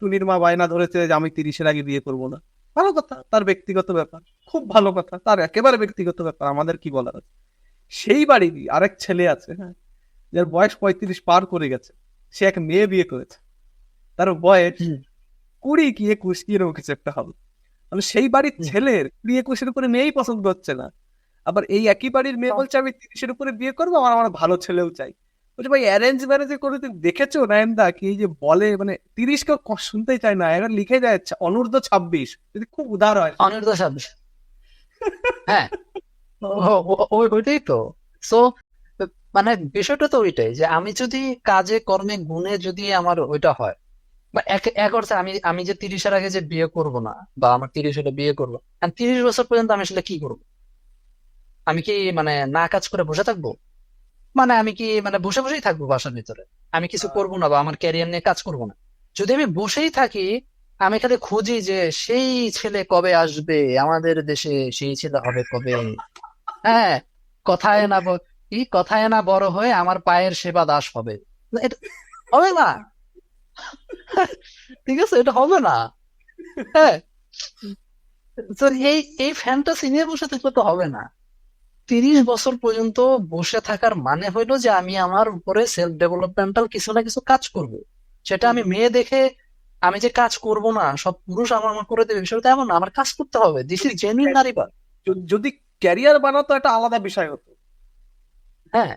টুনির মা বায়না ধরেছে যে আমি 30-এর আগে বিয়ে করবো না। ভালো কথা, তার ব্যক্তিগত ব্যাপার, খুব ভালো কথা, তার একেবারে ব্যক্তিগত ব্যাপার, আমাদের কি বলার আছে। সেই বাড়ি আরেক ছেলে আছে, হ্যাঁ, যার বয়স 35 পার করে গেছে, সে এক মেয়ে বিয়ে করেছে, তার বয়স হুম। 20 কি 21 কি এরকম কিছু একটা হবে। মানে সেই বাড়ির হুম। ছেলের 20-21-এর উপরে মেয়েই পছন্দ হচ্ছে না। আবার এই একই বাড়ির মেয়ে বলছে আমি 30-এর উপরে বিয়ে করবো, আমার আমার ভালো ছেলেও চাই। বলছে ভাই অ্যারেঞ্জ ম্যারেজে করে তুমি দেখেছো নায়নদা কি এই যে বলে, মানে 30 কেউ শুনতেই চায় না, এবার লিখে যায় অনূর্ধ্ব 26, যদি খুব উদার হয় সে। অনির্দোষ আদেশ। হ্যাঁ, ওইটাই তো। সো মানে বিষয়টা তো ওইটাই যে আমি যদি কাজে কর্মে গুণে যদি আমার ওইটা হয়, বা এক অর্থে আমি আমি যে 30-এর আগে যে বিয়ে করব না, বা আমার 30 হলে বিয়ে করবো, আর 30 বছর পর্যন্ত আমি আসলে কি করবো? আমি কি মানে না কাজ করে বসে থাকবো? মানে আমি কি মানে বসে বসেই থাকবো বাসার ভিতরে, আমি কিছু আহ, করবো না বা আমার ক্যারিয়ার নিয়ে কাজ করবো না? যদি আমি বসেই থাকি, আমি খালি খুঁজি যে সেই ছেলে কবে আসবে আমাদের দেশে, সেই ছেলে হবে কবে। হ্যাঁ, কথায় না কথায় না বড় হয়ে আমার পায়ের সেবা দাস হবে, এটা হবে না। ঠিক আছে, এটা হবে না। হ্যাঁ, তো এই এই ফ্যান্টাসি নিয়ে বসে থাকলে তো হবে না। 30 বছর পর্যন্ত বসে থাকার মানে হইলো যে আমি আমার উপরে সেলফ ডেভেলপমেন্টাল কিছু না কিছু কাজ করব। সেটা আমি মেয়ে দেখে আমি যে কাজ করব না, সব পুরুষ আমার আমার করে দেবে, বিষয়টা এমন না, আমার কাজ করতে হবে। দিস ইজ যদি জেনুইন নারীবাদ। যদি ক্যারিয়ার বানাতো একটা আলাদা বিষয় হতো। হ্যাঁ,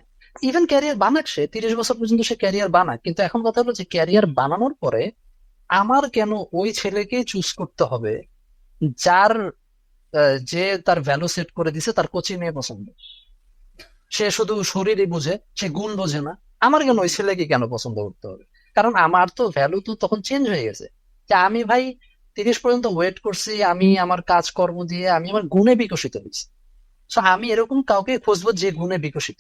ইভেন ক্যারিয়ার বানাক, সে 30 বছর পর্যন্ত সে ক্যারিয়ার বানাক, কিন্তু এখন কথা হলো যে ক্যারিয়ার বানানোর পরে আমার কেন ওই ছেলেকে চুজ করতে হবে যার যে তার ভ্যালু সেট করে দিছে তার কোচিং নিয়ে পছন্দ। সে শুধু শরীরই বোঝে, সে গুণ বোঝে না। আমার কেন ওই ছেলেকে কেন পছন্দ করতে হবে? কারণ আমার তো ভ্যালু তো তখন চেঞ্জ হয়ে গেছে। যে আমি ভাই 30 পর্যন্ত ওয়েট করছি, আমি আমার কাজকর্ম দিয়ে আমি আমার গুণে বিকশিত হয়েছি। তো আমি এরকম কাউকে খুঁজবো যে গুণে বিকশিত,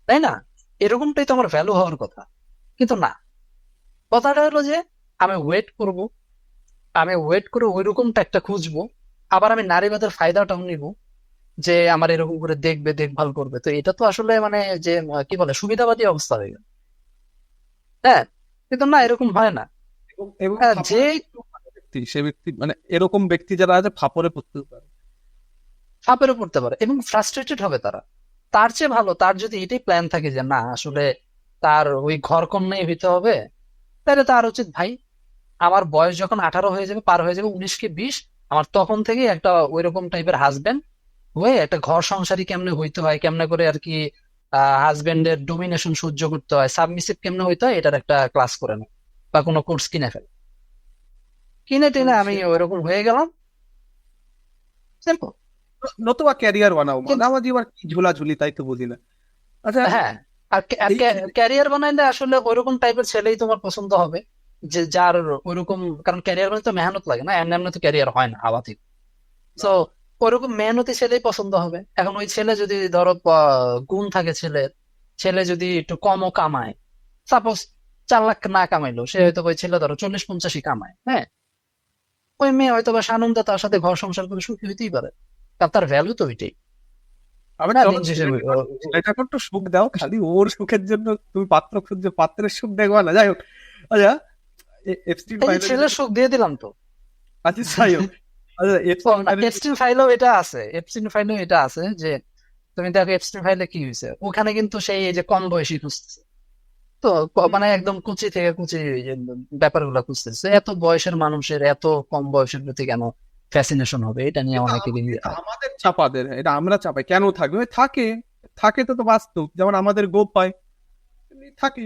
তাই না? এরকমটাই তো আমার ভ্যালু হওয়ার কথা। কিন্তু না, কথাটা হলো যে আমি ওয়েট করব, আমি ওয়েট করে ওইরকমটা একটা খুঁজবো, আবার আমি নারীবাদের ফায়দাটাও নিব, যে আমার এরকম করে দেখবে, দেখভাল করবে। তো এটা তো আসলে মানে যে কি বলে, সুবিধাবাদী অবস্থা হয়ে গেল। হ্যাঁ, কিন্তু না, এরকম হয় না। এবং যে ফাপড়ে ব্যক্তি, সে ব্যক্তি মানে এরকম ব্যক্তি যারা আছে ফাপড়ে পড়তে পারে। ফাঁপেরও পড়তে পারে এবং ফ্রাস্ট্রেটেড হবে তারা। তার চেয়ে ভালো, তার যদি এটাই প্ল্যান থাকে যে না আসলে তার ওই ঘর কন্যাই হইতে হবে, তাহলে তার উচিত ভাই, আমার বয়স যখন 18 হয়ে যাবে, পার হয়ে যাবে 19 কি 20, আমার তখন থেকে একটা ওইরকম টাইপের হাজবেন্ড হয়ে একটা ঘর সংসারী কেমনে হইতে হয়, কেমনে করে আর কি হাজবেন্ডের ডোমিনেশন সহ্য করতে হয়, সাবমিসিভ কেমনে হইতে হয়, এটার একটা ক্লাস করে নেয় বা কোনো কোর্স কিনে ফেলে, কিনে টেনে আমি সে ওইরকম হয়ে গেলাম। সিম্পল। নতুবা ক্যারিয়ার বানাও, কিন্তু মাঝামাঝি আবার কি ঝুলাঝুলি তাই তো বুঝি না। আচ্ছা, হ্যাঁ, আর এই ক্যারিয়ার বানাইলে আসলে ওইরকম টাইপের ছেলেই তোমার পছন্দ হবে, যে যার ওইরকম, কারণ ক্যারিয়ার মানে তো মেহনত লাগে না, এমনি এমনি তো ক্যারিয়ার হয় না হাওয়া থেকে। তো ওরকম মেহনতি ছেলেই পছন্দ হবে। এখন ওই ছেলে যদি ধরো গুণ থাকে ছেলের, ছেলে যদি একটু কমও কামায়, সাপোজ 4 লাখ না কামাইলো, সে হয়তো ওই ছেলে ধরো 40-50 কামায়, হ্যাঁ, ওই মেয়ে হয়তো বা সানন্দে তার সাথে ঘর সংসার করে সুখী হইতেই পারে, কারণ তার ভ্যালু তো ওইটাই। আবার না, চলো দিন শেষে ছেলেটাকে একটু সুখ দাও, খালি ওর সুখের জন্য তুমি পাত্র খুঁজছো, পাত্রের সুখ দেখবা না। যাই হোক, আচ্ছা, এপস্টিন এই যে ফাইলে যদি, ছেলের সুখ দিয়ে দিলাম তো। আচ্ছা যাই হোক, আচ্ছা ও এপস্টিন না, ফাইলে এপস্টিন ফাইলেও এটা আছে, এপস্টিন ফাইলেও এটা আছে যে তুমি দেখো এপস্টিন ফাইলে কি হয়েছে, ওখানে কিন্তু সেই এই যে কম বয়সী খুঁজতেছে। তো মানে একদম কুচি থেকে কুচি এই যে ব্যাপারগুলো খুঁজতেছে। এত বয়সের মানুষের এত কম বয়সের প্রতি কেন ফ্যাসিনেশন হবে, এটা নিয়ে অনেকে এটা আমাদের চাপাদের, এটা আমরা চাপাই, কেন থাকবে? ওই থাকে, থাকে তো, তো বাস্তব, যেমন আমাদের গোপ পায় এমনি থাকে,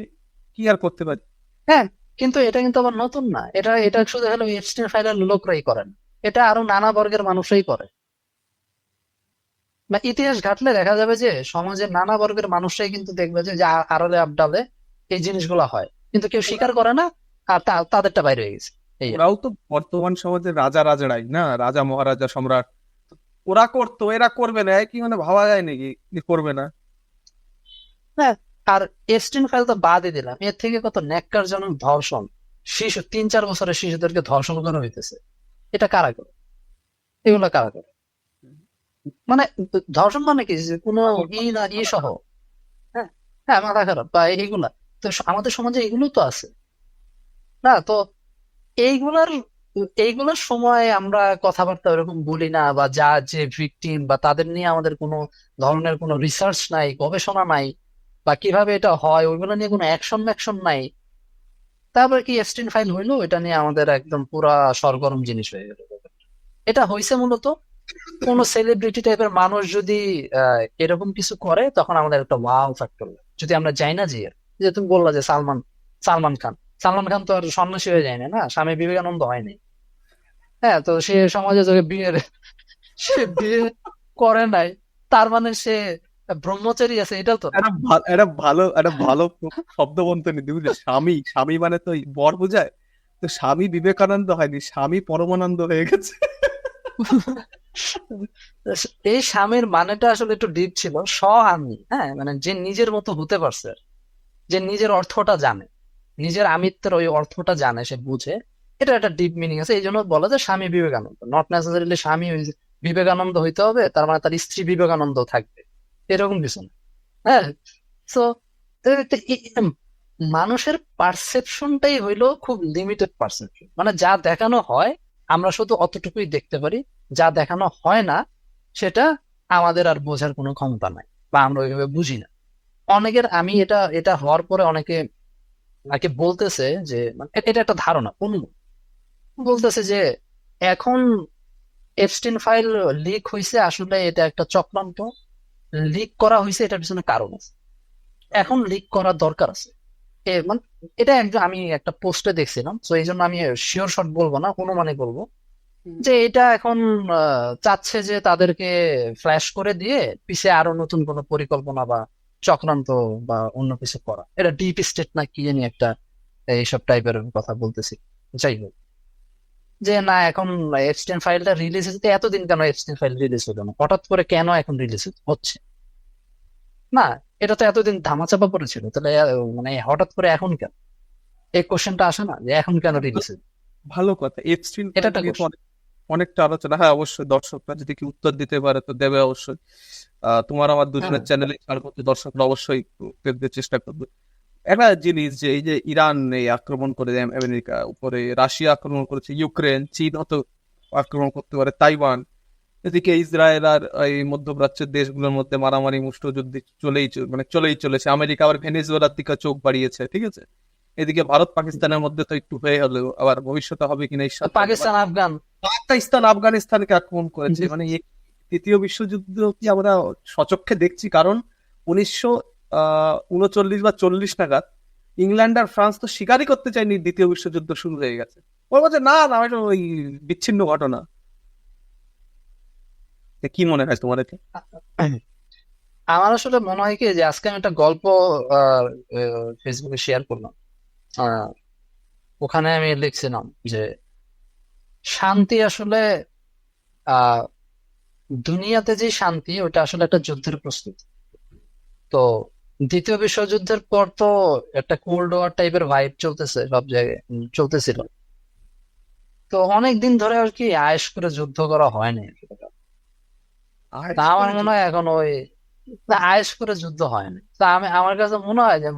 কি আর করতে পারি। হ্যাঁ, কিন্তু এটা কিন্তু আবার নতুন না, এটা এটা শুধু হলো এপস্টিন ফাইলের লোকরাই করেন, এটা আরো নানা বর্গের মানুষই করে। বা ইতিহাস ঘাটলে দেখা যাবে যে সমাজের নানা বর্গের মানুষরাই কিন্তু দেখবে যে আড়ালে আবডালে এই জিনিসগুলো হয়, কিন্তু কেউ ওরা স্বীকার করে না, আর তাদেরটা বাইরে হয়ে গেছে। এই আর ওরাও তো বর্তমান সমাজের রাজা রাজড়াই না, রাজা মহারাজা সম্রাট। ওরা করতো, এরা করবে না, কি মানে ভাবা যায় নাকি যে করবে না? হ্যাঁ, আর এপস্টিন ফাইল তো বাদই দিলাম, এর থেকে কত ন্যাক্কারজনক ধর্ষণ, শিশু 3-4 বছরের শিশুদেরকে ধর্ষণ করা হইতেছে, এটা কারা করে? এগুলো কারা করে? মানে ধর্ষণ মানে কি, যে কোনো না সহ। হ্যাঁ, হ্যাঁ, মাথা খারাপ বা এইগুলা। তো আমাদের সমাজে এগুলো তো আছে না। তো এইগুলার এইগুলোর সময় আমরা কথাবার্তা ওরকম বলি না, বা যা যে ভিকটিম বা তাদের নিয়ে আমাদের কোনো ধরনের কোনো রিসার্চ নাই, গবেষণা নাই, বা কিভাবে এটা হয় ওইগুলো নিয়ে কোনো অ্যাকশন নাই। তারপর কি এপস্টিন ফাইল হইলো, এটা নিয়ে আমাদের একদম পুরা সরগরম জিনিস হয়ে গেল। এটা হয়েছে মূলত কোন সেলিব্রিটি টাইপের মানুষ যদি এরকম কিছু করে, তখন আমাদের একটা ওয়াও ফ্যাক্টর। যদি আমরা যাই না, যে যে তুমি বললা যে সালমান সালমান খান সালমান খান তো আর সন্ন্যাসী হয়ে যায় না, না, স্বামী বিবেকানন্দ হয়নি। হ্যাঁ, তো সে সমাজে যদি সে বিয়ে করে নাই, তার মানে সে ব্রহ্মচারী আছে, এটা তো না। একটা ভালো শব্দ বন্তনী বুঝলে, স্বামী, স্বামী মানে তো বর বোঝায়। তো স্বামী বিবেকানন্দ হয়নি, স্বামী পরমানন্দ হয়ে গেছে। এই স্বামীর মানেটা আসলে একটু ডিপ ছিল, আমি, হ্যাঁ, মানে যে নিজের মতো হতে পারছে, যে নিজের অর্থটা জানে, নিজের আমিত্বের ওই অর্থটা জানে, সে বুঝে। এটা একটা ডিপ মিনিং আছে, এই জন্য বলা যায় স্বামী বিবেকানন্দ। নট নেসেসারিলি স্বামী বিবেকানন্দ হইতে হবে, তার মানে তার স্ত্রী বিবেকানন্দ থাকবে, এরকম কিছু না। হ্যাঁ, তো মানুষের পারসেপশনটাই হইলো খুব লিমিটেড পারসেপশন, মানে যা দেখানো হয় আমরা শুধু অতটুকুই দেখতে পারি, যা দেখানো হয় না সেটা আমাদের আর বোঝার কোনো ক্ষমতা নাই, বা আমরা ওইভাবে বুঝি না। অনেকের, আমি এটা এটা হওয়ার পরে অনেকে নাকি বলতেছে যে, মানে এটা একটা ধারণা, অনুমান, বলতেছে যে এখন এপস্টিন ফাইল লিক হয়েছে, আসলে এটা একটা চক্রান্ত, লিক করা হয়েছে, এটার পিছনে কারণ আছে, এখন লিক করার দরকার আছে। মানে এটা একজন, আমি একটা পোস্টে দেখছিলাম, তো এই জন্য আমি শিওর শট বলবো না, অনুমানে বলবো যে এটা এখন চাচ্ছে যে তাদেরকে ফ্ল্যাশ করে দিয়ে পিছে আরো নতুন কোনো পরিকল্পনা বা চক্রান্ত বা অন্য কিছু করা, এটা ডিপ স্টেট না কি জানি একটা এইসব টাইপের কথা বলতেছি। যাই হোক, যে না এখন এপস্টেইন ফাইলটা রিলিজ হচ্ছে, এতদিন কেন এপস্টেইন ফাইল রিলিজ হলো না, হঠাৎ করে কেন এখন রিলিজ হচ্ছে না? এটা তো এতদিন ধামাচাপা পড়েছিল, তাহলে মানে হঠাৎ করে এখন কেন, এই কোশ্চেনটা আসে না যে এখন কেন রিলিজ? ভালো কথা, এপস্টিন এটা ফাইল একটা নিয়ে তো কোশ্চেন। অনেকটা আলোচনা। হ্যাঁ, অবশ্যই দর্শকরা যদি কি উত্তর দিতে পারে তো দেবে অবশ্যই। তোমার আমার হ্যাঁ, দুজনের চ্যানেলে ছাড় করতে দর্শকরা অবশ্যই দেখতে চেষ্টা করবে। একটা জিনিস যে এই যে ইরান এই আক্রমণ করে আমেরিকা উপরে, রাশিয়া আক্রমণ করেছে ইউক্রেন, চীন হয়তো আক্রমণ করতে পারে তাইওয়ান, এদিকে ইসরায়েল আর এই মধ্যপ্রাচ্যের দেশগুলোর মধ্যে মারামারি মুষ্টযুদ্ধ মানে চলেই চলেছে। আমেরিকা আবার ভেনেজুয়েলার দিকে চোখ বাড়িয়েছে, ঠিক আছে। এদিকে ভারত পাকিস্তানের মধ্যে তো একটু হয়ে হলো, আবার ভবিষ্যতে হবে কিনা ঈশ্বর জানে। পাকিস্তান আফগান। পাকিস্তান আফগানিস্তানকে আক্রমণ করেছে, মানে এই তৃতীয় বিশ্বযুদ্ধ কি আমরা সচক্ষে দেখছি? কারণ 1939 বা 40 নাগাদ ইংল্যান্ড আর ফ্রান্স তো স্বীকারই করতে চায়নি দ্বিতীয় বিশ্বযুদ্ধ শুরু হয়ে গেছে। ওর বলছে না না, এটা ওই বিচ্ছিন্ন ঘটনা। কি মনে হয় তোমার এতে? আমার আসলে মনে হয় কি, যে আজকে আমি একটা গল্প ফেসবুকে শেয়ার করলাম। আহ, ওখানে আমি লিখছিলাম যে শান্তি আসলে, আহ দুনিয়াতে যে শান্তি, ওটা আসলে একটা যুদ্ধের প্রস্তুতি। তো দ্বিতীয় বিশ্বযুদ্ধের পর তো একটা কোল্ড ওয়ার টাইপের ভাইব চলতেছে সব জায়গায়, চলতেছিল। তো অনেক দিন ধরে আর কি আয়েশ করে যুদ্ধ করা হয়নি। তা আয়েশ আমার করে মনে হয় এখন ওই, তা আয়েশ করে যুদ্ধ হয়নি। তা আমার কাছে মনে হয় যে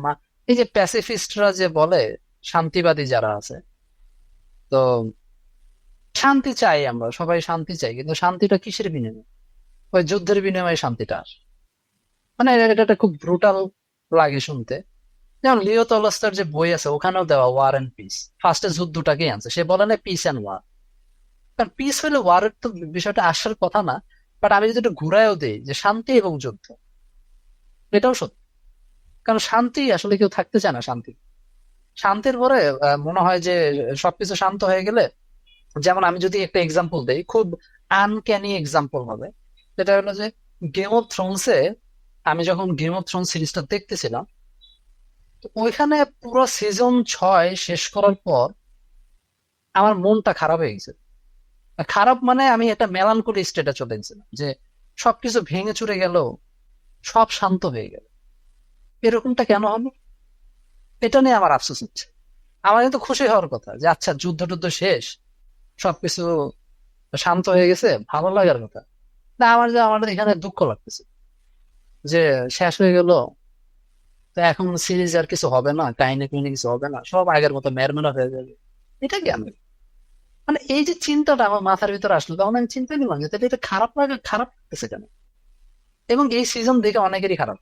এই যে প্যাসিফিস্টরা যে বলে, শান্তিবাদী যারা আছে, তো শান্তি চাই, আমরা সবাই শান্তি চাই, কিন্তু শান্তিটা কিসের বিনিময়ে? ওই যুদ্ধের বিনিময়ে শান্তিটা আসে। মানে এটা একটা খুব ব্রুটাল লাগে শুনতে। যেমন লিও টলস্টয়ের যে বই আছে, ওখানেও দেওয়া ওয়ার এন্ড পিস, ফার্স্টে যুদ্ধটাকেই আনছে, সে বলে না পিস এন্ড ওয়ার। কারণ পিস হলে ওয়ারের তো বিষয়টা আসার কথা না। বাট আমি যদি একটু ঘুরাইও দিই যে শান্তি এবং যুদ্ধ, এটাও সত্যি। কারণ শান্তি আসলে কেউ থাকতে চায় না। শান্তির পরে মনে হয় যে সবকিছু শান্ত হয়ে গেলে, যেমন আমি যদি একটা এক্সাম্পল দেই, খুব আনক্যানি এক্সাম্পল হবে, সেটা হলো যে গেম অফ থ্রোনসে, আমি যখন গেম অফ থ্রোনস সিরিজটা দেখতেছিলাম, তো ওইখানে পুরো সিজন 6 শেষ করার পর আমার মনটা খারাপ হয়ে গেছে। খারাপ মানে আমি একটা মেলানকোলি স্টেটে চলে গেছিলাম, যে সবকিছু ভেঙে চুরে গেল, সব শান্ত হয়ে গেল, এরকমটা কেন হবে? এটা নিয়ে আমার আফসোস হচ্ছে। আমার কিন্তু খুশি হওয়ার কথা যে আচ্ছা, যুদ্ধ টুদ্ধ শেষ, সবকিছু শান্ত হয়ে গেছে, ভালো লাগার কথা। না, আমার এখানে দুঃখ লাগতেছে যে শেষ হয়ে গেল, তো এখন সিরিজ আর কিছু হবে না, কাহিনী কাহিনী কিছু হবে না, সব আগের মতো মেরমেরা হয়ে যাবে। এটা কি আমি, মানে এই যে চিন্তাটা আমার মাথার ভিতরে আসলো, তখন আমি চিন্তা নিলাম যে তাহলে এটা খারাপ লাগে, খারাপ লাগতেছে কেন? এবং এই সিজন দেখে অনেকেরই খারাপ,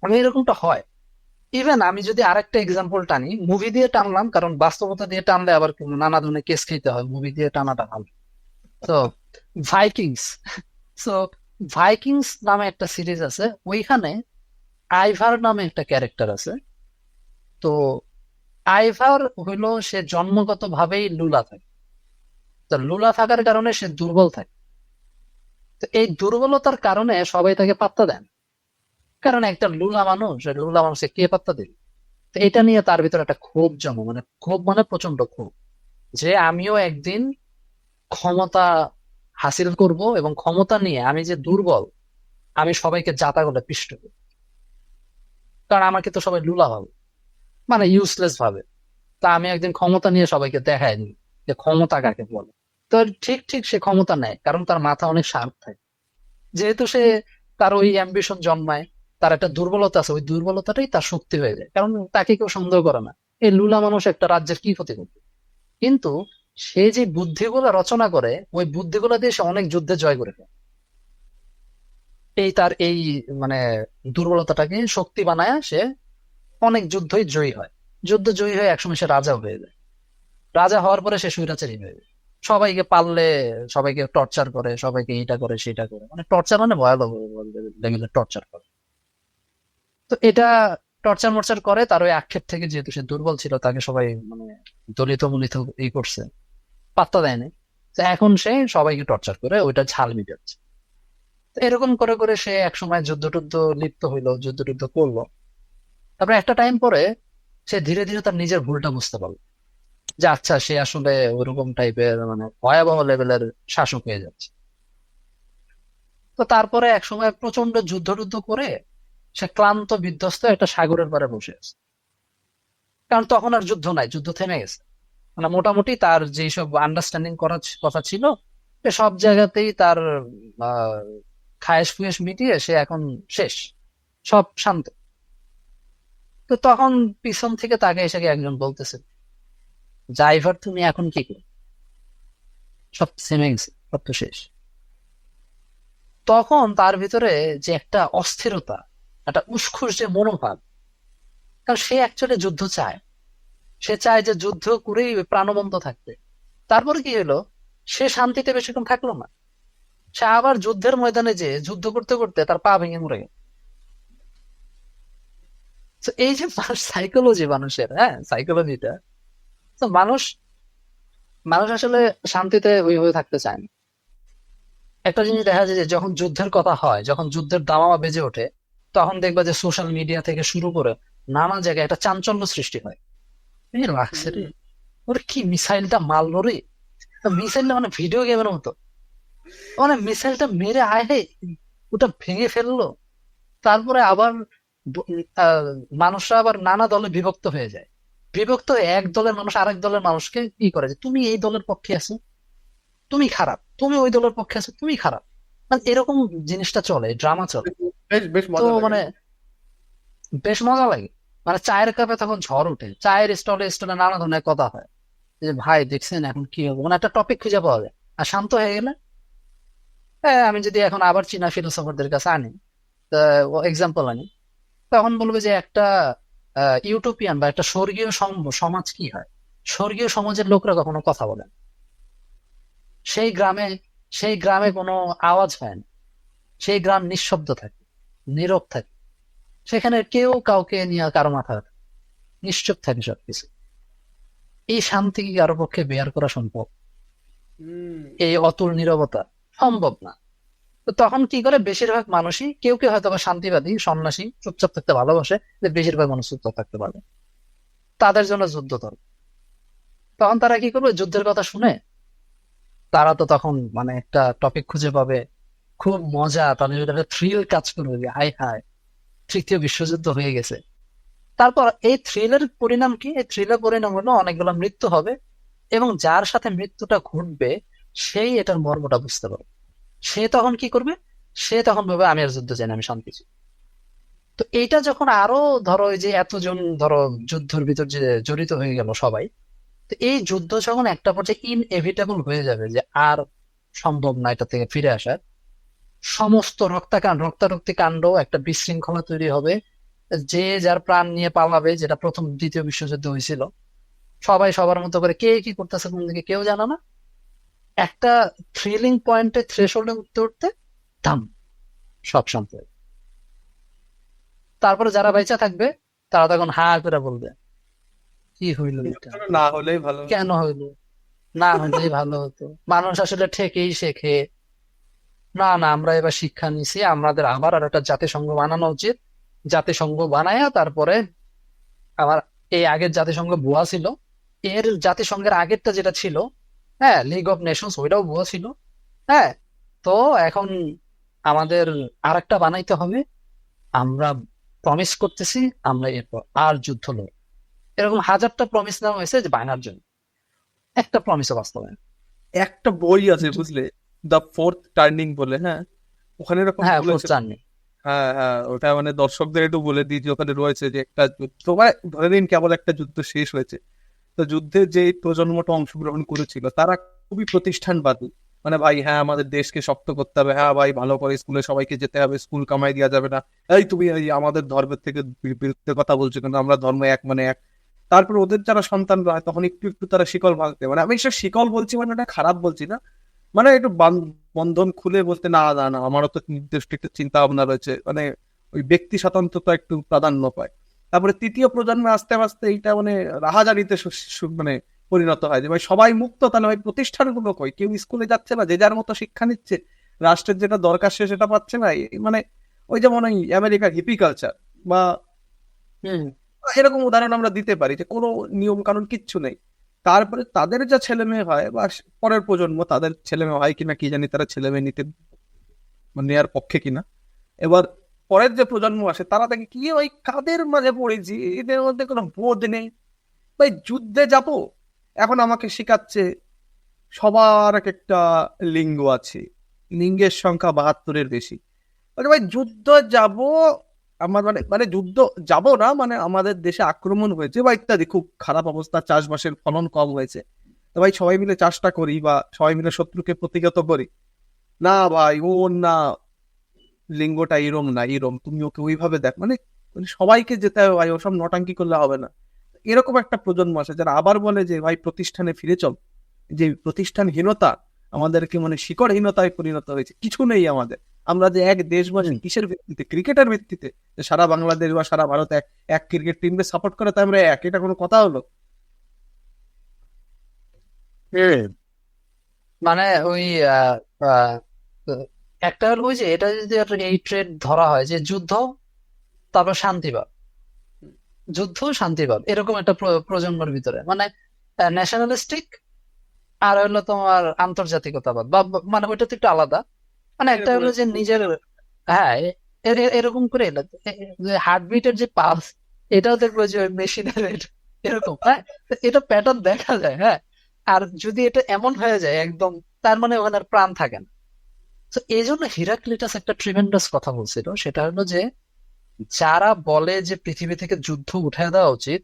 আমি এরকমটা হয়। ইভেন আমি যদি আরেকটা এক্সাম্পল টানি, মুভি দিয়ে টানলাম, কারণ বাস্তবতা দিয়ে টানলে আবার নানা ধরনের কেস খেতে হয়, মুভি দিয়ে টানাটা ভালো। তো ভাইকিংস, সো ভাইকিংস নামে একটা সিরিজ আছে, ওইখানে আইভার নামে একটা ক্যারেক্টার আছে। তো আইভার হইলো, সে জন্মগত ভাবেই লুলা থাকে। তো লুলা থাকার কারণে সে দুর্বল থাকে। তো এই দুর্বলতার কারণে সবাই তাকে পাত্তা দেন, কারণ একটা লুলা মানুষ, লুলা মানুষকে কে পাত্তা দিল? তো এটা নিয়ে তার ভিতরে একটা ক্ষোভ জন্ম, মানে ক্ষোভ মানে প্রচন্ড ক্ষোভ, যে আমিও একদিন ক্ষমতা হাসিল করব, এবং ক্ষমতা নিয়ে আমি যে দুর্বল, আমি সবাইকে জাতা করে পিষ্ট করব। কারণ আমাকে তো সবাই লুলা ভাবে, মানে ইউজলেস ভাবে। তা আমি একদিন ক্ষমতা নিয়ে সবাইকে দেখাই দিই যে ক্ষমতা কাকে বলে। তো ঠিক ঠিক সে ক্ষমতা নেয়, কারণ তার মাথা অনেক শার্প থাকে। যেহেতু সে, তার ওই অ্যাম্বিশন জন্মায়, তার একটা দুর্বলতা আছে, ওই দুর্বলতাটাই তার শক্তি হয়ে যায়, কারণ তাকে কেউ সন্দেহ করে না। এই লুলা মানুষ একটা রাজ্যের কি ক্ষতি করবে? কিন্তু সে যে বুদ্ধিগুলো রচনা করে ওই বুদ্ধিগুলো দিয়ে সে অনেক যুদ্ধে জয় করে ফেলে। এই তার এই মানে দুর্বলতাটাকে শক্তি বানায় সে অনেক যুদ্ধই জয়ী হয়। যুদ্ধ জয়ী হয়ে একসময় সে রাজা হয়ে যায়। রাজা হওয়ার পরে সে স্বৈরাচারী হয়ে যায়। সবাইকে পারলে সবাইকে টর্চার করে, সবাইকে এটা করে সেটা করে, মানে টর্চার মানে ভয়াবহ লেভেলের টর্চার করে। তো এটা টর্চার মর্চার করে তার ওই আক্ষেপ থেকে, যেহেতু সে দুর্বল ছিল তাকে সবাই মানে দলিত মূলিত ই করছে, পাত্তা দেয়নি। তো এখন সে সবাইকে টর্চার করে ওইটা ঝাল মিটাচ্ছে। তো এরকম করে করে সে একসময় যুদ্ধ টুদ্ধ লিপ্ত হইলো, যুদ্ধ টুদ্ধ করলো। তারপরে একটা টাইম পরে সে ধীরে ধীরে তার নিজের ভুলটা বুঝতে পারলো, যে আচ্ছা সে আসলে ওরকম টাইপের মানে ভয়াবহ লেভেলের শাসক হয়ে যাচ্ছে। তো তারপরে একসময় প্রচন্ড যুদ্ধ টুদ্ধ করে সে ক্লান্ত বিধ্বস্ত একটা সাগরের পাড়ে বসে আছে। কারণ তখন আর যুদ্ধ নাই, যুদ্ধ থেমে গেছে। মানে মোটামুটি তার যেসব আন্ডারস্ট্যান্ডিং করার কথা ছিল সে সব জায়গাতেই তার আহ খায়েশ ফুয়েশ মিটিয়ে সে এখন শেষ, সব শান্ত। তো তখন পিছন থেকে তাকে এসে একজন বলতেছে, ড্রাইভার তুমি এখন কি করো, সব থেমে গেছে, সব তো শেষ। তখন তার ভিতরে যে একটা অস্থিরতা, একটা উসখুস যে মনোভাব, কারণ সে অ্যাকচুয়ালি যুদ্ধ চায়। সে চায় যে যুদ্ধ করেই প্রাণবন্ত থাকতে। তারপরে কি হলো, সে শান্তিতে বেশিক্ষণ থাকলো না। সে আবার যুদ্ধের ময়দানে যে যুদ্ধ করতে করতে তার পা ভেঙে মরে গেল। তো এই যে সাইকোলজি মানুষের, হ্যাঁ সাইকোলজিটা, তো মানুষ মানুষ আসলে শান্তিতে ওইভাবে থাকতে চায় না। একটা জিনিস দেখা যায় যে যখন যুদ্ধের কথা হয়, যখন যুদ্ধের দামামা বেজে ওঠে, তখন দেখবা যে সোশ্যাল মিডিয়া থেকে শুরু করে নানা জায়গায় একটা চাঞ্চল্য সৃষ্টি হয়। এই লাগছে রে, ওরে কি মিসাইলটা মারলো রে, মিসাইলটা মানে ভিডিও গেমের মতো, মানে মিসাইলটা মেরে আয় হে, ওটা ভেঙে ফেললো। তারপরে আবার ব- মানুষরা আবার নানা দলে বিভক্ত হয়ে যায়। বিভক্ত হয়ে এক দলের মানুষ আরেক দলের মানুষকে কি করে, যে তুমি এই দলের পক্ষে আছো তুমি খারাপ, তুমি ওই দলের পক্ষে আছো তুমি খারাপ। মানে এরকম জিনিসটা চলে, ড্রামা চলে। বেশ বেশ তো মজা লাগে। মানে বেশ মজা লাগে। মানে চায়ের কাপে তখন ঝড় ওঠে, চায়ের স্টলে স্টলে নানা ধরনের কথা হয়, যে ভাই দেখছেন এখন কি হবে, মানে একটা টপিক খুঁজে পাওয়া যায়। আর শান্ত হয়ে গেলে, হ্যাঁ আমি যদি এখন আবার চীনা ফিলোসফারদের কাছে আনি, এক্সাম্পল আনি, তখন বলবে যে একটা ইউটোপিয়ান বা একটা স্বর্গীয় সমাজ কি হয়। স্বর্গীয় সমাজের লোকরা কখনো কথা বলে না। সেই গ্রামে সেই গ্রামে কোনো আওয়াজ হয় না, সেই গ্রাম নিঃশব্দ থাকে, নীরব থাকে। সেখানে কেউ কাউকে নিয়ে কারো মাথা ব্যথা, নিশ্চুপ থাকে সবকিছু। এই শান্তি কি কারো পক্ষে বেয়ার করা সম্ভব? হুম। এই অতুল নীরবতা সম্ভব না। তো তখন কি করে, বেশিরভাগ মানুষই, কেউ কেউ হয়তো বা শান্তিবাদী সন্ন্যাসী চুপচাপ থাকতে ভালোবাসে, যে বেশিরভাগ মানুষ চুপচাপ থাকতে পারে, তাদের জন্য যুদ্ধ দরকার। তখন তারা কি করবে, যুদ্ধের কথা শুনে তারা তো তখন মানে একটা টপিক খুঁজে পাবে, খুব মজা, তাদের ভিতরে থ্রিল কাজ করবে, যে হাই হাই তৃতীয় বিশ্বযুদ্ধ হয়ে গেছে। তারপর এই থ্রিলের পরিণাম কি, এই থ্রিলের পরিণাম হলো অনেকগুলো মৃত্যু হবে, এবং যার সাথে মৃত্যুটা ঘটবে সেই এটার মর্মটা বুঝতে পারবে। সে তখন কি করবে, সে তখন ভাবে আমি আর যুদ্ধ চাই না, আমি শান্তি চাই। তো এইটা যখন আরো ধরো এই যে এতজন ধরো যুদ্ধের ভিতর যে জড়িত হয়ে গেল সবাই, তো এই যুদ্ধ যখন একটা পর্যায়ে ইনএভিটেবল হয়ে যাবে, যে আর সম্ভব না এটা থেকে ফিরে আসা, সমস্ত রক্তারক্তি কাণ্ড, একটা বিশৃঙ্খলা তৈরি হবে, যে যার প্রাণ নিয়ে পালাবে, যেটা প্রথম দ্বিতীয় বিশ্বযুদ্ধ হয়েছিল। সবাই সবার মতো করে কে কি করতেছে কোন দিকে কেউ জানে না। একটা থ্রিলিং পয়েন্টে থ্রেশহোল্ডে উঠতে উঠতে থাম, সব শান্ত হয়ে যাবে। তারপরে যারা বেঁচে থাকবে তারা তখন হা করে বলবে, কি হইলো এটা, যুদ্ধটা না হলেই ভালো হতো। কেন হইলো, না হলেই ভালো হতো। মানুষ আসলে ঠেকেই শেখে। না না, আমরা এবার শিক্ষা নিছি, আমাদের আবার আর একটা জাতিসংঘ বানানো উচিত। জাতিসংঘ বানায়া তারপরে আমার এই আগের জাতিসংঘ ভুয়া ছিল, এর জাতিসংঘের আগেরটা যেটা ছিল, হ্যাঁ লিগ অফ নেশনস, ওইটাও ভুয়া ছিল। হ্যাঁ, তো এখন আমাদের আরেকটা বানাইতে হবে। আমরা প্রমিস করতেছি আমরা এরপর আর যুদ্ধ লড়ব। এরকম হাজারটা প্রমিস নেওয়া হয়েছে যে বায়নার জন্য, একটা প্রমিসও বাস্তবায়ন। একটা বই আছে বুঝলে, দ্য ফোর্থ টার্নিং বলে, হ্যাঁ ওখানে এরকম হ্যাঁ বলেছে। জানি। হ্যাঁ হ্যাঁ, ওটা মানে দর্শকদের একটু বলে দিই যে ওখানে রয়েছে যে একটা যুদ্ধ, মানে ধরে নিন কেবল একটা যুদ্ধ শেষ হয়েছে, তো যুদ্ধে যে প্রজন্মটা অংশগ্রহণ করেছিল তারা খুবই প্রতিষ্ঠানবাদী, মানে ভাই হ্যাঁ আমাদের দেশকে শক্ত করতে হবে, হ্যাঁ ভাই ভালো করে স্কুলে সবাইকে যেতে হবে, স্কুল কামাই দেওয়া যাবে না, এই তুমি এই আমাদের ধর্মের থেকে বিরুদ্ধে কথা বলছো কেন, আমরা ধর্ম এক মানে এক। তারপর ওদের যারা সন্তানরা হয় তখন একটু একটু তারা শিকল ভাঙতে, মানে আমি সে শিকল বলছি মানে এটা খারাপ বলছি না, মানে একটু বন্ধন খুলে বলতে না না না আমারও তো নির্দিষ্ট একটা চিন্তা ভাবনা রয়েছে, মানে ওই ব্যক্তি স্বাতন্ত্র্যতা একটু প্রাধান্য পায়। তারপরে তৃতীয় প্রজন্মে আস্তে আস্তে এইটা মানে রাহাজানিতে মানে পরিণত হয় যে ভাই সবাই মুক্ত, তাহলে ভাই প্রতিষ্ঠানগুলো কই, কেউ স্কুলে যাচ্ছে না, যে যার মতো শিক্ষা নিচ্ছে, রাষ্ট্রের যেটা দরকার সে সেটা পাচ্ছে না, মানে ওই যেমন ওই আমেরিকার হিপি কালচার বা হুম এরকম উদাহরণ আমরা দিতে পারি যে কোনো নিয়ম কানুন কিচ্ছু নেই। তারপরে তাদের যা ছেলে মেয়ে হয় বা পরের প্রজন্ম তাদের ছেলে মেয়ে হয় কিনা কি জানি, তারা ছেলে মেয়ে নিতে মানে নেওয়ার পক্ষে কিনা। এবার পরের যে প্রজন্ম আসে তারা দেখে কি ওই কাদের মাঝে পড়েছি, এদের মধ্যে কোনো বোধ নেই, ভাই যুদ্ধে যাব, এখন আমাকে শেখাচ্ছে সবার এক একটা লিঙ্গ আছে, লিঙ্গের সংখ্যা 72-এর বেশি। বলে ভাই যুদ্ধ যাব, আমার মানে মানে যুদ্ধ যাব না, মানে আমাদের দেশে আক্রমণ হয়েছে বা ইত্যাদি, খুব খারাপ অবস্থা, চাষবাসের ফলন কম হয়েছে, তো ভাই সবাই মিলে চাষটা করি বা সবাই মিলে শত্রুকে প্রতিহত করি। না ভাই ও না, লিঙ্গটা এরম না এরম, তুমি ওকে ওইভাবে দেখ, মানে মানে সবাইকে যেতে হবে ভাই, ওসব নটাঙ্কি করলে হবে না। এরকম একটা প্রজন্ম আছে যারা আবার বলে যে ভাই প্রতিষ্ঠানে ফিরে চল, যে প্রতিষ্ঠানহীনতা আমাদেরকে মানে শিকড়হীনতায় পরিণত হয়েছে, কিছু নেই আমাদের, আমরা যে এক দেশবাসী হুম কিসের ভিত্তিতে, ক্রিকেটের ভিত্তিতে, যে সারা বাংলাদেশ বা সারা ভারত এক এক ক্রিকেট টিমকে সাপোর্ট করে তাই আমরা এক, এটা কোনো কথা হলো? হুম। মানে ওই আহ, আহ, একটা হলো ওই যে এটা যদি এই ট্রেড ধরা হয় যে যুদ্ধ তারপর শান্তিবাদ, যুদ্ধ শান্তিবাদ এরকম একটা প্রজন্মের ভিতরে, মানে ন্যাশনালিস্টিক আর হলো তোমার আন্তর্জাতিকতাবাদ মানে ওইটা তো একটু আলাদা। মানে একটা এরকম হলো যে নিজের, হ্যাঁ এরকম করে হার্টবিটের যে পালস এটাও দেখবো যে মেশিনের এরকম, হ্যাঁ তো এটা প্যাটার্ন দেখা যায়, হ্যাঁ। আর যদি এটা এমন হয়ে যায় একদম, তার মানে ওখানে আর প্রাণ থাকে না। তো এই জন্য হিরাক্লিটাস একটা ট্রিমেন্ডাস কথা বলছিল, সেটা হলো যে যারা বলে যে পৃথিবী থেকে যুদ্ধ উঠে দেওয়া উচিত,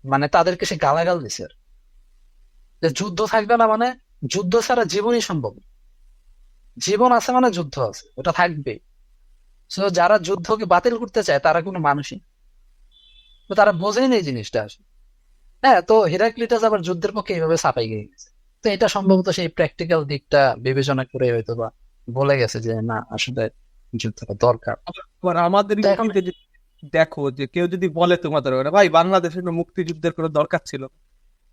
মানে তাদেরকে সে গালাগাল দিছে আর কি। যে যুদ্ধ থাকবে না মানে যুদ্ধ ছাড়া জীবনই সম্ভব না। জীবন আছে মানে যুদ্ধ আছে, ওটা থাকবে। তো যারা যুদ্ধকে বাতিল করতে চায় তারা কোনো মানুষই না। তো তারা বোঝেই না এই জিনিসটা আসে। হ্যাঁ, তো হিরাক্লিটাস আবার যুদ্ধের পক্ষে এইভাবে ছাপাই গিয়ে গেছে। তো এটা সম্ভবত সেই প্র্যাকটিক্যাল দিকটা বিবেচনা করে হয়তো বা বলে গেছে যে না আসলে যুদ্ধটা দরকার। আবার আমাদের তো এখন ইউনিতে দেখো যে কেউ যদি বলে তোমাদের ওরা ভাই বাংলাদেশের কোনো মুক্তিযুদ্ধের কোনো দরকার ছিল,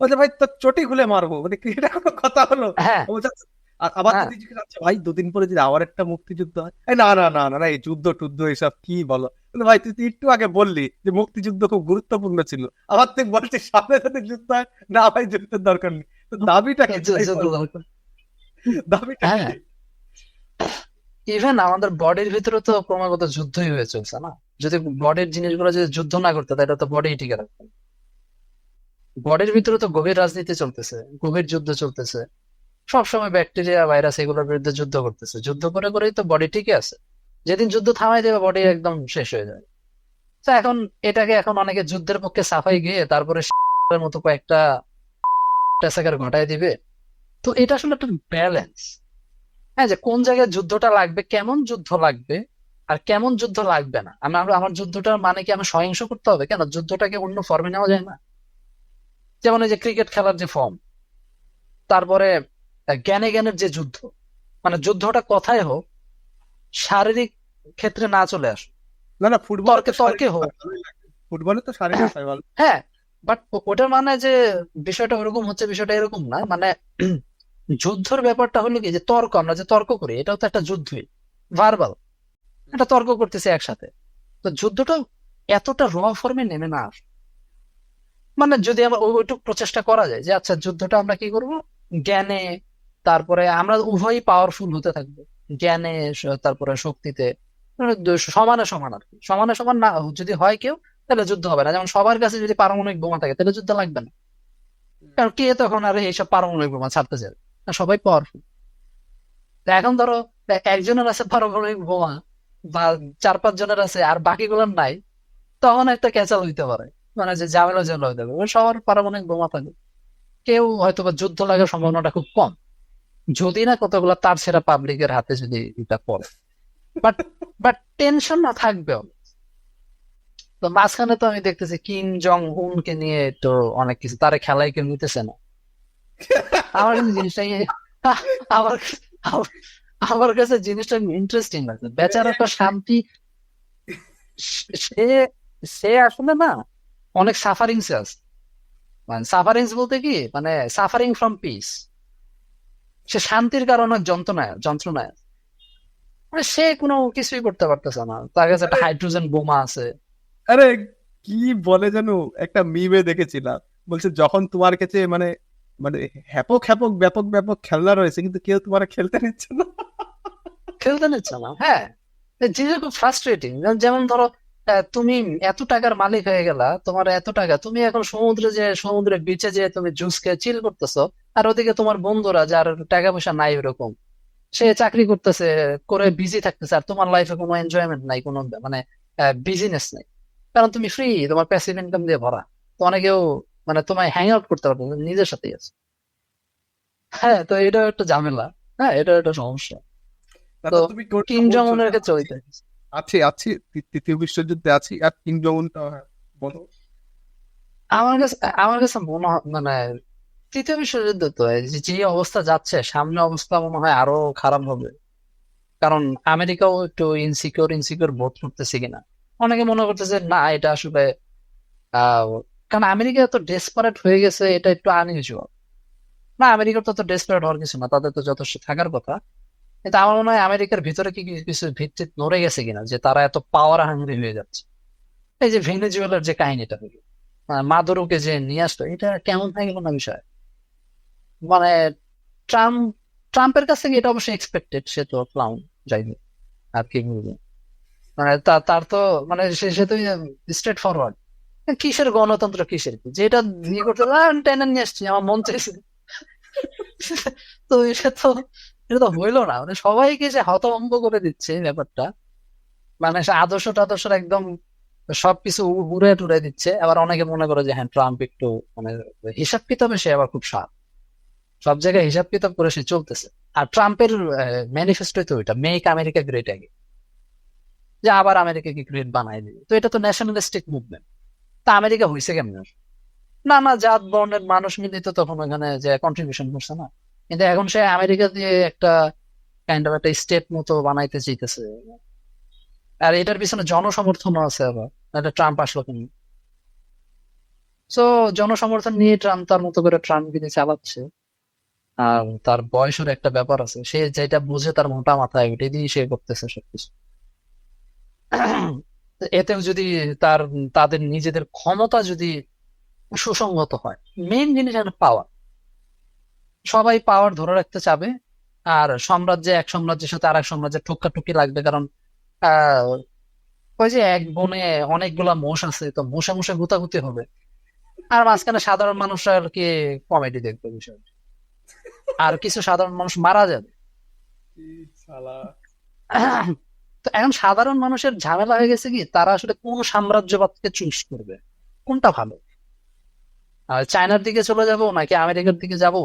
বলছে ভাই তোর চটি খুলে মারবো, মানে কি এটা কোনো কথা হলো? হ্যাঁ ও বলছে, আর আবার হ্যাঁ যদি জিজ্ঞেস আচ্ছা ভাই দুদিন পরে যদি আবার একটা মুক্তিযুদ্ধ হয়, এই না না না না না এই যুদ্ধ টুদ্ধ এসব কি বলো, বলে, ভাই তুই তো একটু আগে বললি যে মুক্তিযুদ্ধ খুব গুরুত্বপূর্ণ ছিল, আবার তুই বলছিস সামনে যদি যুদ্ধ হয়, না ভাই যুদ্ধের দরকার নেই, তো দাবিটা কি তাই যুদ্ধ বল, দরকার। দাবিটা কি? হ্যাঁ, ইভেন আমাদের বডির ভিতরে তো ক্রমাগত যুদ্ধই হয়ে চলছে না। যদি বডির জিনিসগুলো যদি যুদ্ধ না করতে তাহলে তো বডি টিকে রাখবে। বডির ভিতরে তো গভীর রাজনীতি চলতেছে, গভীর যুদ্ধ চলতেছে। সবসময় ব্যাকটেরিয়া ভাইরাস এগুলোর বিরুদ্ধে যুদ্ধ করতেছে, যুদ্ধ করে করেই তো বডি টিকে আছে। যেদিন যুদ্ধ থামাই দেবে বডি একদম শেষ হয়ে যাবে। তো এখন এটাকে এখন অনেকে যুদ্ধের পক্ষে সাফাই গিয়ে তারপরে এর মতো কয়েকটা টেসাকার ঘটায় দিবে। তো এটা আসলে একটা ব্যালেন্স, হ্যাঁ, যে কোন জায়গায় যুদ্ধটা লাগবে, কেমন যুদ্ধ লাগবে আর কেমন যুদ্ধ লাগবে না। আমার যুদ্ধটার মানে কি আমার সহিংস করতে হবে, কেন যুদ্ধটাকে অন্য ফর্মে নেওয়া যায় না? যেমন এই যে ক্রিকেট খেলার যে ফর্ম, তারপরে জ্ঞানে জ্ঞানের যে যুদ্ধ, মানে যুদ্ধটা কথায় হোক, শারীরিক ক্ষেত্রে না চলে আসে, না না ফুটবলে তো তর্কে তর্কে শারীরিক হোক। হয়, ভালোই লাগে। ফুটবলে তো শারীরিক হয় ভালো। হ্যাঁ, বাট ওটার মানে যে বিষয়টা ওরকম হচ্ছে, বিষয়টা এরকম না। মানে যুদ্ধের ব্যাপারটা হলো কি যে তর্ক, আমরা যে তর্ক করি এটাও তো একটা যুদ্ধই, ভার্বাল একটা তর্ক করতেছি একসাথে। তো যুদ্ধটা এতটা র ফর্মে নেমে না আসে। মানে যদি আমরা ওইটুকু প্রচেষ্টা করা যায় যে আচ্ছা যুদ্ধটা আমরা কি করব জ্ঞানে, তারপরে আমরা উভয়ই পাওয়ারফুল হতে থাকবো, জ্ঞানে তারপরে শক্তিতে, মানে সমানে সমান আর কি। সমানে সমান না যদি হয় কেউ, তাহলে যুদ্ধ হবে না। যেমন সবার কাছে যদি পারমাণবিক বোমা থাকে তাহলে যুদ্ধ লাগবে না, কারণ কে তখন আর এইসব পারমাণবিক বোমা ছাড়তে যাবে না, সবাই পাওয়ারফুল। এখন ধরো একজনের আছে পারমাণবিক বোমা বা 4-5 জনের আছে আর বাকিগুলোর নাই, তখন একটা ক্যাচাল হইতে পারে। মানে যে ঝামেলা ঝামেলা হয়ে যাবে, সবার পারমাণবিক বোমা থাকে, কেউ হয়তো বা যুদ্ধ লাগার সম্ভাবনাটা খুব কম, যদি না কতগুলো তার ছেঁড়া পাবলিকের হাতে যদি এটা পড়ে। বাট বাট টেনশন না থাকবে। তো মাঝখানে তো আমি দেখতেছি কিম জং উনকে নিয়ে তো অনেক কিছু, তারা খেলায় কেউ নিতেছে না। আমার কাছে জিনিসটা আমার আমার আমার কাছে জিনিসটা ইন্টারেস্টিং লাগছে, বেচারাটা শান্তি। সে সে আসলে না অনেক সাফারিংস আছে, মানে সাফারিংস বলতে কি, মানে সাফারিং ফ্রম পিস। সে শান্তির কারণে অনেক যন্ত্রণায় আছে। মানে সে কোনো কিছুই করতে পারতেছে না, তার কাছে একটা আরে হাইড্রোজেন বোমা আছে। আরে কি বলে জানো, একটা মিমে দেখেছিলাম, বলছে যখন তোমার কাছে মানে মানে হ্যাপক হ্যাপক ব্যাপক ব্যাপক খেলনা রয়েছে কিন্তু কেউ তোমার খেলতে নিচ্ছে না। খেলতে নিচ্ছে না, হ্যাঁ। এই জিনিসটা খুব ফ্রাস্ট্রেটিং। যেমন ধরো তুমি এত টাকার মালিক হয়ে গেলা, তোমার এত টাকা, তুমি এখন সমুদ্রে বিচে যে তুমি জুস খেয়ে চিল করতেছো, আর ওদিকে তোমার বন্ধুরা যার টাকা পয়সা নাই ওরকম, সে চাকরি করতেছে, করে বিজি থাকতেছে, আর তোমার লাইফে কোনো এনজয়মেন্ট নাই, কোনো মানে বিজিনেস নাই, কারণ তুমি ফ্রি, তোমার প্যাসিভ ইনকাম দিয়ে ভরা। তো অনেকেও মানে তোমায় হ্যাং আউট করতে পারবে না, নিজের সাথেই আছে। হ্যাঁ, তো এটা একটা ঝামেলা। হ্যাঁ, এটা একটা সমস্যা। তো তাতে তুমি কোনটা কিম জং বলছো যে উনের ক্ষেত্রে আছি, ওইটাই। আছি তৃতীয় বিশ্বযুদ্ধে আছি আর কিম জং উনটা, হ্যাঁ, বলো। আমার কাছে মনে হয় মানে তৃতীয় বিশ্বযুদ্ধ তো এই যে যে অবস্থা যাচ্ছে, সামনে অবস্থা মনে হয় আরো খারাপ হবে। কারণ আমেরিকাও একটু ইনসিকিউর ইনসিকিউর বোধ করতেছে কিনা। অনেকে মনে করতেছে না এটা আসলে আহ কারণ আমেরিকা এত ডেসপারেট হয়ে গেছে, এটা একটু আনইউজুয়াল। না, আমেরিকার তো ডেসপারেট হওয়ার কিছু না, তাদের তো যথেষ্ট থাকার কথা। কিন্তু আমার মনে হয় আমেরিকার ভিতরে কি কিছু ভিত্তি নড়ে গেছে কিনা, যে তারা এত পাওয়ার হাঙ্গরি হয়ে যাচ্ছে। এই যে ভেনেজুয়েলার যে কাহিনীটা হলো, মাদুরোকে যে নিয়ে আসলো, এটা কেমন হয়ে গেল না বিষয়। মানে ট্রাম্প ট্রাম্পের কাছ থেকে এটা অবশ্যই এক্সপেক্টেড, সে তো ক্লাউন, যাই হোক, আর কি বলবো। মানে তার তো মানে সে তো স্ট্রেট ফরওয়ার্ড। কিসের গণতন্ত্র, কিসের কি, যেটা নিয়ে করতে টেনে নিয়ে আসছি, আমার মন চাইছে। তো এটা তো হইলো না, মানে সবাইকে যে হতভম্ব করে দিচ্ছে এই ব্যাপারটা। মানে সে আদর্শ টাদর্শ একদম সবকিছু উড়ে টুড়ে দিচ্ছে। আবার অনেকে মনে করে যে হ্যাঁ ট্রাম্প একটু মানে হিসাব কিতাবে সে আবার খুব সাপ, সব জায়গায় হিসাব কিতাব করে সে চলতেছে। আর ট্রাম্পের ম্যানিফেস্টো তো ওইটা, মেক আমেরিকা গ্রেট আগে, যে আবার আমেরিকাকে গ্রেট বানাই দিবে। তো এটা তো ন্যাশনালিস্টিক মুভমেন্ট। তা আমেরিকা হয়েছে কেমন? না না, জাত বর্ণের মানুষ মিলে তো তখন ওখানে যে কন্ট্রিবিউশন করছে না। কিন্তু এখন সে আমেরিকা দিয়ে একটা কাইন্ড অফ একটা স্টেট মতো বানাইতে চাইতেছে। আর এটার পিছনে জনসমর্থনও আছে আবার, এটা ট্রাম্প আসলো কেন। তো জনসমর্থন নিয়ে ট্রাম্প তার মতো করে ট্রাম্প গিরি চালাচ্ছে। আর তার বয়সের একটা ব্যাপার আছে, সে যেটা বুঝে তার মোটা মাথায় ওইটাই দিয়ে সে করতেছে সবকিছু। এতেও যদি তার তাদের নিজেদের ক্ষমতা যদি সুসংগত হয়, মেইন জিনিস হলো পাওয়ার। সবাই পাওয়ার ধরে রাখতে চাবে। আর এক সাম্রাজ্যের সাথে আর এক সাম্রাজ্যের ঠুকাঠুকি লাগবে, কারণ আহ ওই যে এক বনে অনেকগুলা মোষ আছে, তো মোষে মোষে গুতাগুতি হবে। আর মাঝখানে সাধারণ মানুষরা আর কি কমেডি দেখবে বিষয়, আর কিছু সাধারণ মানুষ মারা যাবে। কি শালা। তো এখন সাধারণ মানুষের ঝামেলা হয়ে গেছে কি, তারা আসলে কোন সাম্রাজ্যবাদকে চুজ করবে, কোনটা ভালো। আর চায়নার দিকে চলে যাব, নাকি আমেরিকার দিকে যাব,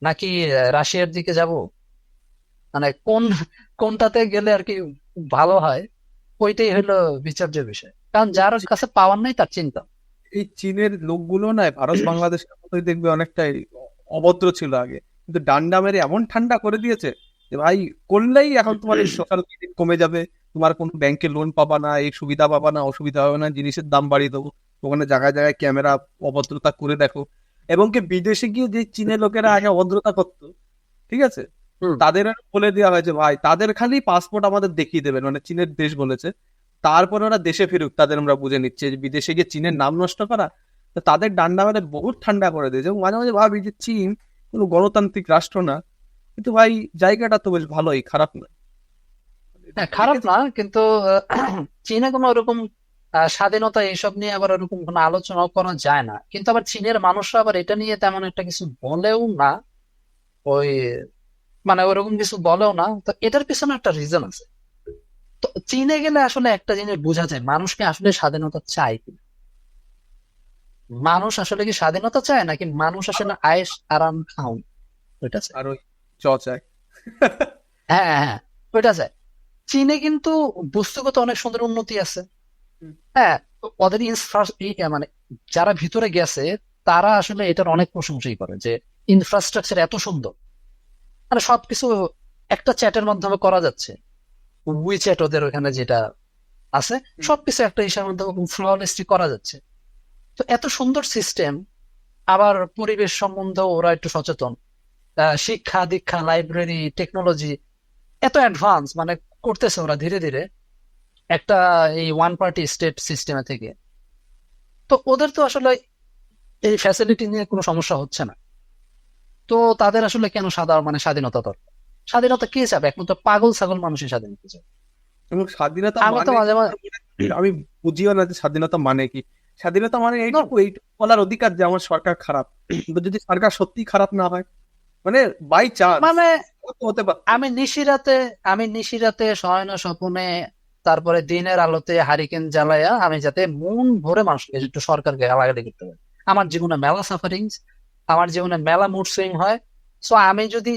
নাকি রাশিয়ার দিকে যাব, মানে কোনটাতে গেলে আর কি ভালো হয়, ওইটাই হলো বিচার্য বিষয়। কারণ এই যার কাছে পাওয়ার নাই তার চিন্তা। এই চীনের লোকগুলো না ভারত বাংলাদেশের মতোই দেখবে অনেকটাই অভদ্র ছিল আগে, কিন্তু ডান্ডা মেরে এমন ঠান্ডা করে দিয়েছে যে ভাই করলেই এখন তোমার এই সোশ্যাল ক্রেডিট কমে যাবে, তোমার কোনো ব্যাংকে লোন পাবা না, এই সুবিধা পাবা না, অসুবিধা হবে না, জিনিসের দাম বাড়িয়ে দেবো, ওখানে জায়গায় জায়গায় ক্যামেরা, অভদ্রতা করে দেখো। এবং কি বিদেশে গিয়ে যে চীনের লোকেরা আগে অভদ্রতা করতো, ঠিক আছে, হুম। তাদের আর বলে দেওয়া হয়েছে ভাই তাদের খালি পাসপোর্ট আমাদের দেখিয়ে দেবেন, মানে চীনের দেশ বলেছে, তারপরে ওরা দেশে ফিরুক, তাদের আমরা বুঝে নিচ্ছে যে বিদেশে গিয়ে চীনের নাম নষ্ট করা। তো তাদের ডান্ডা মানে বহুত ঠান্ডা করে দিয়েছে। এবং মাঝে মাঝে ভাবি যে চীন কোনো গণতান্ত্রিক রাষ্ট্র না, কিন্তু ভাই জায়গাটা তো বেশ ভালোই, খারাপ না। হ্যাঁ, খারাপ দেখেছি। না, কিন্তু চীনে কোনো ওরকম স্বাধীনতা এইসব নিয়ে আবার ওরকম কোনো আলোচনা করা যায় না। কিন্তু আবার চীনের মানুষরা আবার এটা নিয়ে তেমন একটা কিছু বলেও না। ওই মানে ওরকম কিছু বলেও না। তো এটার পিছনে একটা রিজন আছে। তো চীনে গেলে আসলে একটা জিনিস বোঝা যায়, মানুষকে আসলে স্বাধীনতা চায় কিনা। মানুষ আসলে কি স্বাধীনতা চায় নাকি মানুষ আসলে আয়েশ আরাম খাউন ওইটা চায়? আর ওই চায়। হ্যাঁ হ্যাঁ, ওইটা চায়। চীনে কিন্তু বস্তুগত অনেক সুন্দর উন্নতি আছে। হুম। হ্যাঁ, ওদের মানে যারা ভিতরে গেছে তারা আসলে এটার অনেক প্রশংসাই করে যে ইনফ্রাস্ট্রাকচার এত সুন্দর, মানে সবকিছু একটা চ্যাটের মাধ্যমে করা যাচ্ছে। উইচ্যাট ওদের ওখানে যেটা আছে, হুম। সবকিছু একটা ইসের মাধ্যমে ফ্ললেসলি করা যাচ্ছে। তো এত সুন্দর সিস্টেম, আবার পরিবেশ সম্বন্ধেও ওরা একটু সচেতন। শিক্ষা দীক্ষা লাইব্রেরি টেকনোলজি এত অ্যাডভান্স মানে করতেছে ওরা ধীরে ধীরে একটা এই ওয়ান পার্টি স্টেট সিস্টেমে থেকে। তো ওদের তো আসলে এই ফ্যাসিলিটি নিয়ে কোনো সমস্যা হচ্ছে না। তো তাদের আসলে কেন স্বাধীনতা দরকার? স্বাধীনতা কে চাবে? একমাত্র পাগল ছাগল মানুষই স্বাধীনতা চাবে। এবং স্বাধীনতা আমি তো মানে মাঝে মাঝে আমি বুঝিও না যে স্বাধীনতা মানে কি। স্বাধীনতা মানে এইটুকু বলার অধিকার যে আমার সরকার খারাপ, কিন্তু যদি সরকার সত্যি খারাপ না হয়, মানে বাই চান্স মানে হতে পারত। আমি নিশিরাতে শয়ন স্বপনে তারপরে দিনের আলোতে হারিকেন জ্বালায়া আমি যাতে মন ভরে মানুষকে একটু সরকারকে গালাগালি করতে পারি। আমার জীবনে মেলা সাফারিংস, আমার জীবনে মেলা মুড সুইং হয়। সো আমি যদি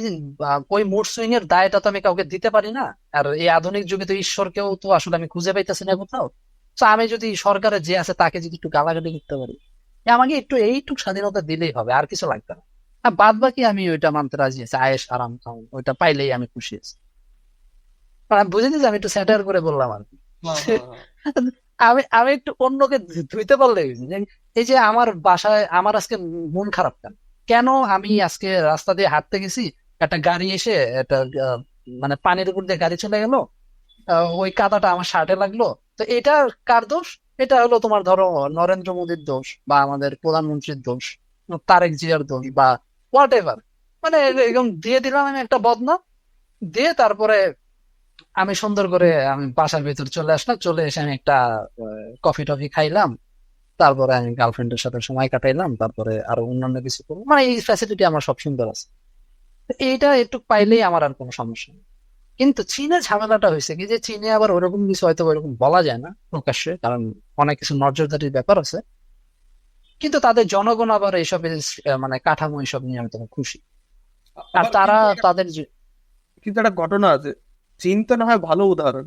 ওই মুড সুইং এর দায়টা তো আমি কাউকে দিতে পারি না। আর এই আধুনিক যুগে তো ঈশ্বরকেও তো আসলে আমি খুঁজে পাইতেছি না কোথাও। তো আমি যদি সরকারের যে আছে তাকে যদি একটু গালাগালি করতে পারি, আমাকে একটু এইটুকু স্বাধীনতা দিলেই হবে, আর কিছু লাগবে না। আর বাদ বাকি আমি ওইটা মানতে রাজি আছি, আয়েশ আরাম খাউন ওইটা পাইলেই আমি খুশি আছি। আর আমি বুঝে নিয়েছি, আমি একটু স্যাটার করে বললাম আর কি। হ্যাঁ, হ্যাঁ, হ্যাঁ। আমি আমি একটু অন্যকে ধুইতে পারলে হয়েছে যে এই যে আমার বাসায় আমার আজকে মন খারাপ কেন, কেন আমি আজকে রাস্তা দিয়ে হাঁটতে গেছি, একটা গাড়ি এসে একটা মানে পানির উপর দিয়ে গাড়ি চলে গেল, ওই কাদাটা আমার শার্টে লাগলো। তো এটা কার দোষ? এটা হলো তোমার ধরো নরেন্দ্র মোদীর দোষ, বা আমাদের প্রধানমন্ত্রীর দোষ, তারেক জিয়ার দোষ, বা হোয়াট এভার। মানে এরকম দিয়ে দিলাম আমি একটা বদনাম, দিয়ে তারপরে আমি সুন্দর করে আমি বাসার ভিতর চলে আসলাম, চলে এসে আমি একটা কফি টফি খাইলাম, তারপরে আমি গার্লফ্রেন্ডের সাথে সময় কাটাইলাম, তারপরে আরো অন্যান্য কিছু করলাম। মানে এই ফ্যাসিলিটি আমার সব সুন্দর আছে। তো এইটা একটু পাইলেই আমার আর কোনো সমস্যা নেই। কিন্তু চীনে ঝামেলাটা হয়েছে কি, যে চীনে আবার ওরকম কিছু হয়তো ওরকম বলা যায় না প্রকাশ্যে, কারণ অনেক কিছু নজরদারির ব্যাপার আছে। কিন্তু তাদের জনগণ আবার এইসব মানে কাঠামো এইসব নিয়ে হয়তো খুশি। আর আবার তারা কিন্তু তাদের কিন্তু একটা ঘটনা আছে। চীন তো না হয় ভালো উদাহরণ,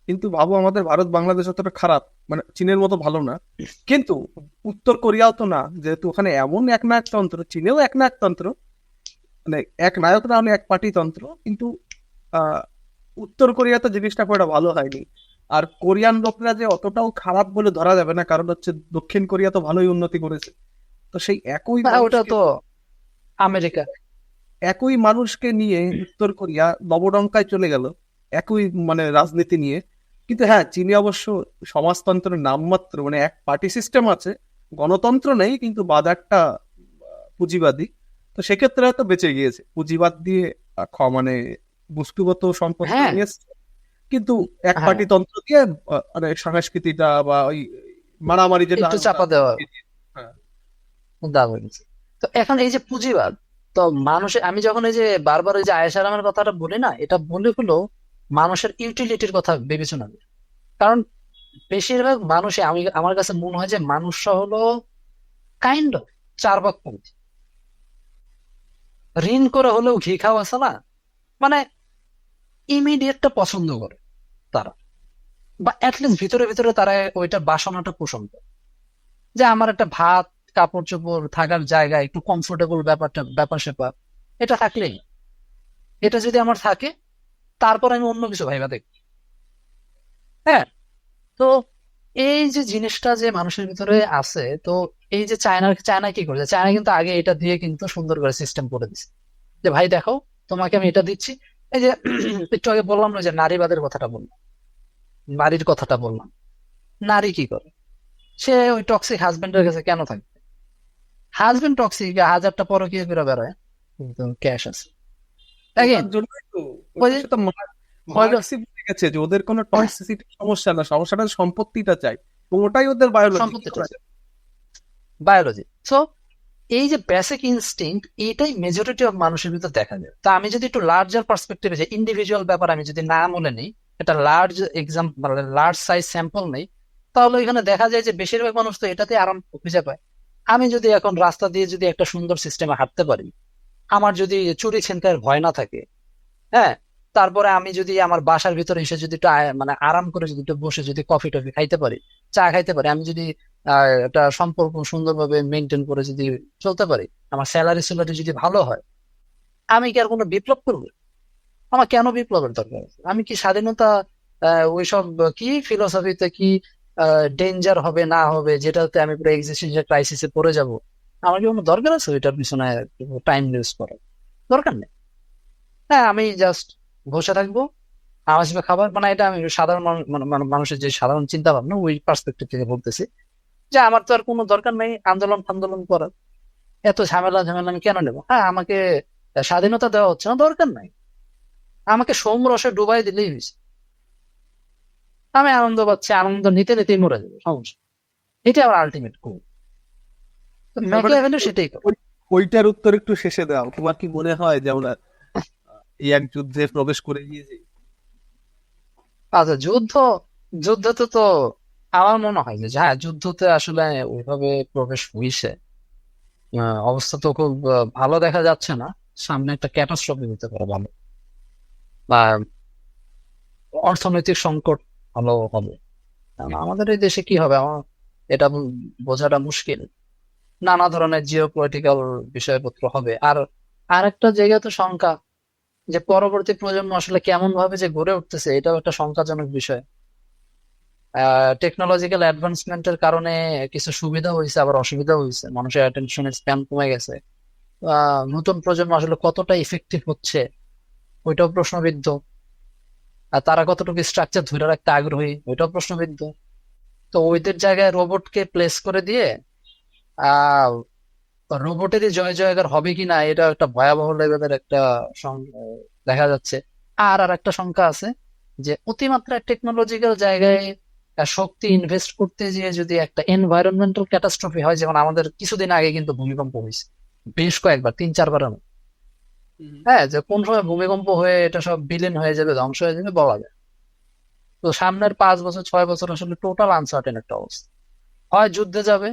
কিন্তু ভাবো আমাদের ভারত বাংলাদেশ অতটা খারাপ, মানে চীনের মতো ভালো না। কিন্তু উত্তর কোরিয়াও তো না, যেহেতু ওখানে এমন একনায়কতন্ত্র, চীনেও একনায়কতন্ত্র, মানে এক নায়ক না হলে এক পার্টি তন্ত্র, কিন্তু আহ উত্তর কোরিয়াতে জিনিসটা খুব একটা ভালো হয়নি। আর কোরিয়ান লোকরা যে অতটাও খারাপ বলে ধরা যাবে না, কারণ হচ্ছে দক্ষিণ কোরিয়া তো ভালোই উন্নতি করেছে। তো সেই ওটা তো আমেরিকা। একই মানুষকে নিয়ে উত্তর কোরিয়া নবডঙ্কায় চলে গেল, একই মানে রাজনীতি নিয়ে। কিন্তু হ্যাঁ, চীনে অবশ্য সমাজতন্ত্রের নামমাত্র, মানে এক পার্টি সিস্টেম আছে, গণতন্ত্র নেই, কিন্তু বাজারটা পুঁজিবাদী। তো সেক্ষেত্রে হয়তো বেঁচে গিয়েছে, পুঁজিবাদ দিয়ে মানে বস্তুগত সম্পদটা হ্যাঁ নিয়ে এসছে। কিন্তু এক হ্যাঁ, পার্টি তন্ত্র দিয়ে মানে সংস্কৃতিটা বা ওই মারামারি যেটা একটু হয় ওটা চাপা দেওয়া হ্যাঁ। দাম হয়ে গেছে। তো এখন এই যে পুঁজিবাদ, তো মানুষের আমি যখন এই যে বারবার ওই যে আয়েশ আরামের কথাটা বলি না, এটা বলে হলো মানুষের ইউটিলিটির কথা বিবেচনা করি। কারণ বেশিরভাগ মানুষই আমি আমার কাছে মনে হয় যে মানুষরা হলো কাইন্ড অফ চার্বাকপন্থী। ঋণ করে হলেও ঘি খাওয়া আছে না, মানে ইমিডিয়েটটা পছন্দ করে তারা, বা অ্যাটলিস্ট ভিতরে ভিতরে তারা ওইটা বাসনাটা পোষণ করে, যে আমার একটা ভাত কাপড় চোপড় থাকার জায়গা একটু কমফোর্টেবল ব্যাপার স্যাপার এটা থাকলেই, এটা যদি আমার থাকে তারপর আমি অন্য কিছু ভাইবা দেখি। হ্যাঁ। তো এই যে জিনিসটা যে মানুষের ভিতরে আছে, তো এই যে চায়না কি করেছে, চায়না কিন্তু আগে এটা দিয়ে কিন্তু সুন্দর করে সিস্টেম করে দিচ্ছে, যে ভাই দেখো তোমাকে আমি এটা দিচ্ছি। এই যে একটু আগে বললাম না যে নারীবাদের কথাটা বললাম, নারীর কথাটা বললাম, নারী কি করে? সে ওই টক্সিক হাজবেন্ডের কাছে কেন থাকবে? হাজবেন্ড টক্সিক, হাজারটা পরকীয়া করে বেড়ায়, কিন্তু ক্যাশ আছে। ওটার Again, জন্যই তো ওই ওটার যে সাথে ওই যে মার্ক্সই বলে গেছে যে ওদের কোনো টক্সিসিটি সমস্যা না, সমস্যাটা সম্পত্তিটা চাই, এবং ওটাই ওদের বায়োলজি। কি সম্পত্তিটা করা যায়? বায়োলজি। সো এই যে বেসিক ইনস্টিংক্ট, এইটাই মেজরিটি অফ মানুষের ভিতর দেখা যায়। তো আমি যদি একটু লার্জার পার্সপেক্টিভে যে ইন্ডিভিজুয়াল ব্যাপার আমি যদি না বলে নিই, এটা লার্জ এক্সাম্পল মানে লার্জ সাইজ স্যাম্পল নেই, তাহলে এখানে দেখা যায় যে বেশিরভাগ মানুষ তো এটাতে আরাম খুঁজে পায়। আমি যদি এখন রাস্তা দিয়ে যদি একটা সুন্দর সিস্টেমে হাঁটতে পারি, আমার যদি চুরি ছিনতাইয়ের ভয় না থাকে, হ্যাঁ, তারপরে আমি যদি আমার বাসার ভিতরে এসে যদি একটু মানে আরাম করে যদি একটু বসে যদি কফি টফি খাইতে পারি, চা খাইতে পারি, আমি যদি একটা সম্পর্ক সুন্দরভাবে মেনটেন করে যদি চলতে পারি, আমার স্যালারি স্যালারি যদি ভালো হয়, আমি কি আর কোনো বিপ্লব করবো? আমার কেন বিপ্লবের দরকার আছে? আমি কি স্বাধীনতা ওইসব কি ফিলোসফিতে কি ডেঞ্জার হবে না হবে যেটাতে আমি পুরো এক্সিস্টেন্সিয়াল ক্রাইসিসে পড়ে যাব? আমার কি কোনো দরকার আছে ওইটার পিছনে টাইম ইউজ করার? দরকার নেই। হ্যাঁ, আমি জাস্ট বসে থাকবো, আমার হিসেবে খাবার, মানে এটা আমি সাধারণ মানুষের যে সাধারণ চিন্তা ভাবনা ওই পার্সপেক্টিভ থেকে বলতেছি, যে আমার তো আর কোনো দরকার নেই আন্দোলন ফান্দোলন করার, এত ঝামেলা ঝামেলা আমি কেন নেবো? হ্যাঁ, আমাকে স্বাধীনতা দেওয়া হচ্ছে না, দরকার নাই, আমাকে সোমরসে ডুবাই দিলেই হয়েছে, আমি আনন্দ পাচ্ছি, আনন্দ নিতে নিতেই মরে যাবে, সমস্যা। এটা আমার আলটিমেট গোল। তারপরে ম্যাকিয়াভেলি সেটাই করে। ওইটার উত্তর একটু শেষে দাও। তোমার কি মনে হয় যে আমরা এই এক যুদ্ধে প্রবেশ করে গিয়েছি? আচ্ছা, যুদ্ধতে তো আমার মনে হয় যে হ্যাঁ, যুদ্ধতে আসলে ওইভাবে প্রবেশ হইছে। অবস্থা তো খুব ভালো দেখা যাচ্ছে না, সামনে একটা ক্যাটাস্ট্রফি হতে পারে ভালো, বা অর্থনৈতিক সংকট ভালো হবে। কারণ আমাদের এই দেশে কি হবে আমার এটা বোঝাটা মুশকিল। নানা ধরনের জিও পলিটিক্যাল বিষয়পত্র হবে। আর আরেকটা জায়গা তো শঙ্কা, যে পরবর্তী প্রজন্ম আসলে কেমন ভাবে যে গড়ে উঠতেছে, এটাও একটা শঙ্কাজনক বিষয়। টেকনোলজিক্যাল অ্যাডভান্সমেন্টের কারণে কিছু সুবিধা হয়েছে, আবার অসুবিধা হয়েছে, মানুষের অ্যাটেনশনের স্প্যান কমে গেছে। নতুন প্রজন্ম আসলে কতটা ইফেক্টিভ হচ্ছে ওইটাও প্রশ্নবিদ্ধ। আর তারা কতটুকু স্ট্রাকচার ধরে রাখতে আগ্রহী ওইটাও প্রশ্নবিদ্ধ। তো ওইদের জায়গায় রোবটকে প্লেস করে দিয়ে আহ রোবটেরই জয় জয়গার হবে কিনা, এটা একটা ভয়াবহ লেভেলের একটা দেখা যাচ্ছে। আর আর একটা শঙ্কা আছে, যে অতিমাত্রায় টেকনোলজিক্যাল জায়গায় শক্তি ইনভেস্ট করতে গিয়ে যদি একটা এনভায়রনমেন্টাল ক্যাটাস্ট্রফি হয়, যেমন আমাদের কিছুদিন আগে কিন্তু ভূমিকম্প হয়েছে বেশ কয়েকবার, 3-4 বার। হ্যাঁ, যে কোন সময় ভূমিকম্প হয়ে এটা সব বিলীন হয়ে যাবে, ধ্বংস হয়ে যাবে বলা যায়। তো সামনের 5 বছর 6 বছর আসলে টোটাল আনসার্টেন একটা অবস্থা। হয় যুদ্ধে যাবে,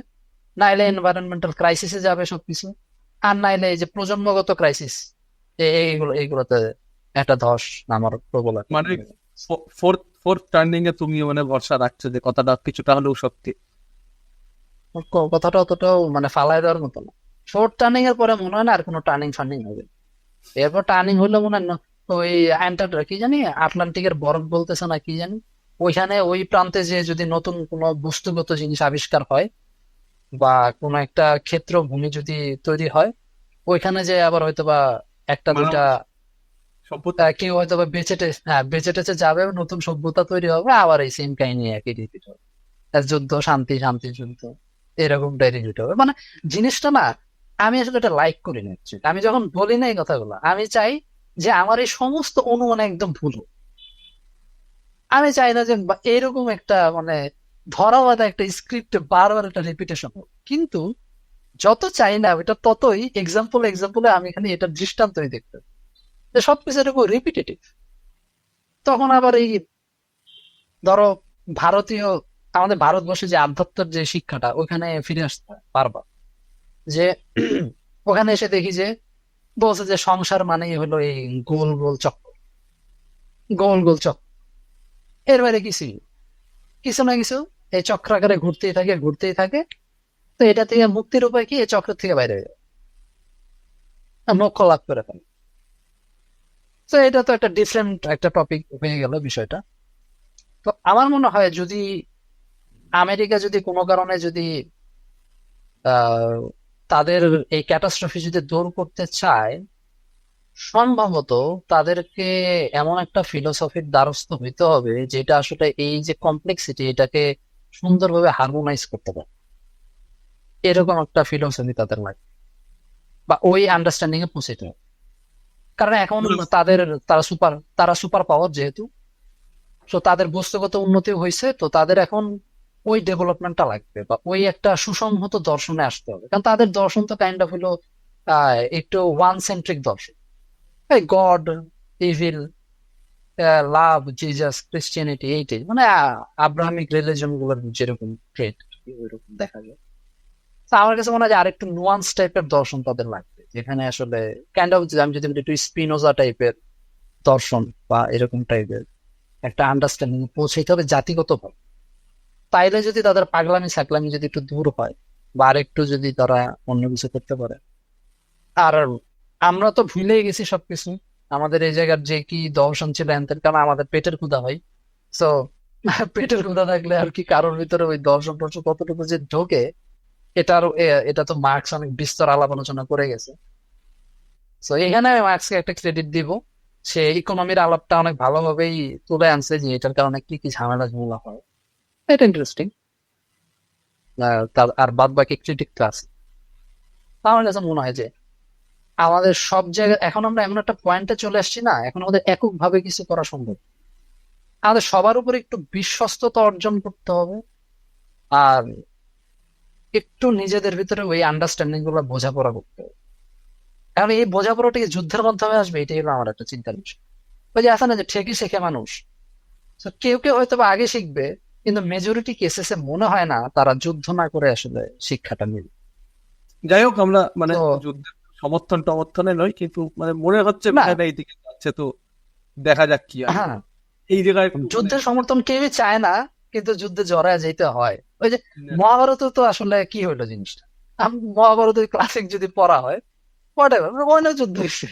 নাইলে এনভায়রনমেন্টাল ক্রাইসিসে যাবে সবকিছু, আর নাইলে এই যে প্রজন্মগত ক্রাইসিস, এইগুলোতে একটা ধস নামার প্রবল একটা মানে ফোর্থ ফোর্থ টার্নিং এ তুমি মানে ভরসা রাখছো যে কথাটা কিছুটা হলেও সত্যি? কথাটা অতটাও মানে ফালাই দেওয়ার মতো না। শর্ট টার্নিং এর পরে মনে হয় না আর কোনো টার্নিং ফার্নিং হবে। এরপর টার্নিং হইলে মনে হয় ওই কি জানি আটলান্টিকের বরফ বলতেছে না কি জানি, ওইখানে ওই প্রান্তে যে যদি নতুন কোনো বস্তুগত জিনিস আবিষ্কার হয়, বা কোনো একটা ক্ষেত্র ভূমি যদি তৈরি হয়, ওইখানে যে আবার হয়তোবা একটা মানে দুইটা সম্পত্তি। কেউ হয়তোবা বেঁচে টেচে যাবে, নতুন সভ্যতা তৈরি হবে, আবার এই সেম কাহিনী একই রিপিট হবে। আর যুদ্ধ শান্তি শান্তি যুদ্ধ, এরকমটাই রিপিট হবে। মানে জিনিসটা না, আমি আসলে এটা লাইক করি না actually। আমি যখন বলি না এই কথাগুলো, আমি চাই যে আমার এই সমস্ত অনুমান একদম ভুল হোক। আমি চাই না যে এরকম একটা মানে ধরা বাঁধা একটা স্ক্রিপ্ট বারবার একটা রিপিটেশন হোক। কিন্তু যত চাই না ওইটা, ততই এক্সাম্পলে আমি খালি এটার দৃষ্টান্তই দেখতে পাই। যে সবকিছু এরকম রিপিটেটিভ। তখন আবার এই ধরো ভারতীয়, আমাদের ভারতবর্ষে যে আধ্যাত্মের যে শিক্ষাটা, ওখানে ফিরে আসতে হয় বারবার। যে ওখানে এসে দেখি যে বলছে যে সংসার মানেই হলো এই গোল গোল চক্র, গোল গোল চক্র, এর বাইরে কিছুই না। কিছু না কিছু এই চক্রাকারে ঘুরতেই থাকে ঘুরতেই থাকে। তো এটা থেকে মুক্তির উপায় কি? এই চক্র থেকে বাইরে হয়ে যাবে, মোক্ষ লাভ করে ফেলে। তো এটা তো একটা ডিফারেন্ট একটা টপিক হয়ে গেল বিষয়টা। তো আমার মনে হয় যদি আমেরিকা যদি কোনো কারণে যদি আহ তাদের এই ক্যাটাস্ট্রফি যদি দূর করতে চায়, সম্ভবত তাদেরকে এমন একটা ফিলোসফির দ্বারস্থ হইতে হবে যেটা আসলে এই যে কমপ্লেক্সিটি, এটাকে সুন্দরভাবে হারমোনাইজ করতে পারে। এরকম একটা ফিলোসফি তাদের লাগে, বা ওই আন্ডারস্ট্যান্ডিং এ পৌঁছতে হবে। কারণ এখন তাদের, তারা সুপার পাওয়ার যেহেতু, তো তাদের বস্তুগত উন্নতি হয়েছে, তো তাদের এখন ওই ডেভেলপমেন্টটা লাগবে, বা ওই একটা সুসংহত দর্শনে আসতে হবে। কারণ তাদের দর্শন তো কাইন্ড অফ হলো একটু ওয়ান সেন্ট্রিক দর্শন। এই গড, ইভিল, লাভ, জিজাস, ক্রিশ্চিয়ানিটি, এইটাই মানে আব্রাহামিক রিলিজন গুলোর যেরকম ট্রেড ওইরকম দেখা যায়। তো আমার কাছে মনে হয় যে আরেকটু নুয়ান্স টাইপের দর্শন তাদের লাগবে, যেখানে আসলে কাইন্ড অফ, আমি যদি বলি একটু স্পিনোজা টাইপের দর্শন বা এরকম টাইপের একটা আন্ডারস্ট্যান্ডিং পৌঁছাইতে হবে জাতিগত ভাবে। তাইলে যদি তাদের পাগলামি সাকলামি যদি একটু দূর হয়, বা আরেকটু যদি তারা অন্য কিছু করতে পারে। আর আমরা তো ভুলেই গেছি সবকিছু, আমাদের এই জায়গার যে কি দর্শন ছিল এনতেন, কারণ আমাদের পেটের ক্ষুধা হয়। সো পেটের ক্ষুধা থাকলে আর কি কারোর ভিতরে ওই দর্শন টর্শন কতটুকু যে ঢোকে, এটা তো মার্কস অনেক বিস্তর আলাপ আলোচনা করে গেছে। তো এখানে আমি মার্কসকে একটা ক্রেডিট দিব, সে ইকোনমির আলাপটা অনেক ভালোভাবেই তুলে আনছে, যে এটার কারণে কি কি ঝামেলা ঝামেলা হয়, এটা ইন্টারেস্টিং। আর বাদ বাকি ক্রিটিক ক্লাস, আমার কাছে মনে হয় যে আমাদের সব জায়গায় এখন আমরা এমন একটা পয়েন্টে চলে আসছি না, এখন আমাদের এককভাবে কিছু করা সম্ভব। আমাদের সবার উপরে একটু বিশ্বস্ততা অর্জন করতে হবে, আর একটু নিজেদের ভিতরে ওই আন্ডারস্ট্যান্ডিং গুলো বোঝাপড়া করতে হবে। এখন এই বোঝাপড়াটা কি যুদ্ধের মাধ্যমে আসবে, এটাই হলো আমার একটা চিন্তার বিষয়। ওই যে আছে না যে ঠিকই শেখে মানুষ, তো কেউ কেউ হয়তো বা আগে শিখবে, কিন্তু মেজরিটি কেসেসে মনে হয় না তারা যুদ্ধ না করে আসলে শিক্ষাটা নেবে। যাই হোক, আমরা মানে তো যুদ্ধের সমর্থন টমর্থনে নয়, কিন্তু মানে মনে হচ্ছে না, বিষয়টা এই দিকে যাচ্ছে, তো দেখা যাক কি হয়। হ্যাঁ, এই জায়গায় একটু মানে যুদ্ধের সমর্থন কেউই চায় না, কিন্তু যুদ্ধে জড়ায় যেতে হয়। ওই যে মহাভারত তো আসলে কি হইলো জিনিসটা, মহাভারতের ক্লাসিক যদি পড়া হয়, হোয়াটএভার, অনেক যুদ্ধ হয়েছে,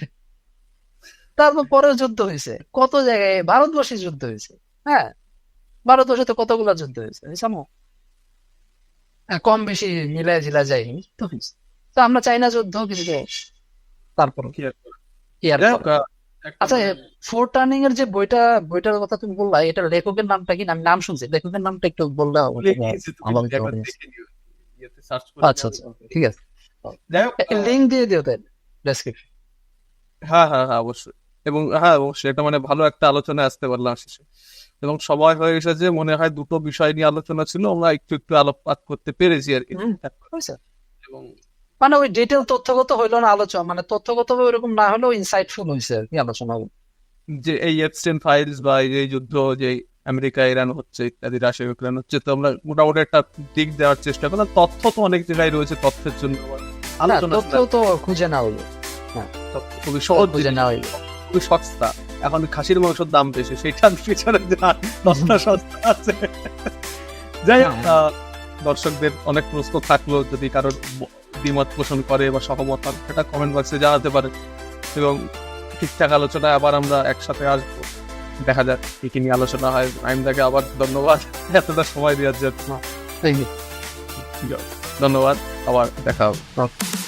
তারপর পরেও যুদ্ধ হয়েছে, কত জায়গায় ভারতবর্ষে যুদ্ধ হয়েছে। হ্যাঁ, ভারতবর্ষে তো কতগুলো যুদ্ধ হয়েছে, জানো? কম বেশি মিলাই ঝিলা যায়নি তো হয়েছে। তো আমরা চাই না যুদ্ধ, কিন্তু তারপর কি আর করা। কি আর যাই হোক, করা। একটা আচ্ছা, মানে ফোর টার্নিং এর যে বইটার কথা তুমি বললা, এটা লেখকের নামটা কি? আমি নাম শুনছি, লেখকের নামটা একটু বললে ভুলে গিয়েছি, তুমি আমার যদি একবার দেখে নিও, ইয়েতে সার্চ করে আচ্ছা নিও। আচ্ছা, ঠিক আছে। যাই হোক, লিঙ্ক দিয়ে দিও তাই ডেসক্রিপশন। হ্যাঁ হ্যাঁ হ্যাঁ, অবশ্যই। এবং হ্যাঁ, অবশ্যই এটা মানে ভালো একটা আলোচনায় আসতে পারলাম শেষে, এবং সময় হয়ে এসেছে, মনে হয় দুটো বিষয় নিয়ে আলোচনা ছিল, আমরা একটু একটু আলোকপাত করতে পেরেছি আর কি। এবং মানে ওই ডিটেল তথ্যগত হইলো না আলোচনা, মানে তথ্যগত ওইরকম না হলেও ইনসাইটফুল হয়েছে আর কি আলোচনা। যে এই এপস্টেইন ফাইলস বা এই যে যুদ্ধ, যে আমেরিকা ইরান হচ্ছে ইত্যাদি, রাশিয়া ইউক্রেন হচ্ছে, তো আমরা মোটামুটি একটা দিক দেওয়ার চেষ্টা করলাম। তথ্য তো অনেক জায়গায় রয়েছে, তথ্যের জন্য আবার আলোচনা তথ্য তো খুঁজে না হইলো, হ্যাঁ, তথ্য খুবই সহজ খুঁজে জিনিস, না হইলো। খুবই সস্তা। এখন খাসির মাংসের দাম বেশি, সেটার পিছনে যা তথ্য সস্তা আছে। যাই হোক, দর্শকদের অনেক প্রশ্ন থাকলো, যদি কারোর দ্বিমত পোষণ করে বা সহমত হয়, সেটা কমেন্ট বক্সে জানাতে পারে, এবং ঠিকঠাক আলোচনায় আবার আমরা একসাথে আসবো। দেখা যাক কি কি নিয়ে আলোচনা হয়। আইমদাকে আবার ধন্যবাদ এতটা সময় দেওয়ার জন্য। Thank you. ধন্যবাদ, আবার দেখা হবে। Okay.